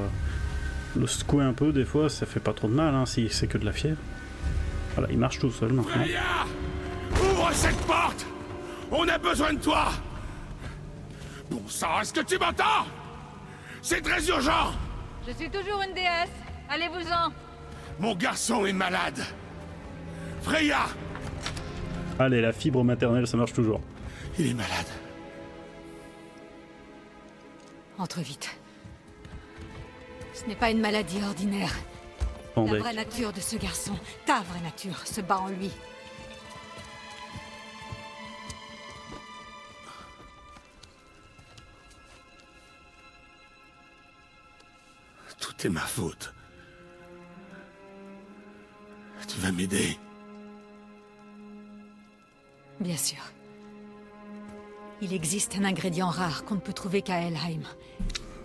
Le secouer un peu, des fois, ça fait pas trop de mal, hein, si c'est que de la fièvre. Voilà, il marche tout seul maintenant. Freya! Ouvre cette porte! On a besoin de toi! Bon sang, est-ce que tu m'entends? C'est très urgent! Je suis toujours une déesse. Allez-vous-en. Mon garçon est malade! Freya! Allez, la fibre maternelle, ça marche toujours. Il est malade. Entre vite. Ce n'est pas une maladie ordinaire. La Attendez. vraie nature de ce garçon, ta vraie nature, se bat en lui. Tout est ma faute. Tu vas m'aider. Bien sûr. Il existe un ingrédient rare qu'on ne peut trouver qu'à Helheim.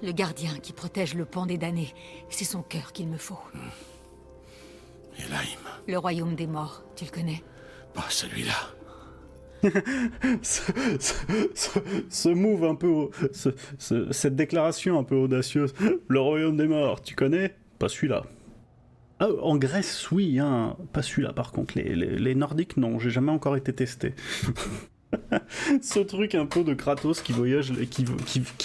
Le gardien qui protège le pont des damnés. C'est son cœur qu'il me faut. Helheim. Le royaume des morts, tu le connais? Pas celui-là. Ce move un peu... cette déclaration un peu audacieuse. Le royaume des morts, tu connais? Pas celui-là. Ah, en Grèce, oui, hein. Pas celui-là par contre. Les Nordiques, non, j'ai jamais encore été testé. Ce truc un peu de Kratos qui voyage, qui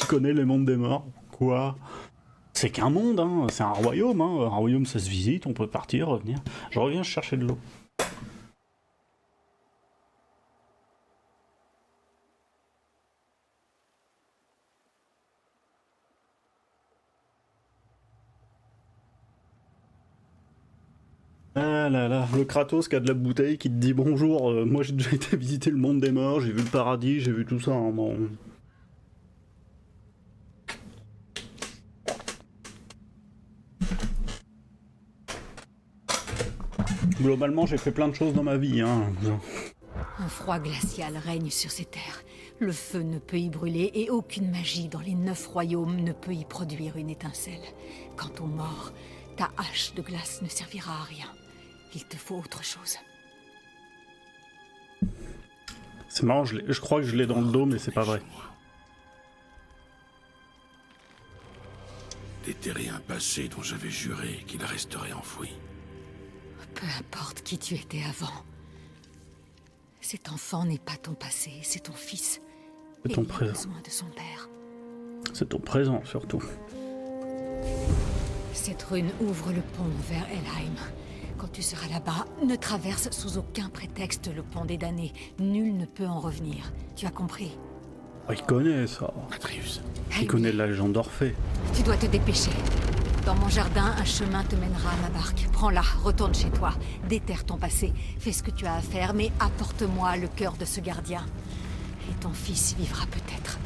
connaît le monde des morts. Quoi? C'est qu'un monde, hein. C'est un royaume, hein. Un royaume, ça se visite, on peut partir, revenir. Je reviens chercher de l'eau. Ah là là, le Kratos qui a de la bouteille qui te dit bonjour, moi j'ai déjà été visiter le monde des morts, j'ai vu le paradis, j'ai vu tout ça. Hein, bon. Globalement, j'ai fait plein de choses dans ma vie. Hein. Un froid glacial règne sur ces terres. Le feu ne peut y brûler et aucune magie dans les 9 royaumes ne peut y produire une étincelle. Quant aux morts, ta hache de glace ne servira à rien. Il te faut autre chose. C'est marrant, je crois que je l'ai dans le dos, mais c'est pas vrai. Déterrer un passé dont j'avais juré qu'il resterait enfoui. Peu importe qui tu étais avant. Cet enfant n'est pas ton passé, c'est ton fils. C'est ton Et il a présent. besoin de son père. C'est ton présent, surtout. Cette rune ouvre le pont vers Helheim. Quand tu seras là-bas, ne traverse sous aucun prétexte le pont des damnés. Nul ne peut en revenir. Tu as compris? Oh, il connaît ça. Atreus. Il connaît la légende d'Orphée. Tu dois te dépêcher. Dans mon jardin, un chemin te mènera à ma barque. Prends-la, retourne chez toi. Déterre ton passé. Fais ce que tu as à faire, mais apporte-moi le cœur de ce gardien. Et ton fils vivra peut-être.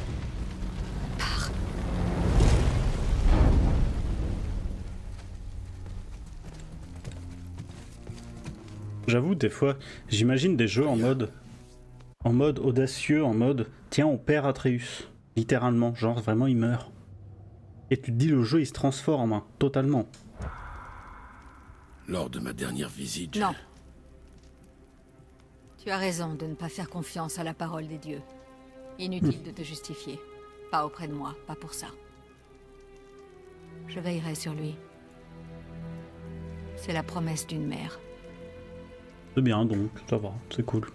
Pars. J'avoue, des fois, j'imagine des jeux en mode audacieux, en mode tiens, on perd Atreus. Littéralement, genre vraiment il meurt. Et tu te dis le jeu il se transforme, hein, totalement. Lors de ma dernière visite... Non. Tu as raison de ne pas faire confiance à la parole des dieux. Inutile de te justifier. Pas auprès de moi, pas pour ça. Je veillerai sur lui. C'est la promesse d'une mère. C'est bien donc, ça va, c'est cool.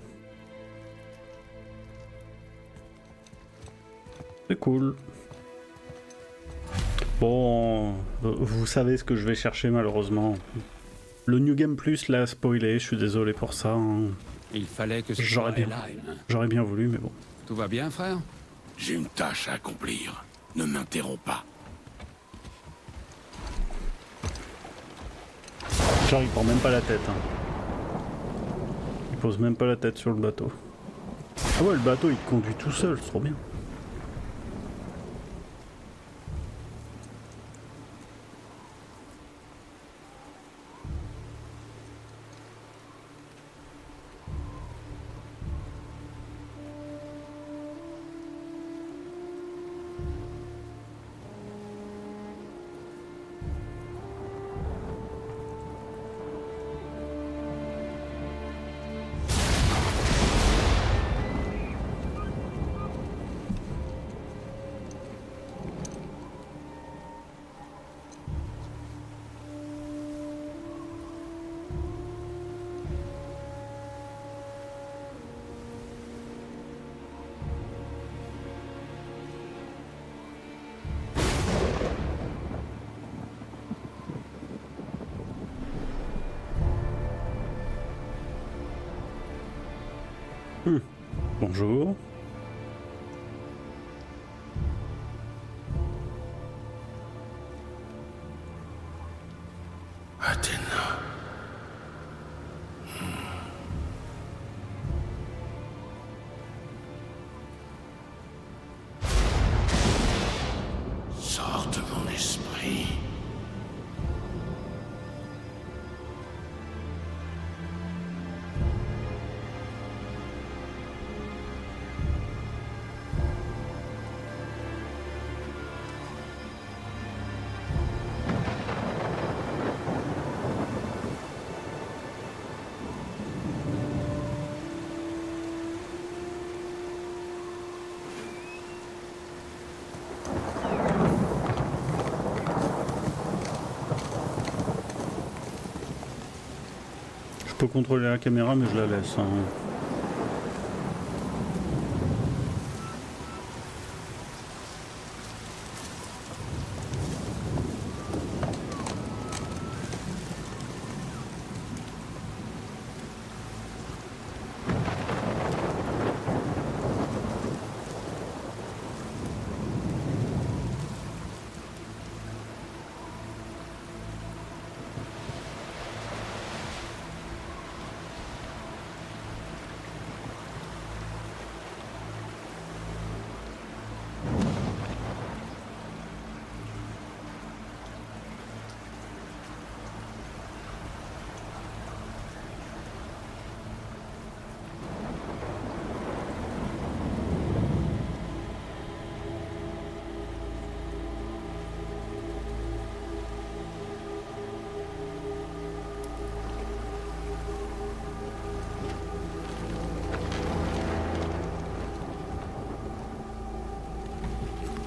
C'est cool. Bon, vous savez ce que je vais chercher malheureusement. Le New Game Plus l'a spoilé, je suis désolé pour ça. Hein. Il fallait que ce J'aurais soit bien, Elaine. j'aurais bien voulu, mais bon. Tout va bien, frère? J'ai une tâche à accomplir. Ne m'interromps pas. Genre il prend même pas la tête. Hein. Il pose même pas la tête sur le bateau. Ah ouais, le bateau il te conduit tout seul, c'est trop bien. Bonjour. Athéna. Sors de mon esprit. Je peux contrôler la caméra mais je la laisse. Hein.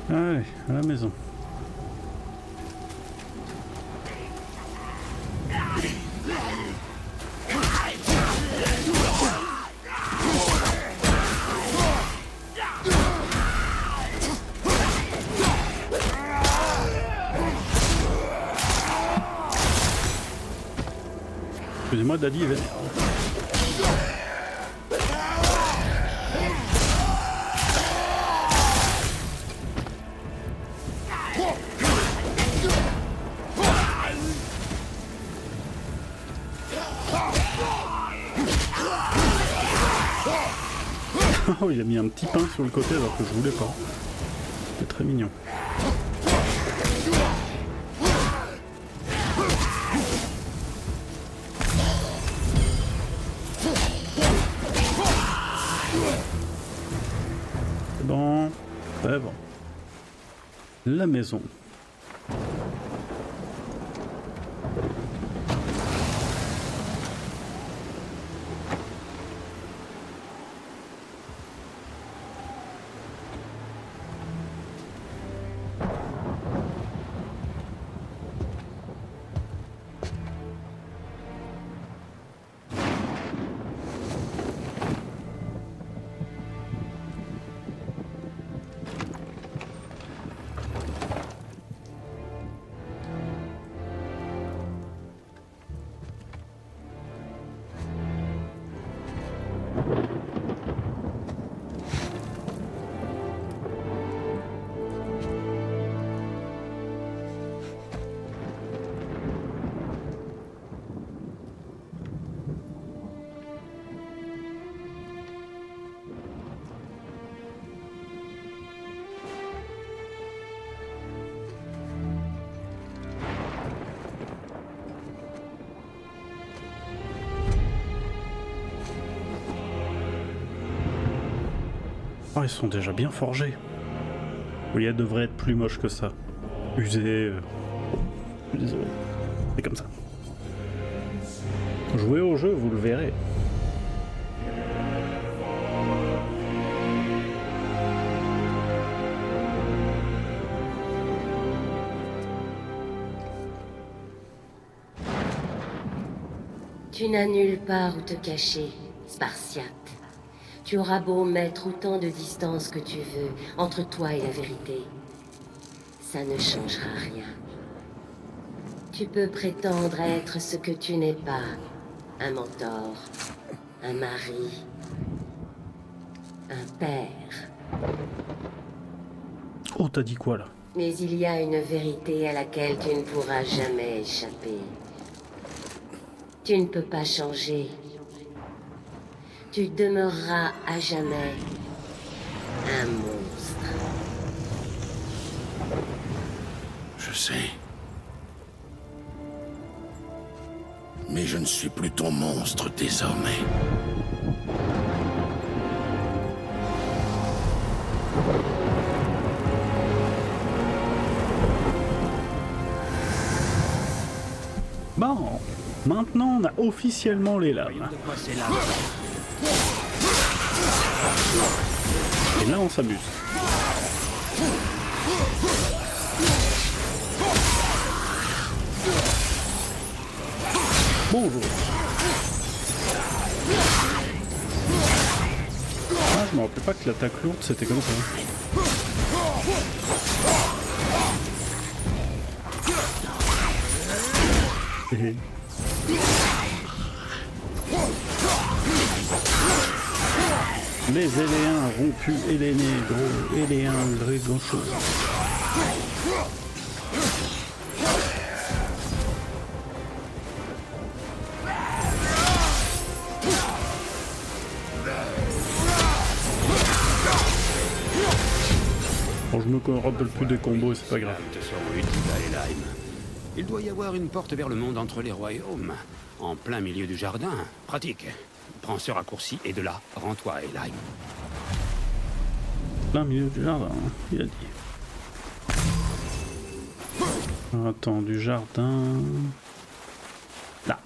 Allez, à la maison. Excusez-moi, Daddy est vénère. Oh, il a mis un petit pain sur le côté alors que je voulais pas. C'est très mignon. C'est bon. C'est bon. La maison. Oh, ils sont déjà bien forgés. Oui, elle devrait être plus moche que ça. Usé. Désolé. C'est comme ça. Jouez au jeu, vous le verrez. Tu n'as nulle part où te cacher, Spartiate. Tu auras beau mettre autant de distance que tu veux entre toi et la vérité. Ça ne changera rien. Tu peux prétendre être ce que tu n'es pas. Un mentor, un mari, un père. Oh, t'as dit quoi là? Mais il y a une vérité à laquelle tu ne pourras jamais échapper. Tu ne peux pas changer. Tu demeureras à jamais un monstre. Je sais. Mais je ne suis plus ton monstre désormais. Bon, maintenant on a officiellement les lames. De quoi c'est là? Et là on s'amuse. Bonjour. Ah, je me rappelais pas que l'attaque lourde c'était comme ça. Les éléens rompus, élénés, gros, éléens, grand chose. Bon, je me rappelle plus des combos et c'est pas grave. Te seront utiles à Helheim. Il doit y avoir une porte vers le monde entre les royaumes, en plein milieu du jardin. Pratique. Prends ce raccourci et de là, rends-toi à Helheim. Plein milieu du jardin, hein, il a dit. Attends, du jardin... Là.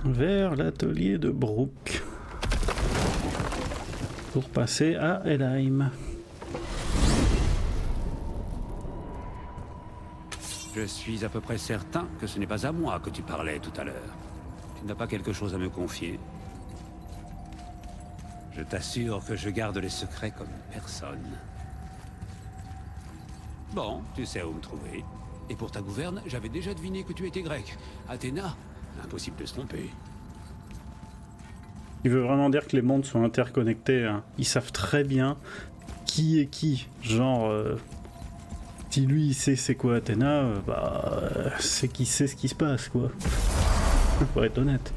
Vers l'atelier de Brooke. Pour passer à Helheim. Je suis à peu près certain que ce n'est pas à moi que tu parlais tout à l'heure. Tu n'as pas quelque chose à me confier? Je t'assure que je garde les secrets comme personne. Bon, tu sais où me trouver. Et pour ta gouverne, j'avais déjà deviné que tu étais grec. Athéna, impossible de se tromper. Il veut vraiment dire que les mondes sont interconnectés. Hein. Ils savent très bien qui est qui. Genre, si lui il sait c'est quoi Athéna, c'est qu'il sait ce qui se passe, quoi. Pour être honnête.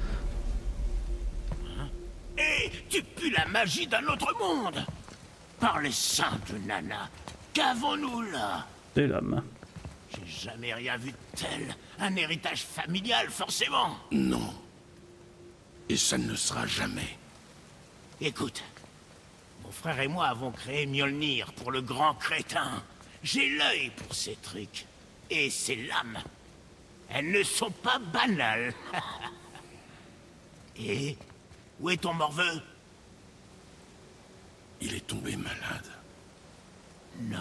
Et tu pues la magie d'un autre monde. Par les seins de Nana, qu'avons-nous là? Des lames. J'ai jamais rien vu de tel. Un héritage familial, forcément. Non. Et ça ne le sera jamais. Écoute, mon frère et moi avons créé Mjolnir pour le grand crétin. J'ai l'œil pour ces trucs. Et ces lames, elles ne sont pas banales. Et où est ton morveux? Il est tombé malade. Non.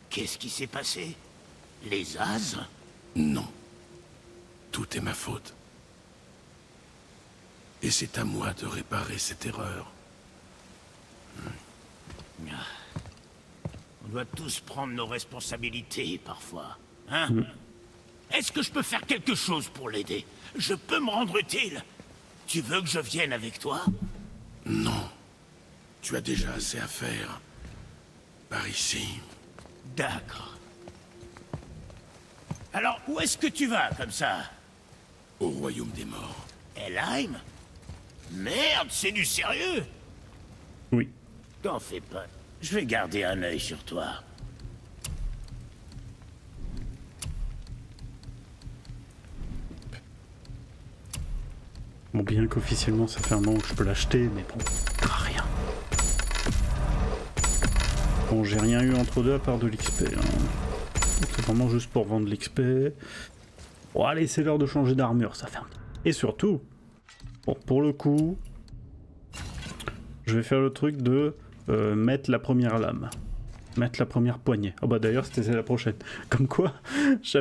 Qu'est-ce qui s'est passé? Les As? Non. Tout est ma faute. Et c'est à moi de réparer cette erreur. On doit tous prendre nos responsabilités, parfois. Hein? Est-ce que je peux faire quelque chose pour l'aider? Je peux me rendre utile? Tu veux que je vienne avec toi? Non. Tu as déjà assez à faire. Par ici. D'accord. Alors, où est-ce que tu vas, comme ça? Au royaume des morts. Helheim? Merde, c'est du sérieux? Oui. T'en fais pas. Je vais garder un œil sur toi. Bon, bien qu'officiellement ça fait un moment que je peux l'acheter, mais bon, rien. Bon, j'ai rien eu entre deux à part de l'XP. Hein. C'est vraiment juste pour vendre l'XP. Bon, allez, c'est l'heure de changer d'armure, ça ferme. Et surtout, bon, pour le coup, je vais faire le truc de mettre la première lame. Mettre la première poignée. Ah bah d'ailleurs, c'était la prochaine. Comme quoi, je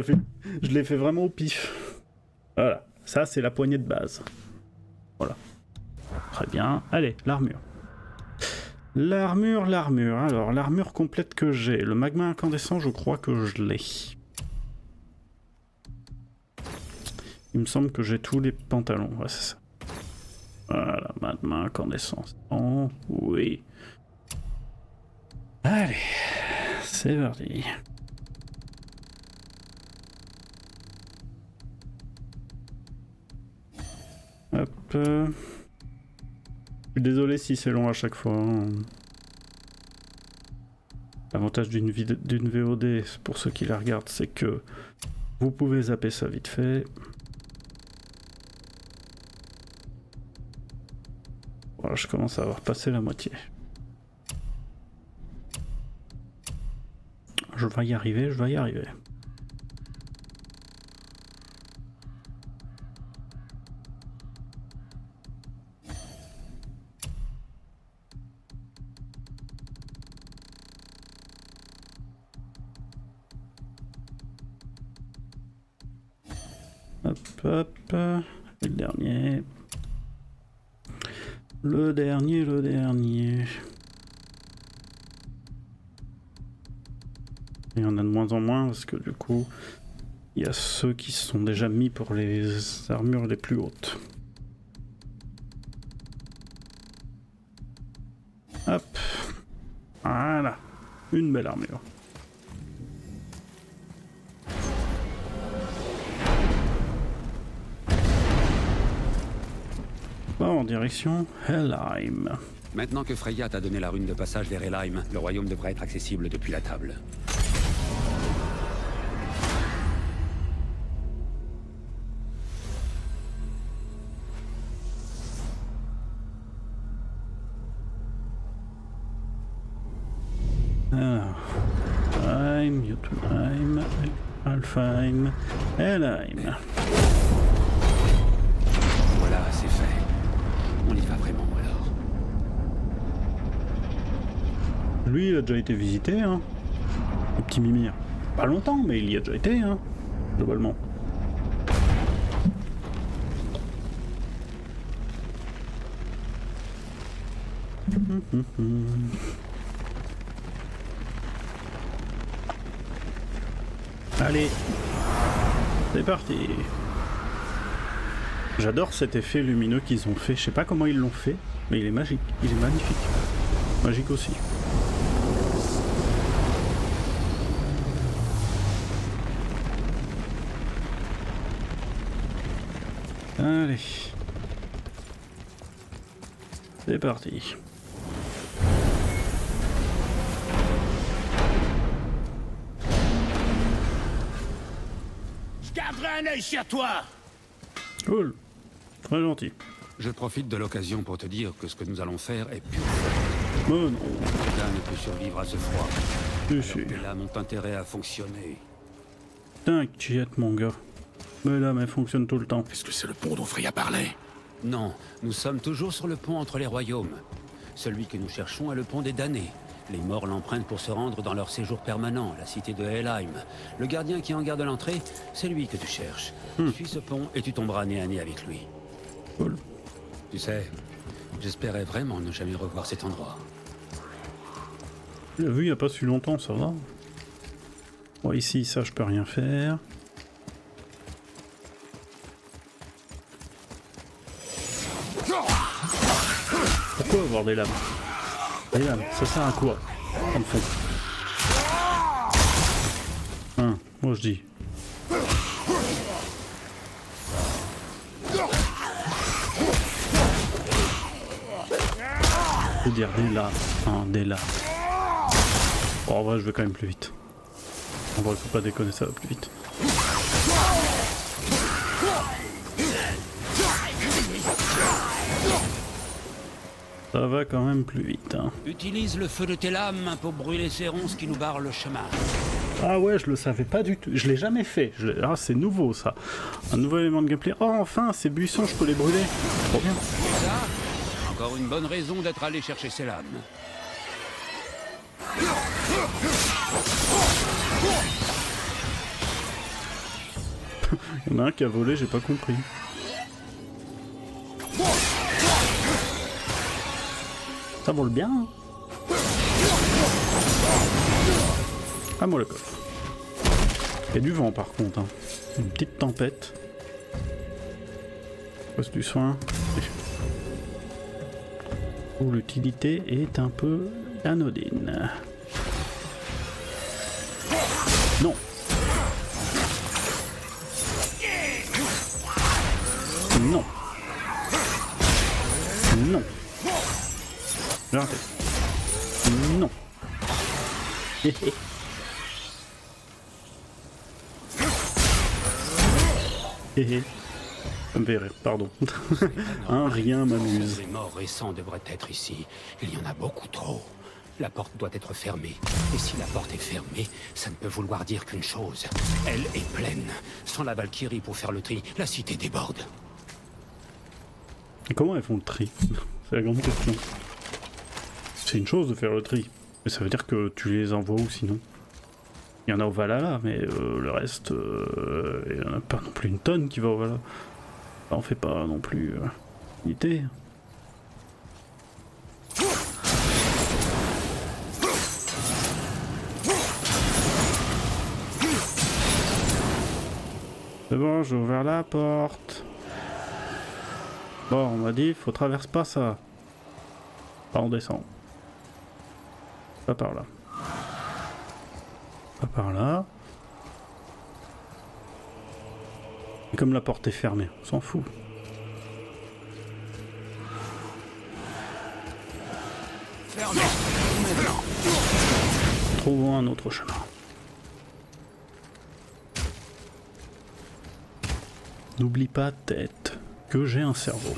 l'ai fait vraiment au pif. Voilà, ça c'est la poignée de base. Voilà. Très bien. Allez, l'armure. L'armure. Alors, l'armure complète que j'ai. Le magma incandescent, je crois que je l'ai. Il me semble que j'ai tous les pantalons. Ouais, c'est ça. Voilà, magma incandescent. Oh, oui. Allez, c'est parti. Hop. Je suis désolé si c'est long à chaque fois. Hein. L'avantage d'une VOD, pour ceux qui la regardent, c'est que vous pouvez zapper ça vite fait. Voilà, je commence à avoir passé la moitié. Je vais y arriver, Hop, le dernier. Le dernier. Il y en a de moins en moins parce que du coup, il y a ceux qui se sont déjà mis pour les armures les plus hautes. Hop. Voilà. Une belle armure. Bon, en direction Helheim. Maintenant que Freya t'a donné la rune de passage vers Helheim, le royaume devrait être accessible depuis la table. Alors, Helheim, Jotunheim, Alfheim, Helheim. Voilà, c'est fait. On y va vraiment alors. Lui, il a déjà été visité, hein. Le petit Mimir. Pas longtemps, mais il y a déjà été, hein. Globalement. Allez. C'est parti. J'adore cet effet lumineux qu'ils ont fait. Je sais pas comment ils l'ont fait, mais il est magique. Il est magnifique. Magique aussi. Allez. C'est parti. Je garderai un œil sur toi. Cool. Très gentil. Je profite de l'occasion pour te dire que ce que nous allons faire est pur. Oh non. Aucun ne peut survivre à ce froid. Je suis. Les lames ont intérêt à fonctionner. T'inquiète mon gars. Mais là, elle fonctionne tout le temps. Est-ce que c'est le pont dont Freya parlait? Non, nous sommes toujours sur le pont entre les royaumes. Celui que nous cherchons est le pont des damnés. Les morts l'empruntent pour se rendre dans leur séjour permanent, la cité de Helheim. Le gardien qui en garde l'entrée, c'est lui que tu cherches. Suis ce pont et tu tomberas nez à nez avec lui. Cool. Tu sais, j'espérais vraiment ne jamais revoir cet endroit. Je l'ai vu il n'y a pas si longtemps, ça va. Bon, ici, ça, je peux rien faire. Pourquoi avoir des lames? Des lames, ça sert à quoi? En fait. Hein, moi je dis. Je veux dire des lames. Hein, des lames. Bon, en vrai, je vais quand même plus vite. En vrai, faut pas déconner, ça va plus vite. Ça va quand même plus vite, hein. Utilise le feu de tes lames pour brûler ces ronces qui nous barrent le chemin. Ah ouais, je le savais pas du tout. Je l'ai jamais fait. Ah, c'est nouveau, ça. Un nouvel élément de gameplay. Oh, enfin, ces buissons, je peux les brûler. Trop bien. Et ça, encore une bonne raison d'être allé chercher ces lames. Il y en a un qui a volé, j'ai pas compris. Ça vole bien, hein. Ah, moi le coffre. Il y a du vent par contre, hein. Une petite tempête. Poste du soin. Où l'utilité est un peu anodine. Non. Non. Non. J'ai raté. Non. Ça me fait rire, pardon. Un rien m'amuse. Les morts récents devraient être ici. Il y en a beaucoup trop. La porte doit être fermée. Et si la porte est fermée, ça ne peut vouloir dire qu'une chose. Elle est pleine. Sans la Valkyrie pour faire le tri, la cité déborde. Et comment elles font le tri? C'est la grande question. C'est une chose de faire le tri. Mais ça veut dire que tu les envoies où sinon? Il y en a au Valhalla, mais le reste, il n'y en a pas non plus une tonne qui va au Valhalla. Enfin, on fait pas non plus unité. C'est bon, j'ai ouvert la porte. Bon, on m'a dit, faut traverser pas ça. Pas on descend. Pas par là. Pas par là. Et comme la porte est fermée, on s'en fout. Fermé. Trouvons un autre chemin. N'oublie pas, tête, que j'ai un cerveau.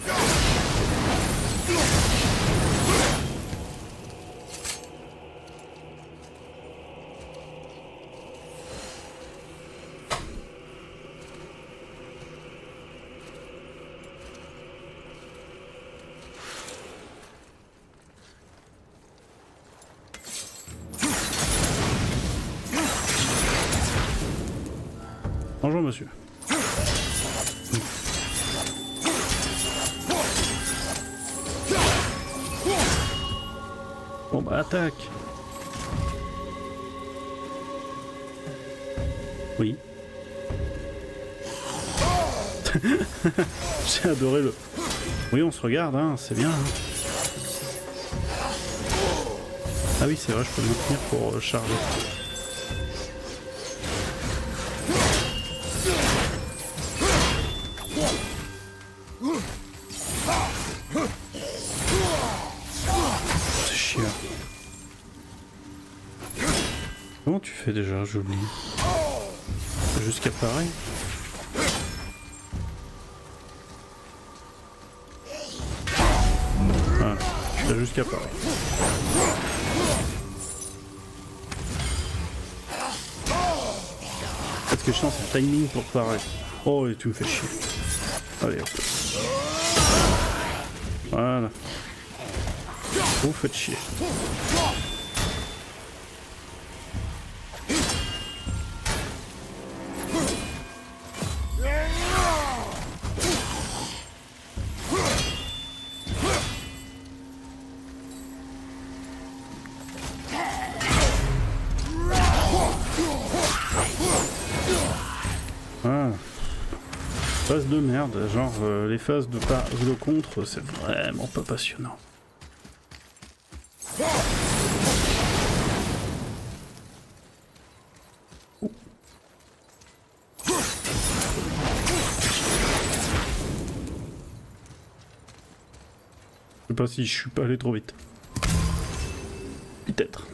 Bonjour monsieur. Bon bah attaque. Oui. J'ai adoré le... Oui, on se regarde, hein, c'est bien. Hein. Ah oui, c'est vrai, je peux maintenir pour charger. C'est chiant. Comment tu fais déjà? J'oublie. Jusqu'à pareil. Voilà, c'est jusqu'à pareil. Peut-être que je sens c'est le timing pour pareil. Oh, et tu me fais chier. Allez, hop. Voilà. Vous faites chier. Phase de merde, genre les phases de contre, c'est vraiment pas passionnant. Je sais pas si je suis pas allé trop vite. Peut-être.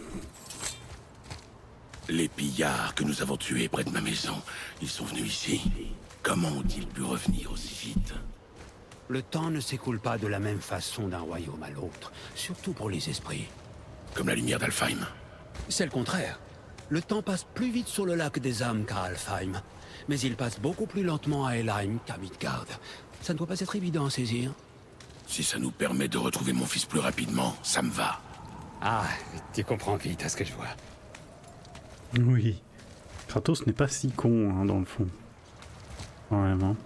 Les pillards que nous avons tués près de ma maison, ils sont venus ici. Comment ont-ils pu revenir aussi vite? Le temps ne s'écoule pas de la même façon d'un royaume à l'autre, surtout pour les esprits. Comme la lumière d'Alfheim. C'est le contraire. Le temps passe plus vite sur le lac des âmes qu'à Alfheim, mais il passe beaucoup plus lentement à Helheim qu'à Midgard. Ça ne doit pas être évident à saisir. Si ça nous permet de retrouver mon fils plus rapidement, ça me va. Ah, tu comprends vite à ce que je vois. Oui. Kratos n'est pas si con, hein, dans le fond. Vraiment.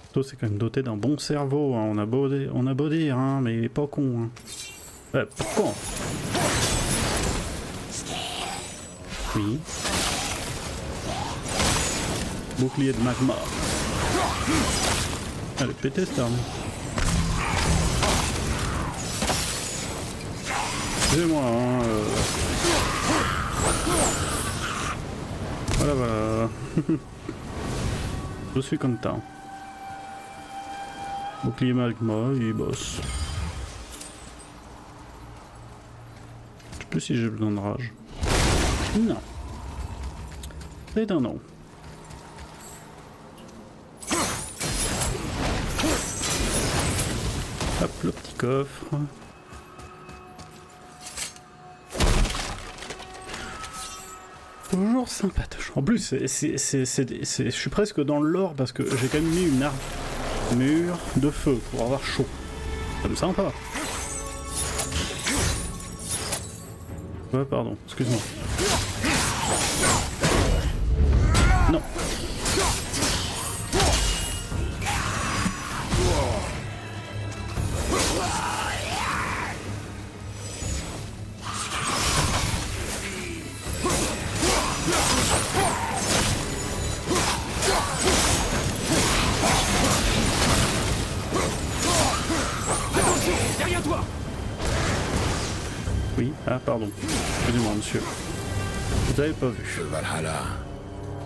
Kratos est quand même doté d'un bon cerveau, hein. On a beau dire, hein, mais il est pas con. Hein. Pourquoi? Oui. Bouclier de magma. Allez, pétez cette arme. Excusez-moi, hein. Voilà, voilà. Je suis content. Bouclier magma, il bosse. Je sais plus si j'ai besoin de rage. Non. C'est un non. Hop, le petit coffre. Toujours sympatoche. En plus, je suis presque dans le lore parce que j'ai quand même mis une armure de feu pour avoir chaud. Ça me sympa. Ouais, pardon, excuse-moi. Non. Derrière toi! Oui, ah pardon. Excusez-moi, monsieur. Vous avez pas vu. Le Valhalla,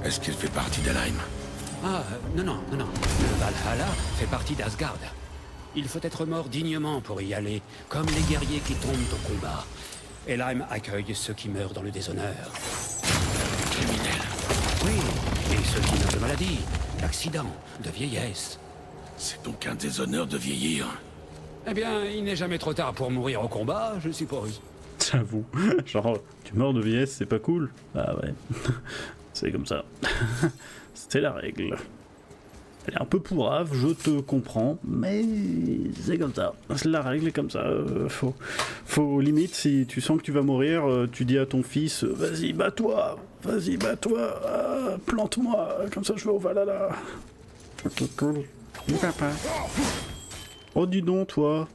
est-ce qu'il fait partie d'Helheim? Ah, non. Le Valhalla fait partie d'Asgard. Il faut être mort dignement pour y aller, comme les guerriers qui tombent au combat. Helheim accueille ceux qui meurent dans le déshonneur. Criminel. Oui, et ceux qui meurent de maladie, d'accident, de vieillesse. C'est donc un déshonneur de vieillir. Eh bien, il n'est jamais trop tard pour mourir au combat, je suppose. J'avoue. Genre, tu meurs de vieillesse, c'est pas cool. Ah ouais. C'est comme ça. C'est la règle. Elle est un peu pourrave, je te comprends, mais c'est comme ça. La règle est comme ça. Faut limite, si tu sens que tu vas mourir, tu dis à ton fils, vas-y, bats-toi, plante-moi, comme ça je vais au Valhalla. Ok, cool. Oui, papa. Oh, dis donc, toi.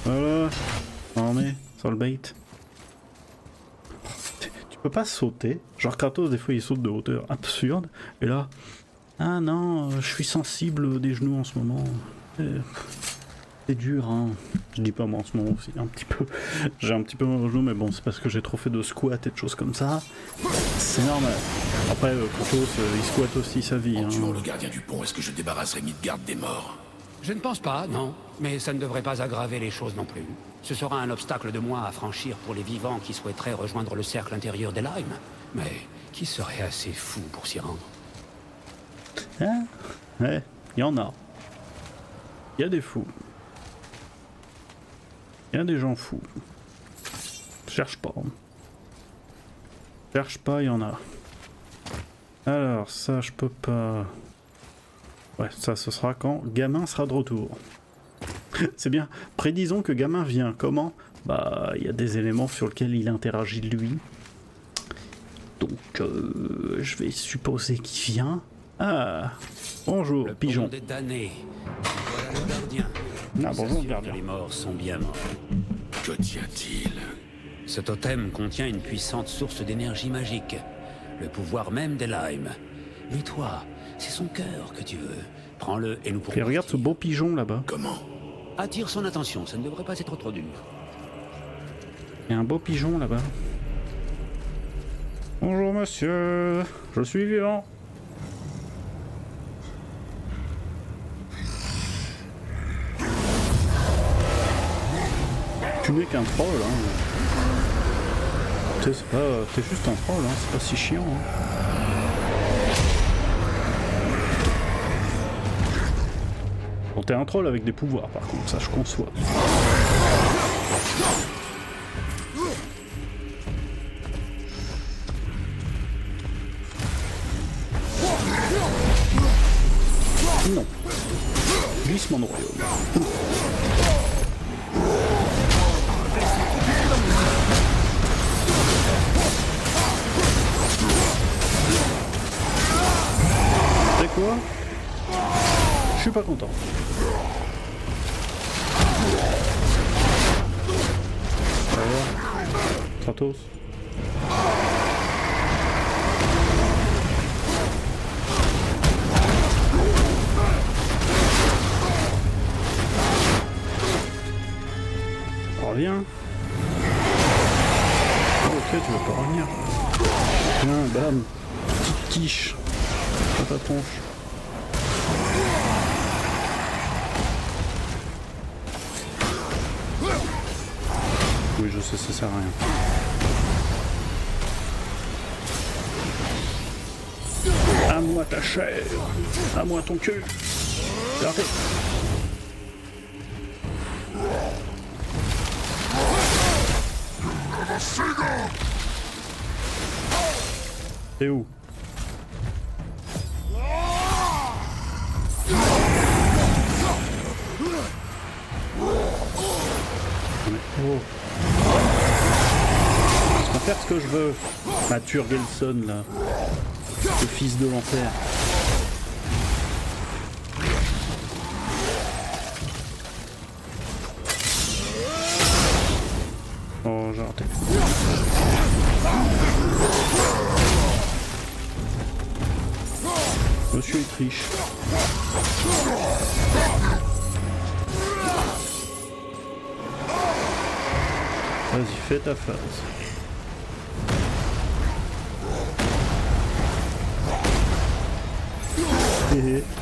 Voilà. Non mais, sur le bait. Tu peux pas sauter. Genre Kratos, des fois, il saute de hauteur absurde. Et là, ah non, je suis sensible des genoux en ce moment. C'est dur, hein. Je dis pas moi en ce moment aussi, un petit peu. J'ai un petit peu mal aux genoux, mais bon, c'est parce que j'ai trop fait de squats et de choses comme ça. C'est normal. Après, Kratos, il squatte aussi sa vie. En Hein. tuant le gardien du pont, est-ce que je débarrasserai Midgard des morts? Je ne pense pas, non. Mais ça ne devrait pas aggraver les choses non plus. Ce sera un obstacle de moins à franchir pour les vivants qui souhaiteraient rejoindre le cercle intérieur d'Helheim. Mais qui serait assez fou pour s'y rendre? Hein? Ouais, il y en a. Il y a des fous. Il y a des gens fous. Cherche pas. Cherche pas, il y en a. Alors, ça, je peux pas... Ouais, ça, ce sera quand Gamin sera de retour. C'est bien. Prédisons que Gamin vient. Comment? Bah, il y a des éléments sur lesquels il interagit lui. Donc, je vais supposer qu'il vient. Ah, bonjour, le pigeon. pont des damnés. Voilà le gardien. Ah, bonjour, S'assure gardien. que les morts sont bien morts. Que tient-il? Ce totem contient une puissante source d'énergie magique. Le pouvoir même d'Helheim. Mais toi, c'est son cœur que tu veux. Prends-le et nous pourrons... Et regarde ce beau pigeon là-bas. Comment? Attire son attention, ça ne devrait pas être trop dur. Il y a un beau pigeon là-bas. Bonjour monsieur, je suis vivant. Tu n'es qu'un troll, hein. T'es juste un troll, hein. C'est pas si chiant. Hein. Bon, t'es un troll avec des pouvoirs, par contre, ça je conçois. Non. Glissement de royaume. C'est quoi? Je suis pas content. Kratos. Reviens. Oh, ok, tu veux pas revenir. Tiens, bam. Petite quiche. Dans ta tronche. Oui, je sais, ça sert à rien. À moi ta chair. À moi ton cul. Arrête. T'es où? Oh. Je peux faire ce que je veux. Mature Gelson là. Le fils de l'enfer. Oh, j'ai raté. Monsieur il triche. Vas-y, fais ta phase.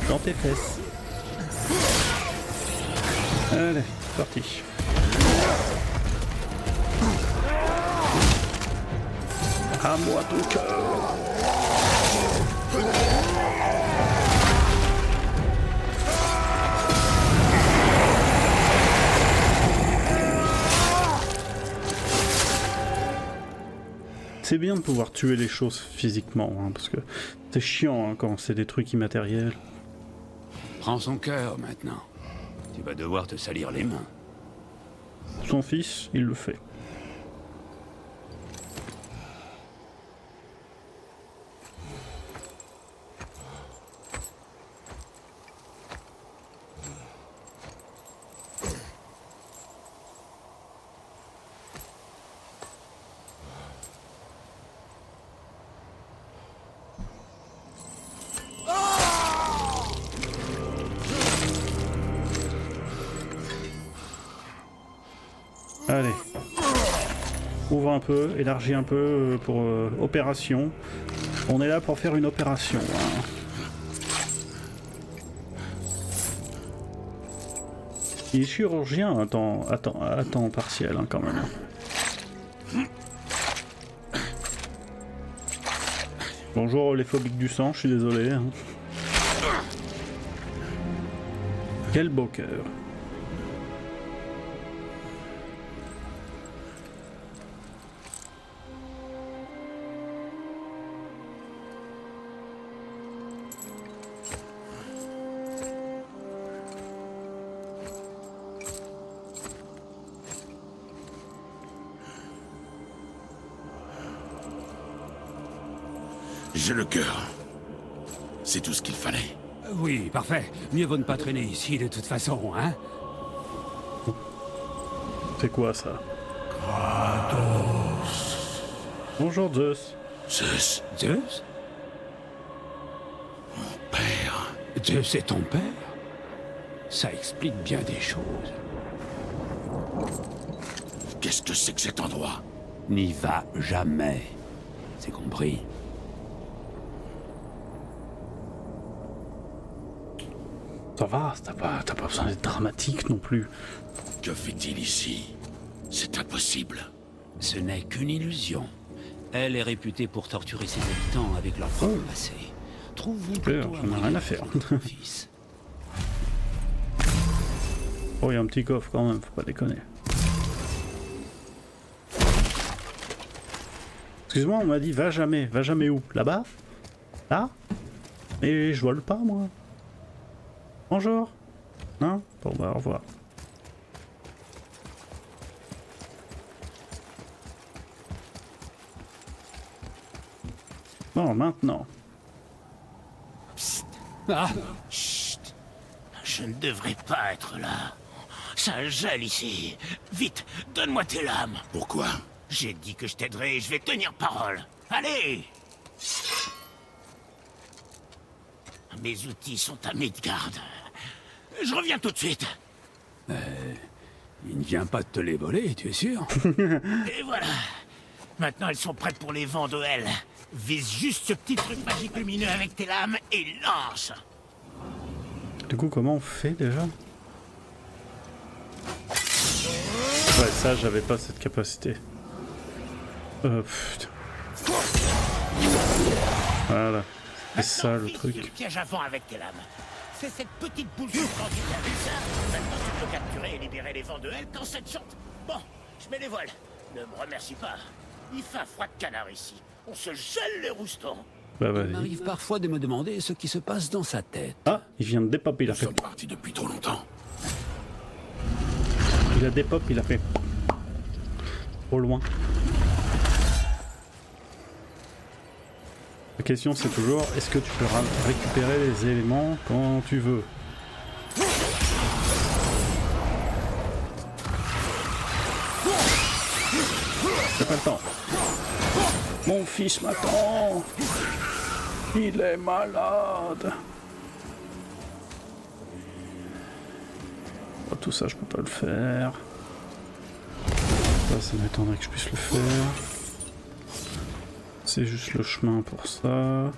Dans tes fesses. Allez, parti. À moi ton cœur. C'est bien de pouvoir tuer les choses physiquement, hein, parce que c'est chiant hein, quand c'est des trucs immatériels. Prends son cœur maintenant. Tu vas devoir te salir les mains. Son fils, il le fait. Allez. Ouvre un peu, élargis un peu pour opération. On est là pour faire une opération. Hein. Il est chirurgien à temps partiel hein, quand même. Bonjour les phobiques du sang, je suis désolé. Hein. Quel beau cœur. J'ai le cœur. C'est tout ce qu'il fallait. Oui, parfait. Mieux vaut ne pas traîner ici de toute façon, hein? C'est quoi ça? Kratos. Bonjour Zeus. Zeus, Zeus? mon père. Zeus est ton père? Ça explique bien des choses. Qu'est-ce que c'est que cet endroit? N'y va jamais. C'est compris. Ça va, t'as pas besoin d'être dramatique non plus. Que fait-il ici? C'est impossible. Ce n'est qu'une illusion. Elle est réputée pour torturer ses habitants avec leur propre passé. Trouve-vous plutôt j'en ai rien à faire. ton fils. Oh, il y a un petit coffre quand même, faut pas déconner. Excuse-moi, on m'a dit va jamais où? Là-bas? Là? Mais je vole pas moi. Bonjour. Non? Bon bah au revoir. Bon, maintenant. Ah. Chut. Je ne devrais pas être là. Ça gèle ici. Vite, donne-moi tes lames. Pourquoi? J'ai dit que je t'aiderais et je vais tenir parole. Allez! Mes outils sont à Midgard. Je reviens tout de suite. Il ne vient pas de te les voler, tu es sûr? Et voilà. Maintenant, elles sont prêtes pour les vents de Hel. Vise juste ce petit truc magique lumineux avec tes lames et lance. Du coup, comment on fait déjà? Ouais, ça, j'avais pas cette capacité. Putain. Voilà. C'est ça le truc. Le piège à vent avec tes lames. C'est cette petite boule suspendue qui a vu ça. Maintenant, tu peux capturer et libérer les vents de Hel quand ça te chante. Bon, je mets les voiles. Ne me remercie pas. Il fait un froid de canard ici. On se gèle les roustons. Bah Il vas-y. m'arrive parfois de me demander ce qui se passe dans sa tête. Ah, il vient de dépop, il a Nous fait. sommes partis depuis trop longtemps. Il a dépop, il a fait. Trop loin. La question c'est toujours, est-ce que tu peux récupérer les éléments quand tu veux? J'ai pas le temps. Mon fils m'attend. Il est malade. Oh, tout ça je peux pas le faire. Ça m'étonnerait que je puisse le faire. C'est juste le chemin pour ça.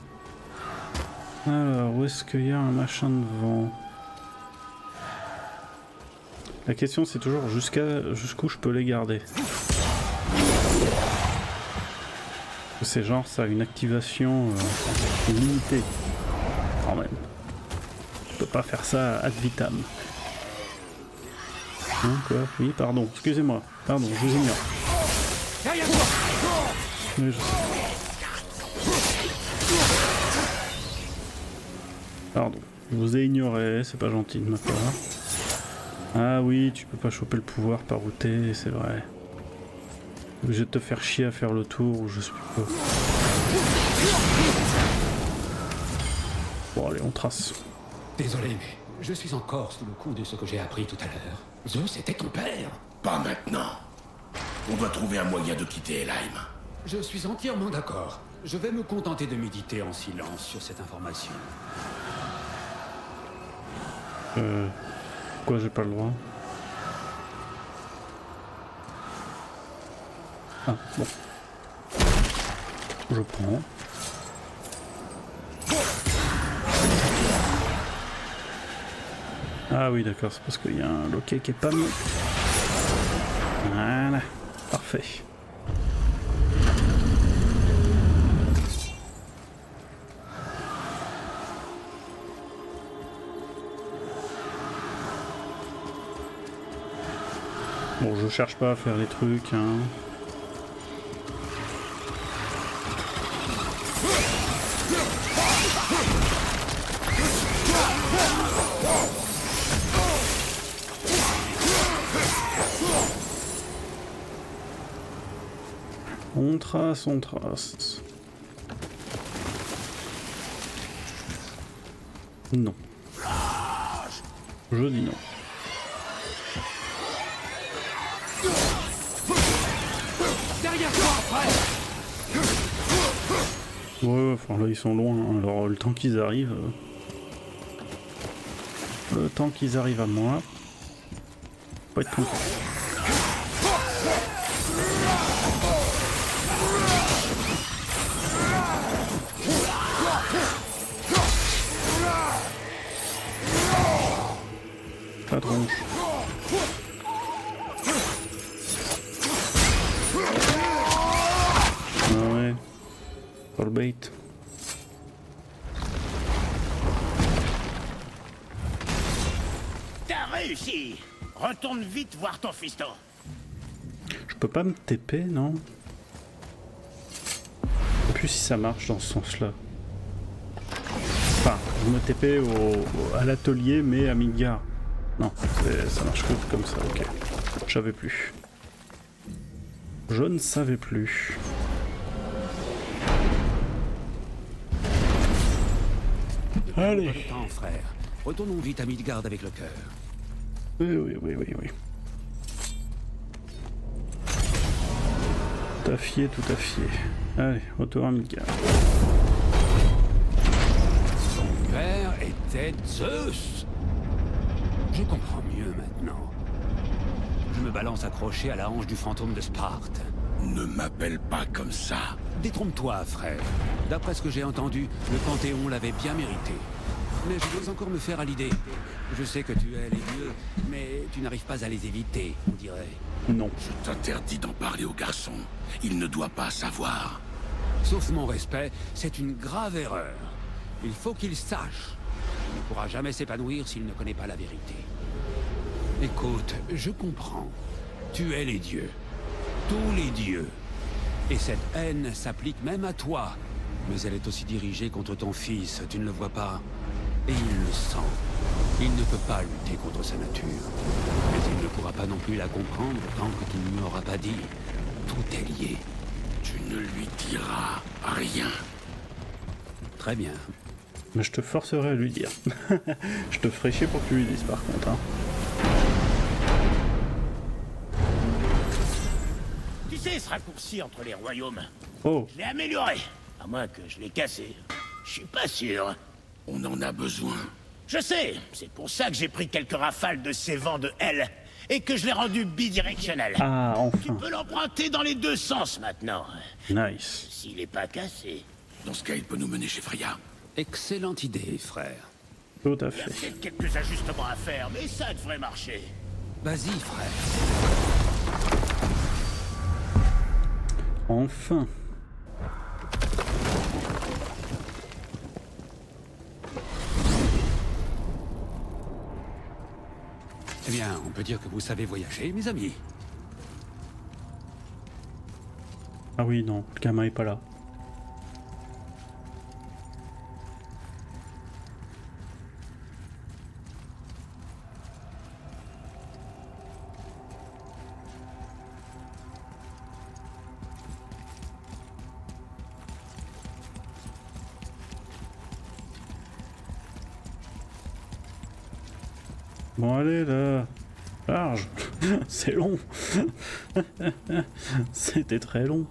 Alors, où est-ce qu'il y a un machin de vent? La question c'est toujours jusqu'où je peux les garder. C'est genre ça a une activation limitée. Quand même. Je peux pas faire ça ad vitam. Hein, quoi? Oui, pardon, excusez-moi. Pardon, je vous ignore. Oui, je sais. Pardon, je vous ai ignoré, c'est pas gentil de ma part. Ah oui, tu peux pas choper le pouvoir par où t'es, c'est vrai. Je vais te faire chier à faire le tour où je suis pas. Bon allez, on trace. Désolé, mais je suis encore sous le coup de ce que j'ai appris tout à l'heure. Zeus était ton père. Pas maintenant. On doit trouver un moyen de quitter Helheim. Je suis entièrement d'accord. Je vais me contenter de méditer en silence sur cette information. Pourquoi j'ai pas le droit? Ah, bon. Je prends. Ah oui, d'accord, c'est parce qu'il y a un loquet qui est pas mis. Voilà, parfait. Bon, je cherche pas à faire les trucs, hein. On trace, on trace. Non. Je dis non. Derrière toi, frère. Ouais, enfin là ils sont loin, hein. Alors le temps qu'ils arrivent... Le temps qu'ils arrivent à moi... Faut être content. La tronche. Ah ouais. Pas le bait. T'as réussi. Retourne vite voir ton fiston. Je peux pas me TP, non? Et puis si ça marche dans ce sens-là. Enfin, je me TP à l'atelier, mais à Midgard. Non, ça marche que comme ça, ok. Je savais plus. Je ne savais plus. Allez. Pas de temps, frère. Retournons vite à Midgard avec le cœur. Oui. Tout à fait, tout à fait. Allez, retour à Midgard. Son père était Zeus. Je comprends mieux maintenant. Je me balance accroché à la hanche du fantôme de Sparte. Ne m'appelle pas comme ça. Détrompe-toi, frère. D'après ce que j'ai entendu, le Panthéon l'avait bien mérité. Mais je dois encore me faire à l'idée. Je sais que tu es les dieux, mais tu n'arrives pas à les éviter, on dirait. Non. Je t'interdis d'en parler au garçon. Il ne doit pas savoir. Sauf mon respect, c'est une grave erreur. Il faut qu'il sache. Il ne pourra jamais s'épanouir s'il ne connaît pas la vérité. Écoute, je comprends. Tu es les dieux. Tous les dieux. Et cette haine s'applique même à toi. Mais elle est aussi dirigée contre ton fils, tu ne le vois pas? Et il le sent. Il ne peut pas lutter contre sa nature. Mais il ne pourra pas non plus la comprendre tant que tu ne lui auras pas dit. Tout est lié. Tu ne lui diras rien. Très bien. Mais je te forcerai à lui dire. Je te ferai chier pour que tu lui dises par contre. Hein. Tu sais ce raccourci entre les royaumes? Oh. Je l'ai amélioré. À moins que je l'ai cassé. Je suis pas sûr. On en a besoin. Je sais. C'est pour ça que j'ai pris quelques rafales de ces vents de Hell. Et que je l'ai rendu bidirectionnel. Ah, Tu enfin. peux l'emprunter dans les deux sens maintenant. Nice. S'il est pas cassé. Dans ce cas, il peut nous mener chez Freya. Excellente idée, frère. Tout à Il y a fait. peut-être quelques ajustements à faire, mais ça devrait marcher. Vas-y, frère. Enfin. Eh bien, on peut dire que vous savez voyager, mes amis. Ah oui, non, le gamin est pas là. Bon allez là, large, c'est long. C'était très long.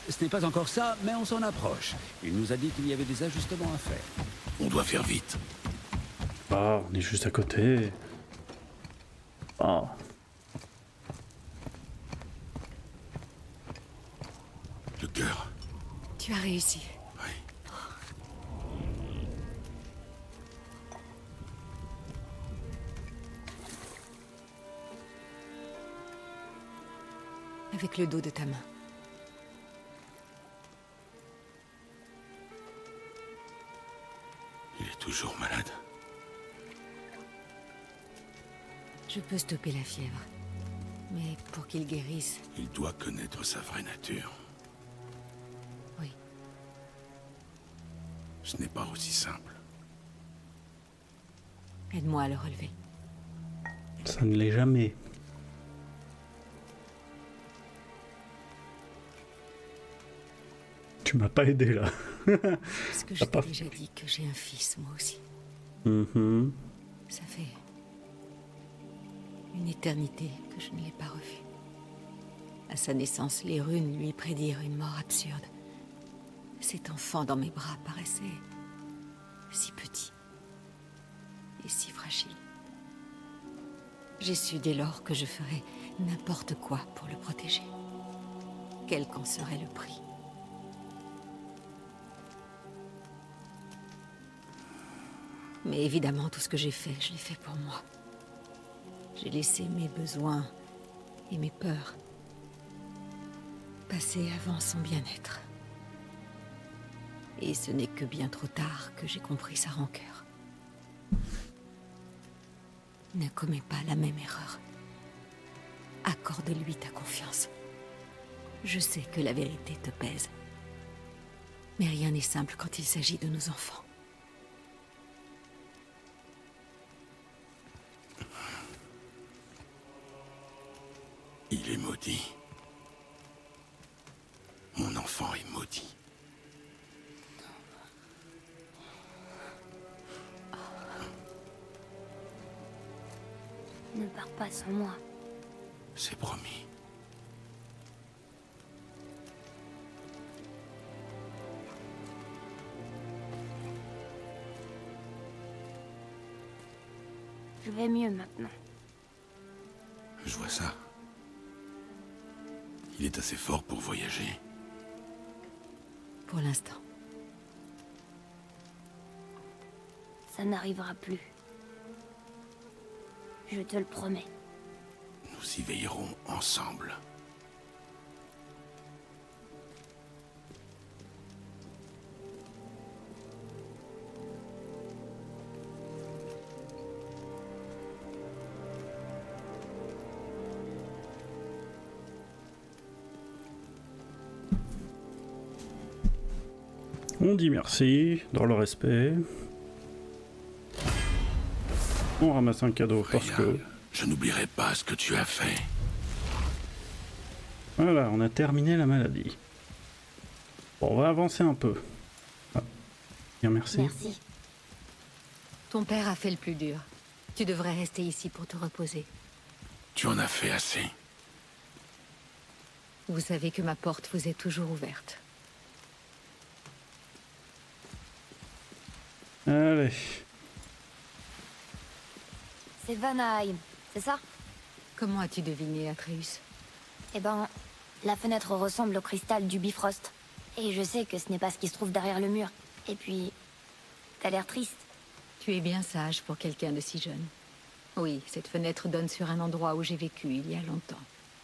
Ce n'est pas encore ça, mais on s'en approche. Il nous a dit qu'il y avait des ajustements à faire. On doit faire vite. Ah, on est juste à côté. Ah. Tu as réussi. Oui. Avec le dos de ta main. Il est toujours malade. Je peux stopper la fièvre. Mais pour qu'il guérisse... Il doit connaître sa vraie nature. Oui. Ce n'est pas aussi simple. Aide-moi à le relever. Ça ne l'est jamais. Tu m'as pas aidé là. Est-ce que je t'ai déjà dit que j'ai un fils, moi aussi? Ça fait une éternité que je ne l'ai pas revu. À sa naissance, les runes lui prédirent une mort absurde. Cet enfant dans mes bras paraissait si petit et si fragile. J'ai su dès lors que je ferais n'importe quoi pour le protéger. Quel qu'en serait le prix. Mais évidemment, tout ce que j'ai fait, je l'ai fait pour moi. J'ai laissé mes besoins et mes peurs passer avant son bien-être. Et ce n'est que bien trop tard que j'ai compris sa rancœur. Ne commets pas la même erreur. Accorde-lui ta confiance. Je sais que la vérité te pèse. Mais rien n'est simple quand il s'agit de nos enfants. Il est maudit. Mon enfant est maudit. Ne pars pas sans moi. C'est promis. Je vais mieux maintenant. Je vois ça. Il est assez fort pour voyager. Pour l'instant. Ça n'arrivera plus. Je te le promets. Nous y veillerons ensemble. On dit merci, dans le respect. On ramasse un cadeau parce que... Je n'oublierai pas ce que tu as fait. Voilà, on a terminé la maladie. Bon, on va avancer un peu. Ah. Bien, merci. Merci. Ton père a fait le plus dur. Tu devrais rester ici pour te reposer. Tu en as fait assez. Vous savez que ma porte vous est toujours ouverte. Allez. C'est Vanaheim, c'est ça? Comment as-tu deviné, Atreus? Eh ben, la fenêtre ressemble au cristal du Bifrost. Et je sais que ce n'est pas ce qui se trouve derrière le mur. Et puis, t'as l'air triste. Tu es bien sage pour quelqu'un de si jeune. Oui, cette fenêtre donne sur un endroit où j'ai vécu il y a longtemps.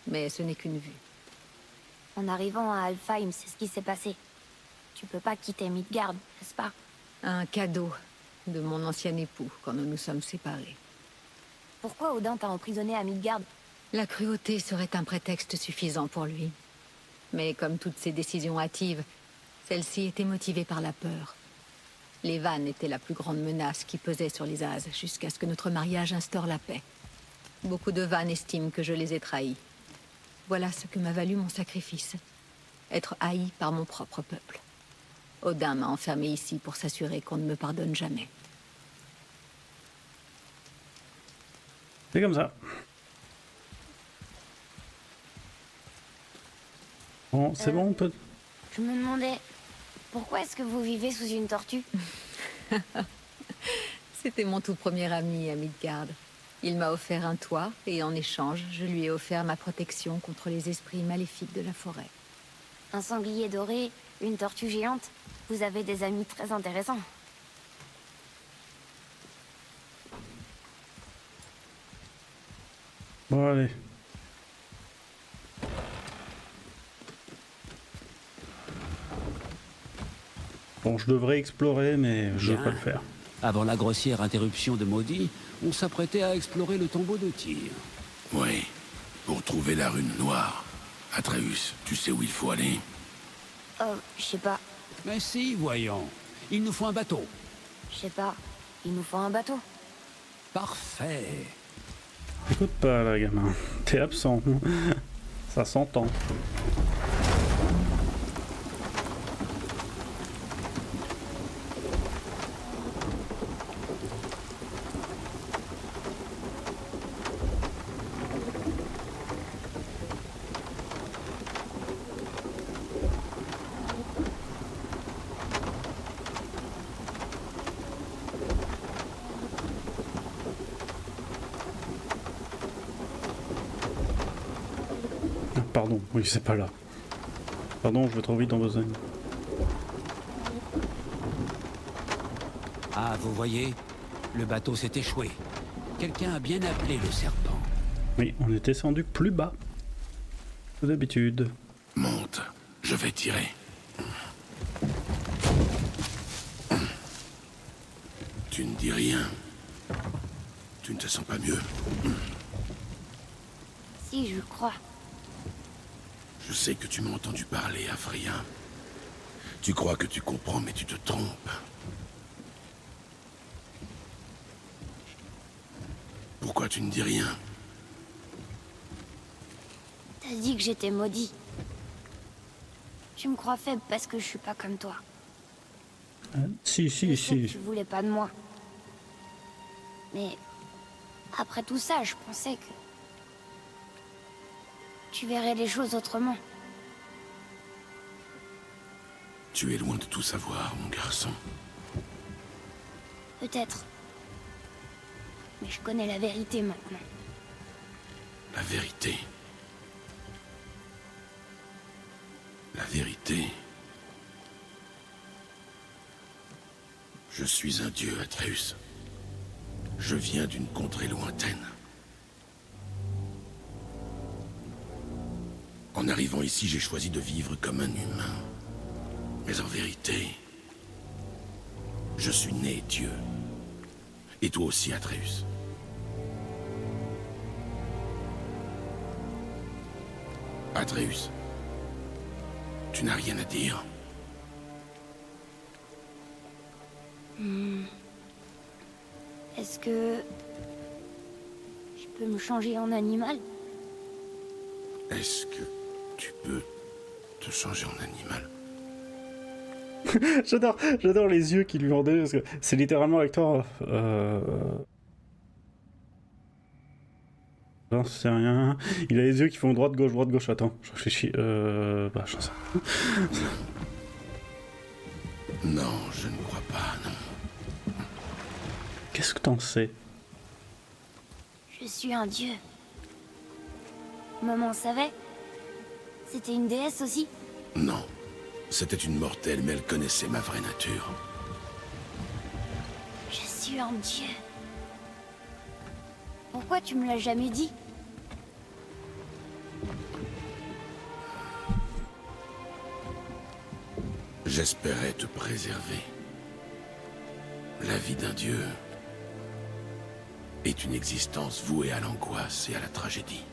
Mais ce n'est qu'une vue. En arrivant à Alfheim, c'est ce qui s'est passé. Tu peux pas quitter Midgard, n'est-ce pas? Un cadeau de mon ancien époux quand nous nous sommes séparés. Pourquoi Odin t'a emprisonné à Midgard? La cruauté serait un prétexte suffisant pour lui. Mais comme toutes ses décisions hâtives, celle-ci était motivée par la peur. Les vannes étaient la plus grande menace qui pesait sur les Ases jusqu'à ce que notre mariage instaure la paix. Beaucoup de vannes estiment que je les ai trahis. Voilà ce que m'a valu mon sacrifice. Être haï par mon propre peuple. Odin m'a enfermé ici pour s'assurer qu'on ne me pardonne jamais. C'est comme ça. Bon, c'est bon, on peut... Je me demandais, pourquoi est-ce que vous vivez sous une tortue? C'était mon tout premier ami à Midgard. Il m'a offert un toit et en échange, je lui ai offert ma protection contre les esprits maléfiques de la forêt. Un sanglier doré, une tortue géante. Vous avez des amis très intéressants. Bon, allez. Bon, je devrais explorer, mais je ne veux Bien. pas le faire. Avant la grossière interruption de Maudit, on s'apprêtait à explorer le tombeau de Tyr. Oui, pour trouver la rune noire. Atreus, tu sais où il faut aller? Oh, je sais pas. Mais si, voyons. Il nous faut un bateau. Je sais pas. Il nous faut un bateau. Parfait. Écoute pas là, gamin. T'es absent. Ça s'entend. Pardon, oui, c'est pas là. Pardon, je vais trop vite en besogne. Ah, vous voyez, le bateau s'est échoué. Quelqu'un a bien appelé le serpent. Oui, on est descendu plus bas que d'habitude. Monte, je vais tirer. Tu ne dis rien. Tu ne te sens pas mieux. Si, je crois. Je sais que tu m'as entendu parler, Afrien. Tu crois que tu comprends, mais tu te trompes. Pourquoi tu ne dis rien? T'as dit que j'étais maudit. Tu me crois faible parce que je suis pas comme toi. Si, si, Je sais que si. tu voulais pas de moi. Mais après tout ça, je pensais que tu verrais les choses autrement. Tu es loin de tout savoir, mon garçon. Peut-être. Mais je connais la vérité maintenant. La vérité. La vérité. Je suis un dieu, Atreus. Je viens d'une contrée lointaine. En arrivant ici, j'ai choisi de vivre comme un humain. Mais en vérité, je suis né Dieu. Et toi aussi, Atreus. Atreus, tu n'as rien à dire? Est-ce que je peux me changer en animal? Est-ce que tu peux te changer en animal? J'adore les yeux qui lui ont donné, parce que c'est littéralement l'acteur. J'en sais rien. Il a les yeux qui font droite, gauche. Attends, je réfléchis. Bah, j'en sais rien. Non, je ne crois pas, non. Qu'est-ce que t'en sais? Je suis un dieu. Maman savait? C'était une déesse aussi? Non. C'était une mortelle, mais elle connaissait ma vraie nature. Je suis un dieu. Pourquoi tu me l'as jamais dit? J'espérais te préserver. La vie d'un dieu est une existence vouée à l'angoisse et à la tragédie.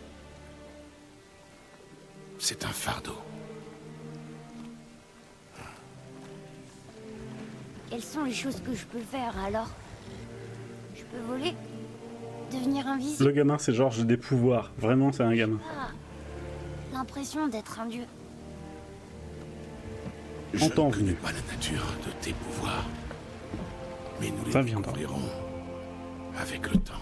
C'est un fardeau. Quelles sont les choses que je peux faire alors? Je peux voler? Devenir invisible? Le gamin, c'est genre, j'ai des pouvoirs. Vraiment, c'est un gamin. Ah, l'impression d'être un dieu. Je En temps ne connais venu. pas la nature de tes pouvoirs. Mais nous Ça les viendra. découvrirons avec le temps.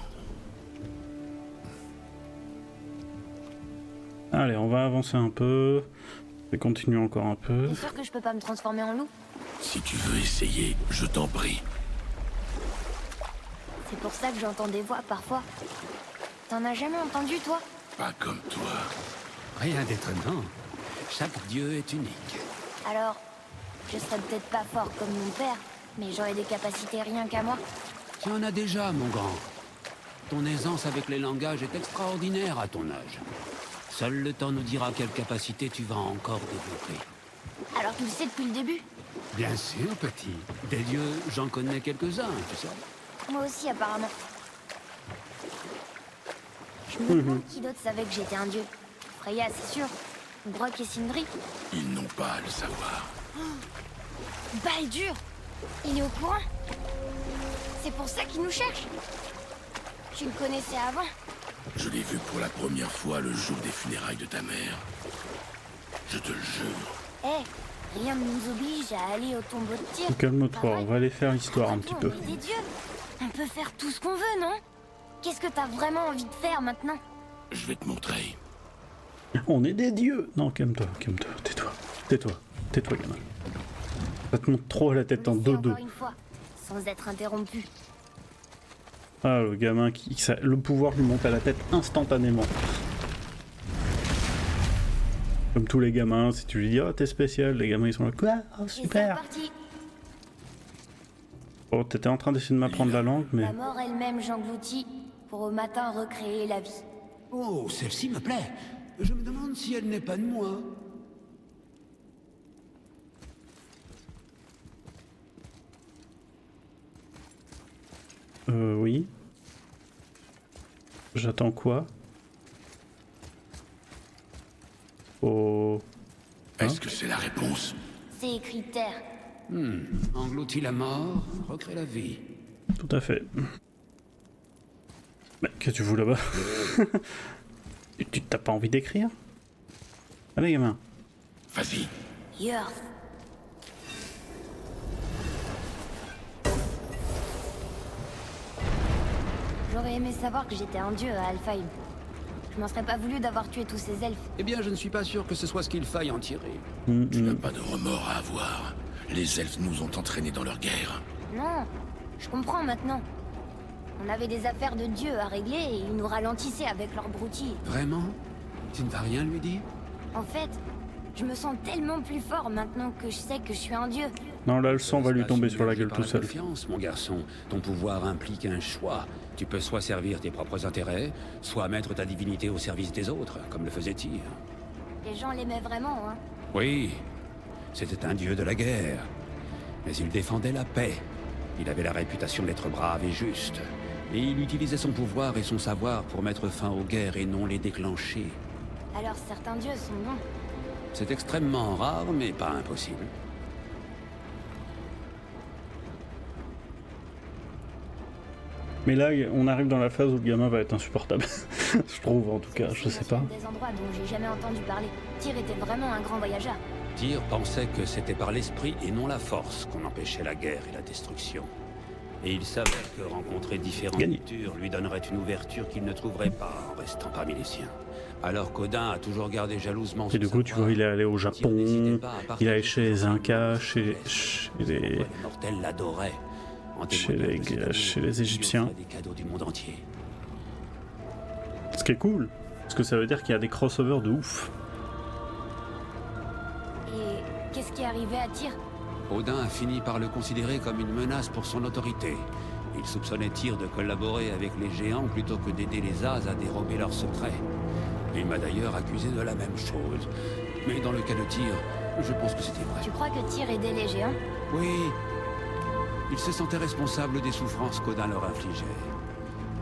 Allez, on va avancer un peu. Je vais continuer encore un peu. T'es sûr que je peux pas me transformer en loup? Si tu veux essayer, je t'en prie. C'est pour ça que j'entends des voix parfois. T'en as jamais entendu, toi? Pas comme toi. Rien d'étonnant. Chaque dieu est unique. Alors, Je serais peut-être pas fort comme mon père, mais j'aurais des capacités rien qu'à moi. Tu en as déjà, mon grand. Ton aisance avec les langages est extraordinaire à ton âge. Seul le temps nous dira quelle capacité tu vas encore développer. Alors tu le sais depuis le début? Bien sûr, petit. Des dieux, j'en connais quelques-uns, tu sais. Moi aussi, apparemment. Je me demande qui d'autre savait que j'étais un dieu. Freya, c'est sûr. Brock et Sindri. Ils n'ont pas à le savoir. Baldur! Il est au courant? C'est pour ça qu'il nous cherche? Tu le connaissais avant? Je l'ai vu pour la première fois le jour des funérailles de ta mère. Je te le jure. Eh, rien ne nous oblige à aller au tombeau de Tyr. Calme-toi, on va aller faire l'histoire un petit peu. On est des dieux. On peut faire tout ce qu'on veut, non? Qu'est-ce que t'as vraiment envie de faire maintenant? Je vais te montrer. On est des dieux. Non, calme-toi, tais-toi. Tais-toi, gamin. Ça te monte trop la tête en Laissez dodo. encore une fois, sans être interrompu. Ah, le gamin le pouvoir lui monte à la tête instantanément. Comme tous les gamins, si tu lui dis « Oh, t'es spécial », les gamins ils sont là « Quoi ? Oh, Et c'est super !» parti. Oh, t'étais en train d'essayer de m'apprendre la langue, mais... La mort elle-même j'engloutis pour au matin recréer la vie. Oh, celle-ci me plaît. Je me demande si elle n'est pas de moi. Oui. J'attends quoi? Oh... Est-ce que c'est la réponse? C'est écrit terre. Engloutis la mort, recrée la vie. Tout à fait. Mais qu'est-ce que tu fous là-bas? Tu t'as pas envie d'écrire? Allez, gamin. Vas-y. Yurth. J'aurais aimé savoir que j'étais un dieu à Alfheim. Je m'en serais pas voulu d'avoir tué tous ces elfes. Eh bien, je ne suis pas sûr que ce soit ce qu'il faille en tirer. Tu n'as pas de remords à avoir. Les elfes nous ont entraînés dans leur guerre. Non, je comprends maintenant. On avait des affaires de dieu à régler et ils nous ralentissaient avec leurs broutilles. Vraiment? Tu ne vas rien lui dire? En fait, je me sens tellement plus fort maintenant que je sais que je suis un dieu. Non, là, le sang va lui tomber sur la gueule Par tout la seul. confiance, mon garçon. Ton pouvoir implique un choix. Tu peux soit servir tes propres intérêts, soit mettre ta divinité au service des autres, comme le faisait Tyr. Les gens l'aimaient vraiment, hein. Oui, c'était un dieu de la guerre. Mais il défendait la paix. Il avait la réputation d'être brave et juste. Et il utilisait son pouvoir et son savoir pour mettre fin aux guerres et non les déclencher. Alors certains dieux sont bons. C'est extrêmement rare, mais pas impossible. Mais là, on arrive dans la phase où le gamin va être insupportable. Je trouve, en tout cas, je sais pas. Des endroits dont j'ai jamais entendu parler. Tyr était vraiment un grand voyageur. Tyr pensait que c'était par l'esprit et non la force qu'on empêchait la guerre et la destruction. Et il savait que rencontrer différentes cultures lui donnerait une ouverture qu'il ne trouverait pas en restant parmi les siens. Alors qu'Odin a toujours gardé jalousement... Et du coup, tu vois, il est allé au Japon, il est allé chez les Incas, chez les... Les mortels l'adoraient. Chez les Égyptiens. Des cadeaux du monde entier. Ce qui est cool, parce que ça veut dire qu'il y a des crossovers de ouf. Et qu'est-ce qui est arrivé à Tyr? Odin a fini par le considérer comme une menace pour son autorité. Il soupçonnait Tyr de collaborer avec les géants plutôt que d'aider les As à dérober leurs secrets. Il m'a d'ailleurs accusé de la même chose. Mais dans le cas de Tyr, je pense que c'était vrai. Tu crois que Tyr aidait les géants? Oui. Il se sentait responsable des souffrances qu'Odin leur infligeait.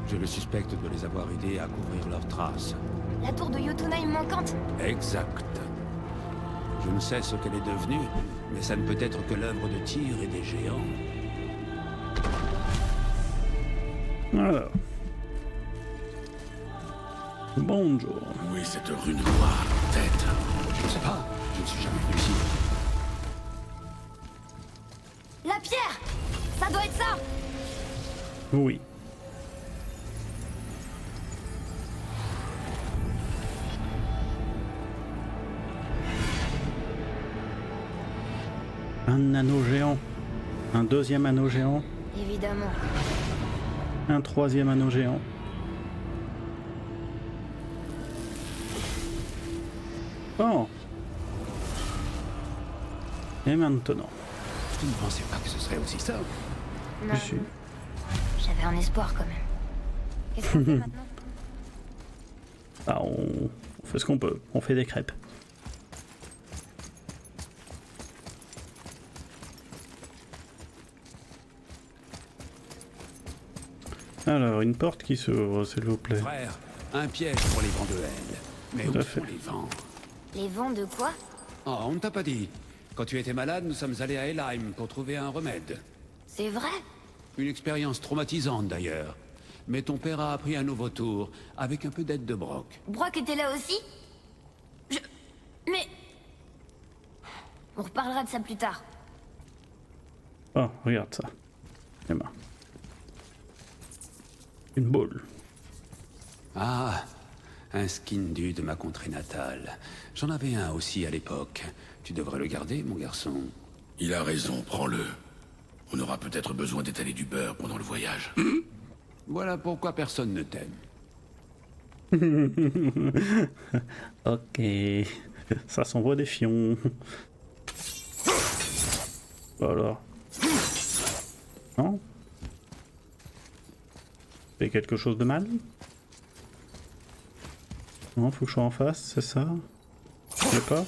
Je le suspecte de les avoir aidés à couvrir leurs traces. La tour de Jotunheim manquante? Exact. Je ne sais ce qu'elle est devenue, mais ça ne peut être que l'œuvre de Tyr et des géants. Alors. Bonjour. Où est cette rune noire, tête? Je ne sais pas, je ne suis jamais venu ici. La pierre! Ça doit être ça! Oui. Un anneau géant. Un deuxième anneau géant. Évidemment. Un troisième anneau géant. Oh. Et maintenant. Je ne pensais pas que ce serait aussi simple. Non. Je suis. J'avais un espoir quand même. Qu'est-ce qu'on fait maintenant? Ah, on fait ce qu'on peut. On fait des crêpes. Alors, une porte qui s'ouvre, s'il vous plaît. Frère, un piège pour les vents de haine. Mais Tout à où fait. sont les vents? Les vents de quoi? Oh, on ne t'a pas dit. Quand tu étais malade, nous sommes allés à Helheim pour trouver un remède. C'est vrai? Une expérience traumatisante d'ailleurs. Mais ton père a appris un nouveau tour, avec un peu d'aide de Brock. Brock était là aussi? Mais... On reparlera de ça plus tard. Oh, regarde ça. Emma. Une boule. Ah, un skindu de ma contrée natale. J'en avais un aussi à l'époque. Tu devrais le garder, mon garçon. Il a raison, prends-le. On aura peut-être besoin d'étaler du beurre pendant le voyage. Voilà pourquoi personne ne t'aime. Ok. Ça s'envoie des fions. Voilà. Non? Fait quelque chose de mal? Non, faut que je sois en face, c'est ça? Je sais pas.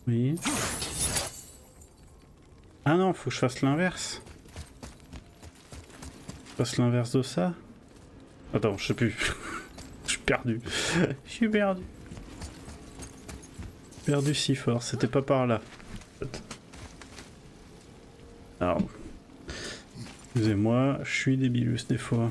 Oui. Ah non, faut que je fasse l'inverse. Je fasse l'inverse de ça. Attends, je sais plus. Je suis perdu. Je suis perdu. Perdu si fort, c'était pas par là. Alors. Excusez-moi, je suis débilus des fois.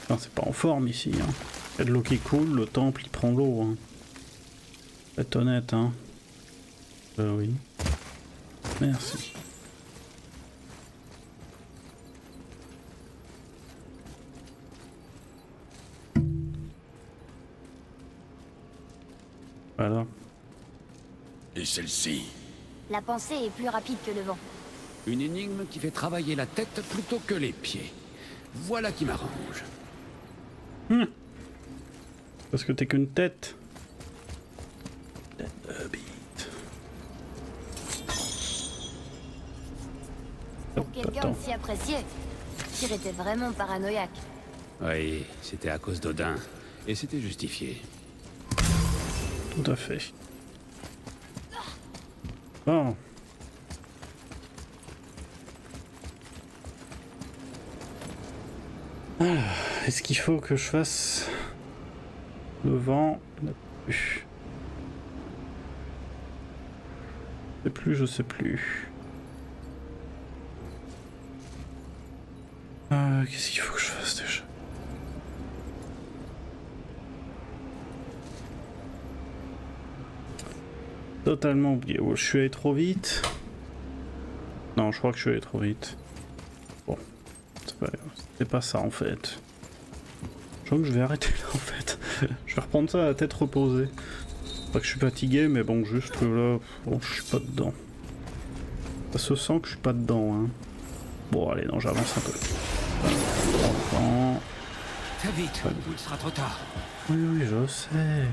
Non, c'est pas en forme ici. Hein. Il y a de l'eau qui coule, le temple il prend l'eau. Hein. Faut être honnête, hein. Oui. Merci. Voilà. Et celle-ci? La pensée est plus rapide que le vent. Une énigme qui fait travailler la tête plutôt que les pieds. Voilà qui m'arrange. Parce que t'es qu'une tête. Tête de bite. Pour quelqu'un de si apprécié, Tyr était vraiment paranoïaque. Oui, c'était à cause d'Odin. Et c'était justifié. Tout à fait. Bon. Alors, est-ce qu'il faut que je fasse le vent? Je sais plus. Qu'est-ce qu'il faut que je fasse déjà? Totalement oublié. Oh, je suis allé trop vite. Non, je crois que je suis allé trop vite. Bon, c'était pas ça en fait. Je crois que je vais arrêter là en fait. Je vais reprendre ça à la tête reposée. Pas que je suis fatigué, mais bon, juste que là, bon, je suis pas dedans. Ça se sent que je suis pas dedans, hein. Bon, allez, non, j'avance un peu. Enfin... Très vite, ou il sera trop tard. Oui, oui, je sais.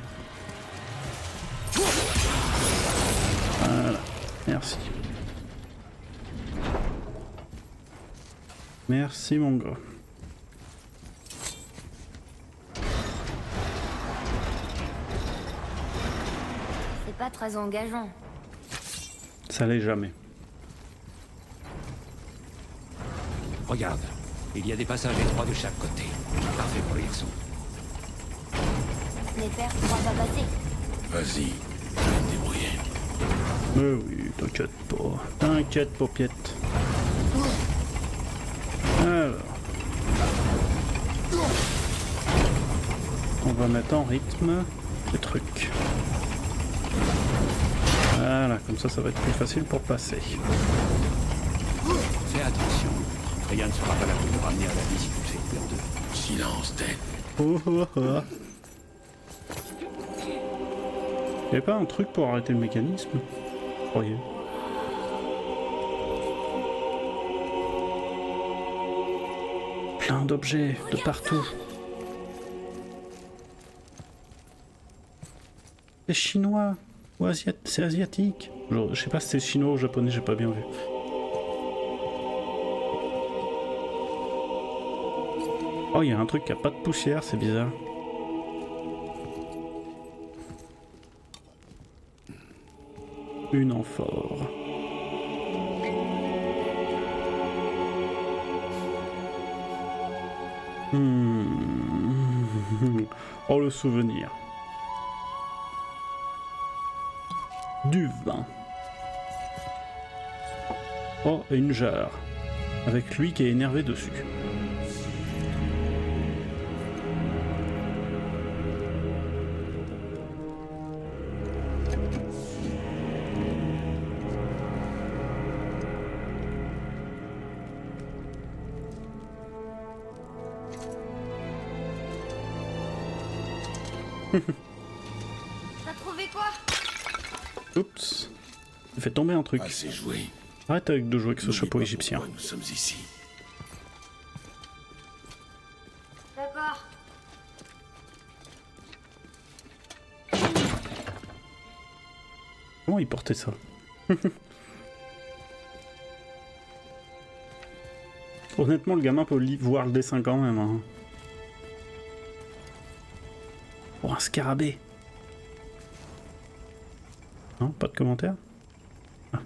Voilà, merci. Merci mon gars. C'est pas très engageant. Ça l'est jamais. Regarde, il y a des passages étroits de chaque côté. Parfait pour les garçons. Les pères pourra pas passer. Vas-y, je vais me débrouiller. Mais oui, t'inquiète pas. T'inquiète, paupiette. Alors. On va mettre en rythme les trucs. Voilà, comme ça, ça va être plus facile pour passer. Fais attention. Rien ne sera pas là pour nous ramener à la vie si tu te fais couper en deux. Silence, tête. Oh, oh, oh. Y'avait pas un truc pour arrêter le mécanisme? Je croyais. Plein d'objets de partout. C'est chinois ou c'est asiatique. Je sais pas si c'est chinois ou japonais, j'ai pas bien vu. Oh, il y a un truc qui a pas de poussière, c'est bizarre. Une amphore. Oh, le souvenir. Du vin. Oh, et une jarre. Avec lui qui est énervé dessus. T'as trouvé quoi? Oups. J'ai fait tomber un truc. Assez joué. Arrête avec de jouer avec ce N'oublie chapeau pas égyptien. pourquoi nous sommes ici. D'accord. Comment il portait ça? Honnêtement, le gamin peut voir le dessin quand même. Hein. Oh, un scarabée. Non, pas de commentaire? Ah.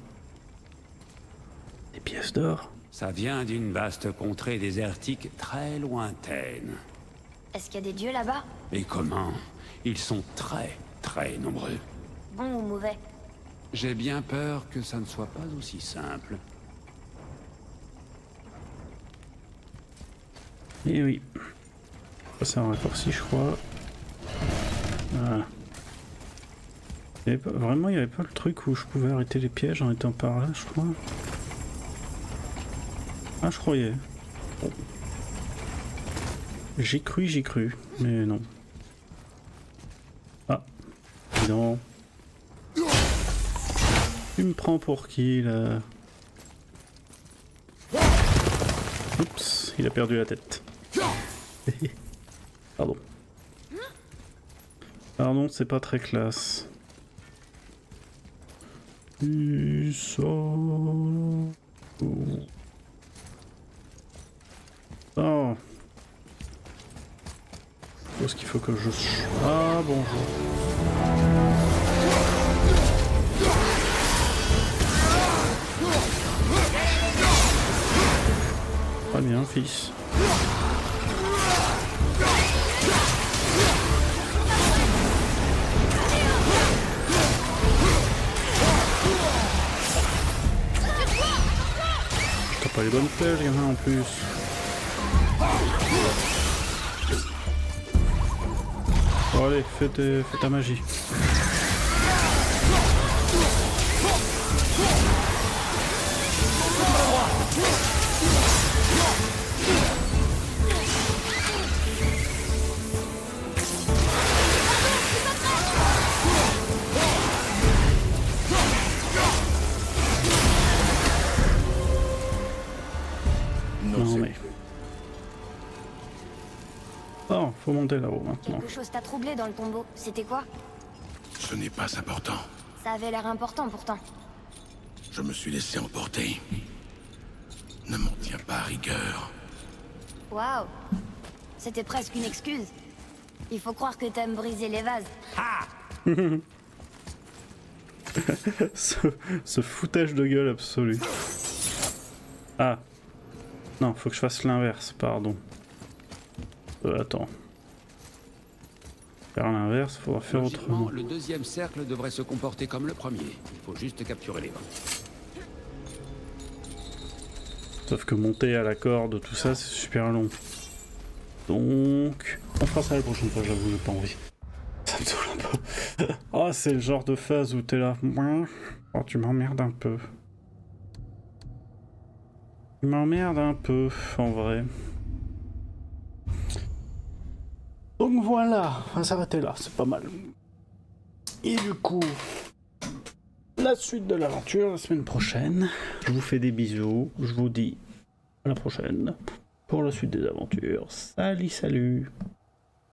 Des pièces d'or. Ça vient d'une vaste contrée désertique très lointaine. Est-ce qu'il y a des dieux là-bas? Et comment? Ils sont très nombreux. Bon ou mauvais? J'ai bien peur que ça ne soit pas aussi simple. Eh oui. C'est un raccourci, je crois. Voilà. Vraiment, il n'y avait pas le truc où je pouvais arrêter les pièges en étant par là, je crois. Ah, je croyais. Bon. J'y cru, mais non. Ah. Non. Tu me prends pour qui, là? Oups, il a perdu la tête. Pardon. Pardon, c'est pas très classe. Oh. Où est-ce qu'il faut que je... Ah, bonjour. Très bien, fils. T'as pas les bonnes flèches, il y en a en plus. Bon, allez, fais ta magie. Non mais... Oh, faut monter là-haut maintenant. Quelque chose t'a troublé dans le tombeau. C'était quoi? Ce n'est pas important. Ça avait l'air important pourtant. Je me suis laissé emporter. Ne m'en tiens pas à rigueur. Waouh. C'était presque une excuse. Il faut croire que t'aimes briser les vases. ce foutage de gueule absolu. Ah. Non, faut que je fasse l'inverse, pardon. Attends. Faire l'inverse, faudra faire autrement. Le deuxième cercle devrait se comporter comme le premier. Il faut juste capturer les vents. Sauf que monter à la corde, tout ça, c'est super long. Donc... On fera ça la prochaine fois, j'avoue, j'ai pas envie. Ça me saoule un peu. Oh, c'est le genre de phase où t'es là... Oh, tu m'emmerdes un peu. Tu m'emmerdes un peu, en vrai. Donc voilà, on va s'arrêter là, c'est pas mal. Et du coup, la suite de l'aventure la semaine prochaine. Je vous fais des bisous. Je vous dis à la prochaine pour la suite des aventures. Salut, salut.